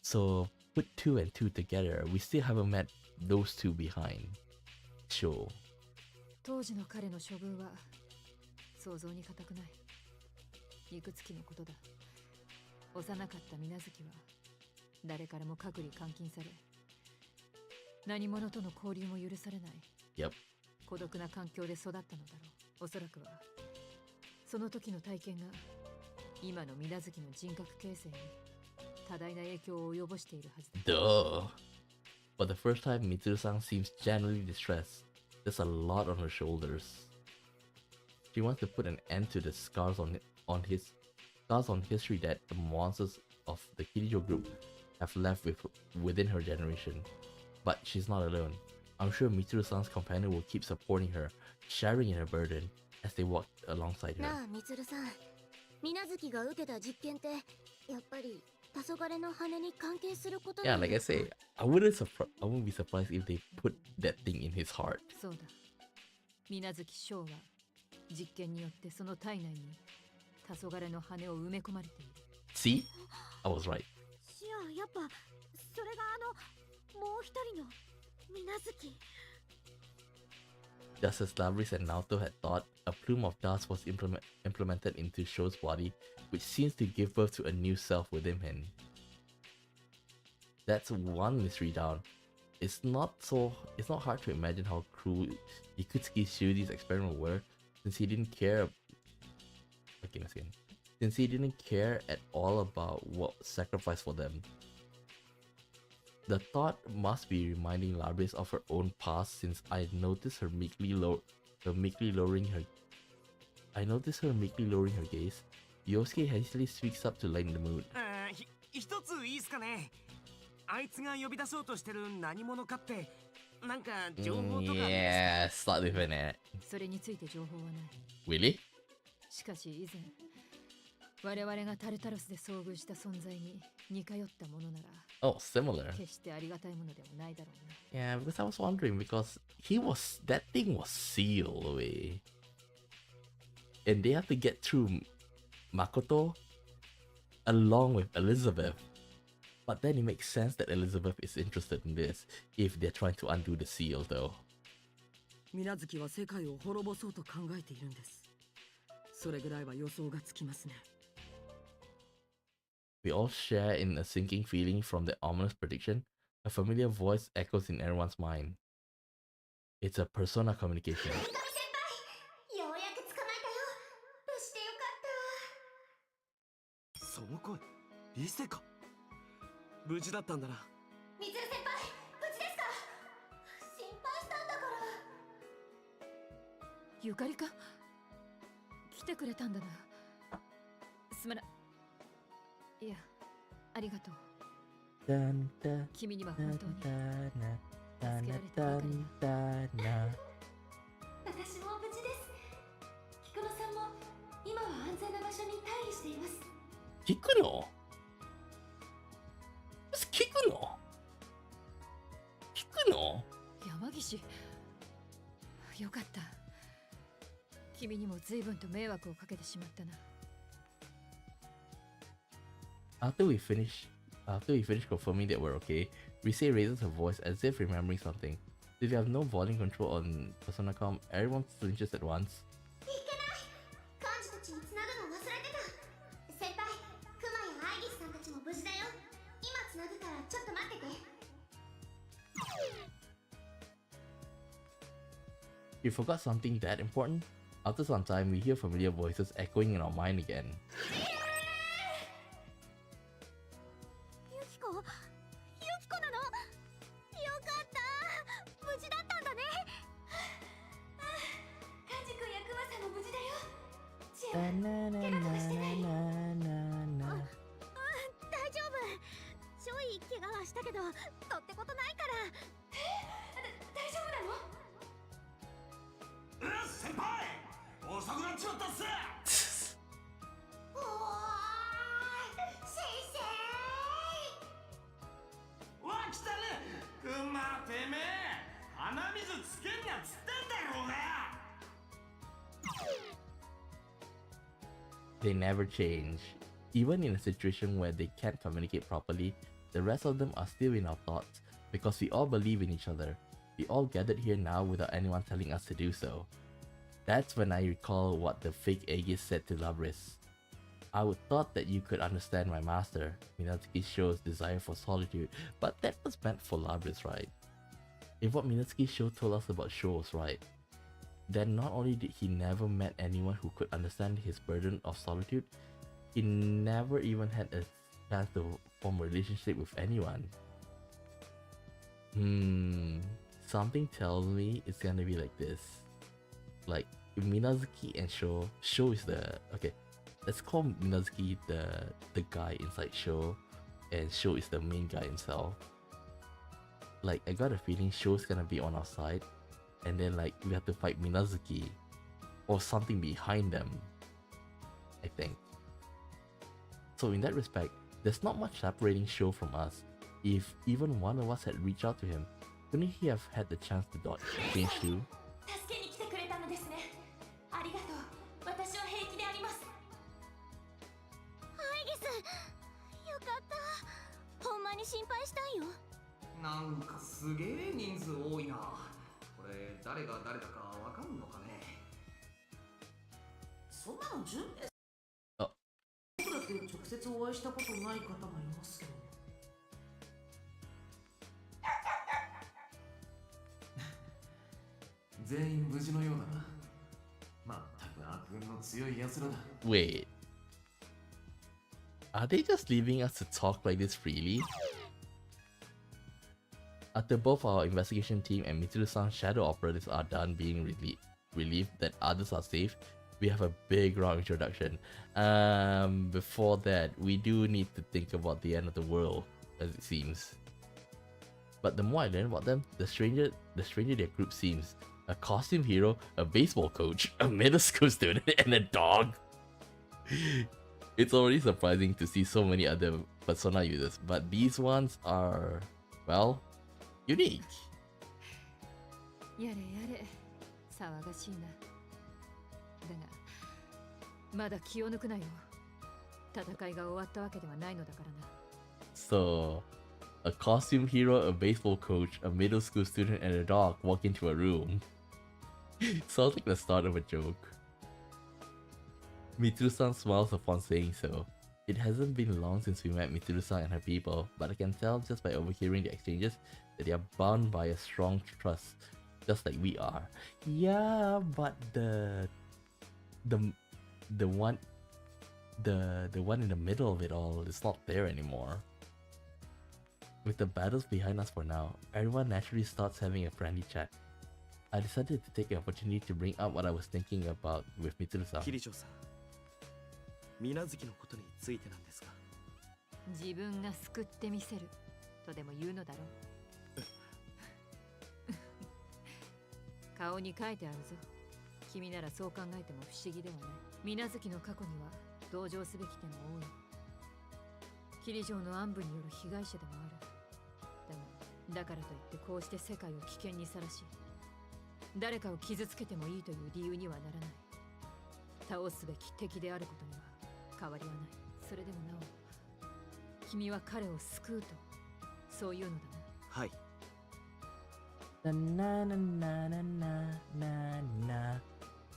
So put two and two together, we still haven't met those two behind. Sure. 当時の彼の処遇は想像に難くない。いくつきのことだ。幼かった水無月は誰からも隔離監禁され、何者との交流も許されない。Yep. 孤独な環境で育ったのだろう。おそらくはその時の体験が今の水無月の人格形成に多大な影響を及ぼしているはずだ。Duh. For the first time, Mitsuru-san seems genuinely distressed. There's a lot on her shoulders. She wants to put an end to the scars on history that the monsters of the Kirijo group have left within her generation. But she's not alone. I'm sure Mitsuru-san's companion will keep supporting her, sharing in her burden as they walk alongside her. なあ、みつるさん。水無月が受けた実験ってやっぱり黄昏の羽に関係することな Yeah, の like I か say, I wouldn't be surprised if they put that thing in his heart. そうだ。水無月翔は実験によってその体内に黄昏の羽を埋め込まれている。See? I was right. じゃあやっぱそれがもう一人の水無月。 Just as Labris and Naoto had thought, a plume of dust was implemented into Sho's body, which seems to give birth to a new self within him. That's one mystery down. It's not hard to imagine how cruel Ikutsuki Shudi's experiments were, since he didn't care at all about what sacrifice for them. The thought must be reminding Labris of her own past, since I noticed her meekly lowering her gaze. Yosuke hastily speaks up to lighten the mood. 一ついいっすかね。あいつが呼び出そうとしてる何者かってなんか情報とか。Yeah, slightly different, eh? それについて情報はない。Really? しかし以前我々がタルタロスで遭遇した存在に似通ったものなら Oh, similar. 決してありがたいものではないだろうな。 Yeah, because I was wondering, because that thing was sealed away. And they have to get through Makoto along with Elizabeth. But then it makes sense that Elizabeth is interested in this if they're trying to undo the seal, though. 水無月は世界を滅ぼそうと考えているんです。それぐらいは予想がつきますね。 We all share in a sinking feeling from the ominous prediction. A familiar voice echoes in everyone's mind. It's a persona communication. ようやく捕まえたよ。無事でよかった。その声、リセか。無事だったんだな。みつる先輩、無事ですか。心配したんだから。ゆかりか来てくれたんだな。すまな。いや、ありがとう。君には本当に助けられてばかりだ。私も無事です。菊野さんも今は安全な場所に退避しています。Kikuno? What's Kikuno? Kikuno? 山岸、よかった。君にも随分と迷惑をかけてしまったな。After we finish confirming that we're okay, Rise raises her voice as if remembering something. If you have no volume control on PersonaCom, everyone flinches at once. いけない。幹事たちにつなぐの忘れてた。先輩、クマやアイギスさんたちも無事だよ。今つなぐからちょっと待ってて。You forgot something that important? After some time, we hear familiar voices echoing in our mind again. ユキコなの？よかった無事だったんだね。カジ君やクマさんも無事だよ。チア怪我とかしてない？大丈夫。ちょい怪我はしたけどとってことないから。大丈夫なの？先輩遅くなっちまったっす。おーい先生わ来たねくんまてめえ鼻水つけんなっつってんだろうが。 They never change. Even in a situation where they can't communicate properly, the rest of them are still in our thoughts because we all believe in each other. We all gathered here now without anyone telling us to do so. That's when I recall what the fake Aegis said to Labris. I would thought that you could understand my master, Minatsuki Sho's desire for solitude, but that was meant for Labris, right? If what Minatsuki Sho told us about Sho was right, then not only did he never met anyone who could understand his burden of solitude, he never even had a chance to form a relationship with anyone. Something tells me it's gonna be like this. Like, if Minazuki and Sho is the... Okay, let's call Minazuki the guy inside Sho, and Sho is the main guy himself. Like, I got a feeling Sho's gonna be on our side, and then like we have to fight Minazuki or something behind them, I think. So in that respect, there's not much separating Sho from us. If even one of us had reached out to him, couldn't he have had the chance to dodge change too? 助けに来てくれたのですね。ありがとう。私は平気であります。アイギスよかった。ほんまに心配したんよ。なんかすげえ人数多いな。これ誰が誰だかわかんのかね。そんなの準備。あ、僕だって直接お会いしたことない方もいますけど。全員無事のようだな。まったく悪運の強い奴らだ。Wait. Are they just leaving us to talk like this freely? After both our investigation team and Mitsuru-san's shadow operatives are done being relieved that others are safe, we have a big round introduction. Before that, we do need to think about the end of the world, as it seems. But the more I learn about them, the stranger their group seems. A costume hero, a baseball coach, a middle school student, and a dog. It's already surprising to see so many other Persona users, but these ones are, well, unique. やれやれ、騒がしいな。だが、まだ気を抜くなよ。戦いが終わったわけではないのだからな。So, a costume hero, a baseball coach, a middle school student, and a dog walk into a room. Sounds like the start of a joke. Mitsuru-san smiles upon saying so. It hasn't been long since we met Mitsuru-san and her people, but I can tell just by overhearing the exchanges that they are bound by a strong trust, just like we are. Yeah, but the one in the middle of it all is not there anymore. With the battles behind us for now, everyone naturally starts having a friendly chat. I decided to take the opportunity to bring up what I was thinking about with Mitsuru-san. キリジョーさん、水無月のことについてなんですが。自分が救ってみせるとでも言うのだろう。顔に書いてあるぞ。君ならそう考えても不思議ではない。水無月の過去には同情すべき点も多い。キリジョーの暗部による被害者でもある。だからといってこうして世界を危険にさらし、誰かを傷つけてもいいという理由にはならない。倒すべき敵であることには変わりはない。それでもなお、君は彼を救うと、そういうのだな。はい。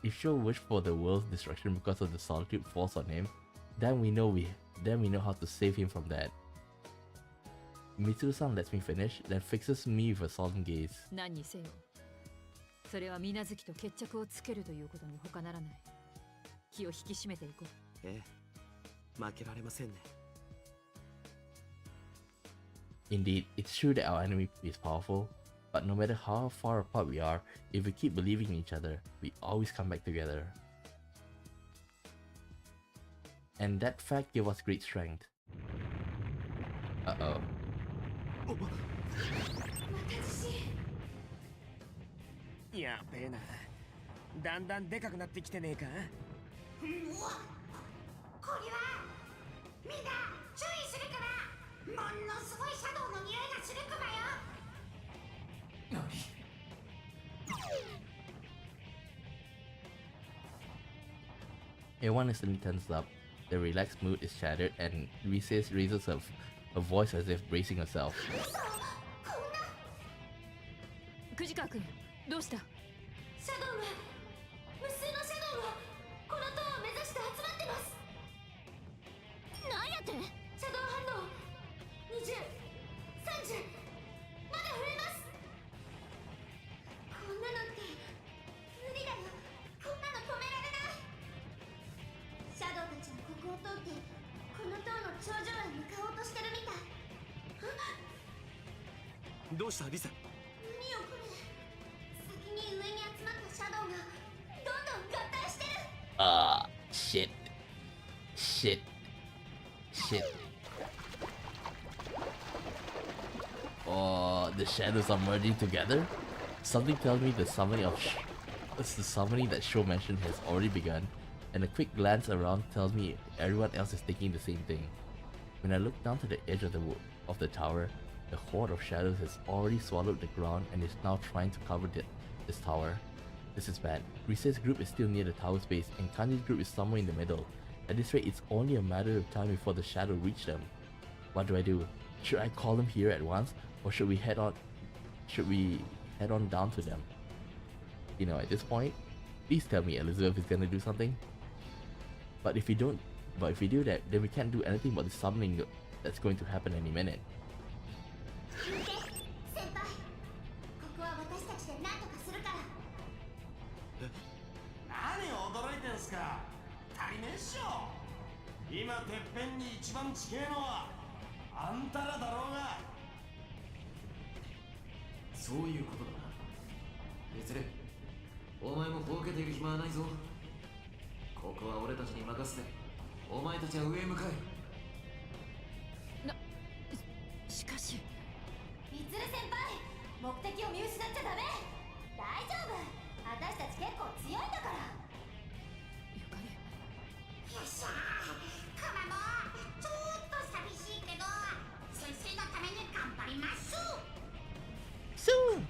If Sho wished for the world's destruction because of the solitude forced on him, then we know how to save him from that. Mitsuru-san lets me finish, then fixes me with a solemn gaze. 何にせよ、それは水無月と決着をつけるということに他ならない。気を引き締めていこう。ええ、負けられませんね。Indeed, it's true that our enemy is powerful, but no matter how far apart we are, if we keep believing in each other, we always come back together. And that fact gave us great strength. Uh-oh. やべえな。だんだんでかくなってきてねえか。これはみんな注意するから、ものすごいシャドウの匂いがするクマよ。Everyone instantly tenses up. The relaxed mood is shattered, and Reese raises her voice as if bracing herself. 藤川君、どうした？シャドウが無数のシャドウがこの塔を目指して集まってます。なんやって？シャドウ反応20、30、まだ増えます。こんなのって無理だよ。こんなの止められない。シャドウたちはここを通ってこの塔の頂上へ向かおうとしてるみたい。どうしたリセ？何よこれ。先に上に集まったシャドウがどんどん合体してる。Shit. Shit. Shit. Oh, the shadows are merging together? Something tells me the summoning that Sho mentioned has already begun, and a quick glance around tells me everyone else is thinking the same thing. When I look down to the edge of the tower, the horde of shadows has already swallowed the ground and is now trying to cover this tower. This is bad. Rise's group is still near the tower's base, and Kanji's group is somewhere in the middle. At this rate, it's only a matter of time before the shadow reach them. What do I do? Should I call them here at once, or should we head on down to them? You know, at this point, please tell me Elizabeth is gonna do something. But if we do that, then we can't do anything about the summoning that's going to happen any minute. 先輩、ここは私たちで何とかするから。何驚いてんすか。足りねえっしょ。今てっぺんに一番近えのはあんたらだろうが。そういうことだな。いずれお前もほうけている暇はないぞ。ここは俺たちに任せて、お前たちは上へ向かえ。しかしみつる先輩、目的を見失っちゃダメ。大丈夫、私たち結構強いんだから。ゆかり。よっしゃー、クマもちょっと寂しいけど先生のために頑張ります。Soon!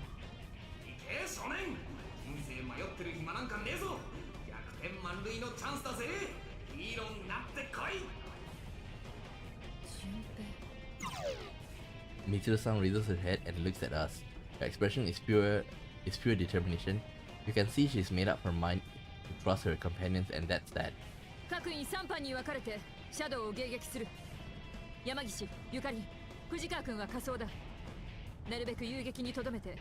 いけ少年、人生迷ってる暇なんかねえぞ。逆転満塁のチャンスだぜ。ヒーローになってこい。順平。Mitsuru-san raises her head and looks at us. Her expression is pure determination. You can see she's made up her mind to trust her companions, and that's that. 各員3班に分かれてシャドウを迎撃する。山岸、ゆかり、藤川君は仮装だ。なるべく遊撃にとどめて、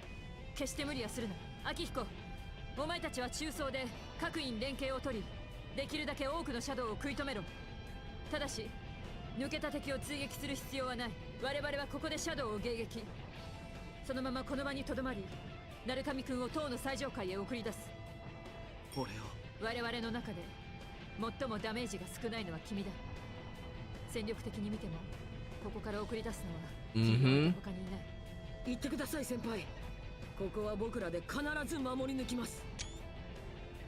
決して無理はするな。秋彦、お前たちは中層で各員連携を取り、できるだけ多くのシャドウを食い止めろ。ただし抜けた敵を追撃する必要はない。我々はここでシャドウを迎撃。そのままこの場にとどまり、鳴神君を塔の最上階へ送り出す。俺を。我々の中で最もダメージが少ないのは君だ。戦力的に見てもここから送り出すのは君の他にいない。言ってください先輩。ここは僕らで必ず守り抜きます。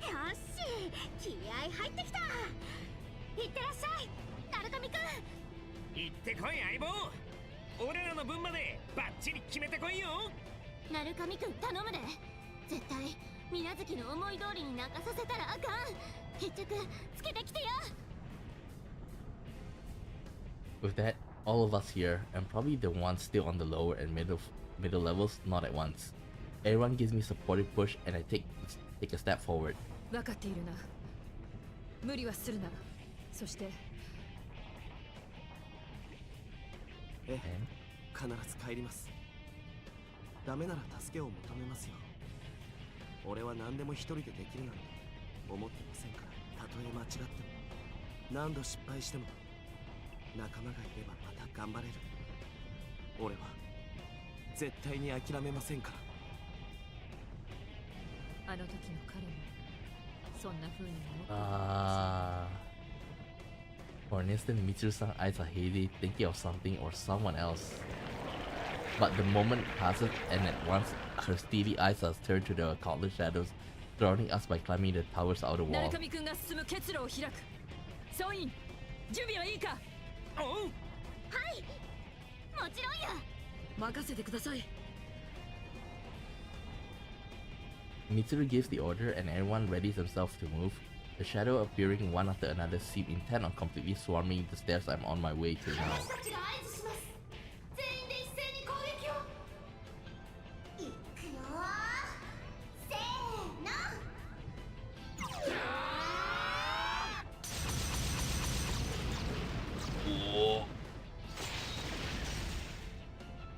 よし、気合入ってきた。いってらっしゃい、鳴神くん。行ってこい相棒。俺らの分までバッチリ決めてこいよ。鳴神くん頼むで。絶対水無月の思い通りになんかさせたらあかん。決着つけてきてよ。 With that, all of us here, and probably the ones still on the lower and middle levels, nod at once. Everyone gives me a supportive push, and I take a step forward. 分かっているな。無理はするな。そしてええ、必ず帰ります。ダメなら助けを求めますよ。俺は何でも一人でできるなんて思ってませんから。たとえ間違っても何度失敗しても仲間がいればまた頑張れる。俺は絶対に諦めませんから。あの時の彼もそんな風に思っていた。For an instant, Mitsuru-san's eyes are hazy, thinking of something or someone else. But the moment passes, and at once, her steely eyes are turned to the countless shadows surrounding us by climbing the tower's outer wall. 成上くんが進む結露を開く。総員、準備はいいか？おう。はい、もちろんや。任せてください。Mitsuru gives the order, and everyone readies themselves to move. The shadow appearing one after another seem intent on completely swarming the stairs I'm on my way to now. 私たちが合図します。全員で一斉に攻撃を。いくよー。せーの。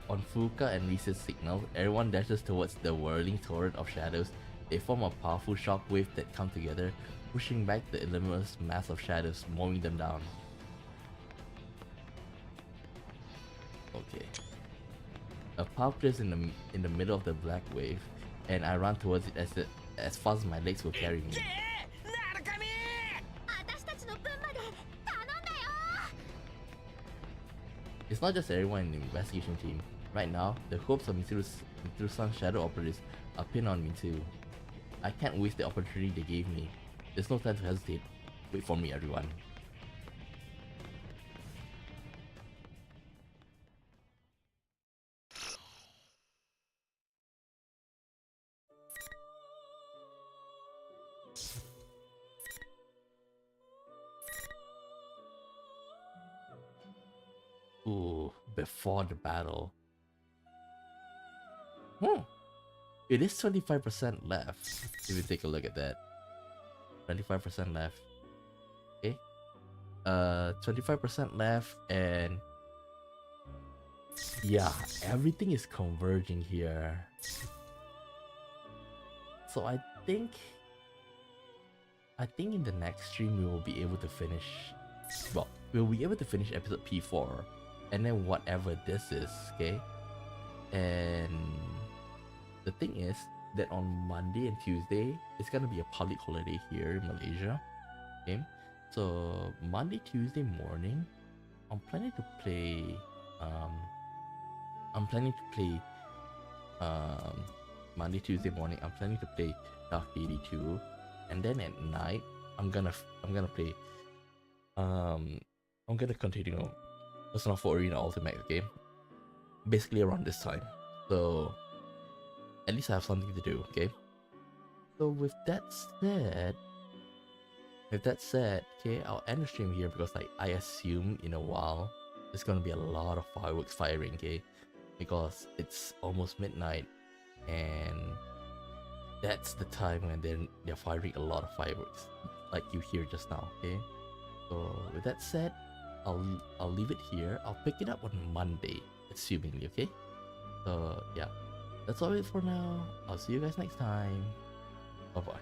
On Fuka and Rise's signal, everyone dashes towards the whirling torrent of shadows. They form a powerful shockwave that come together, pushing back the enormous mass of shadows, mowing them down. Okay. A path appears in the middle of the black wave, and I run towards it as fast as my legs will carry me. 私たちの分まで頼んだよ。 It's not just everyone in the investigation team. Right now, the hopes of Mitsuru-san's shadow operatives are pinned on me too. I can't waste the opportunity they gave me. There's no time to hesitate. Wait for me, everyone. Ooh, before the battle. It is 25% left. If we take a look at that. 25% left. Okay. 25% left, and yeah, everything is converging here. So I think in the next stream we will be able to finish, well, we'll be able to finish episode P4 and then whatever this is, okay? And the thing is that on Monday and Tuesday, it's gonna be a public holiday here in Malaysia. Okay, so Monday, Tuesday morning, I'm planning to play. Monday, Tuesday morning, I'm planning to play Dark 82, and then at night, I'm gonna play. I'm gonna continue Persona 4 Arena Ultimax game. Basically around this time, so at least I have something to do, okay? So with that said, okay, I'll end the stream here because like I assume in a while there's gonna be a lot of fireworks firing, okay? Because it's almost midnight and that's the time when they're firing a lot of fireworks, like you hear just now, okay? So with that said, I'll leave it here. I'll pick it up on Monday, assumingly, okay? So yeah. That's all it for now. I'll see you guys next time. Bye bye.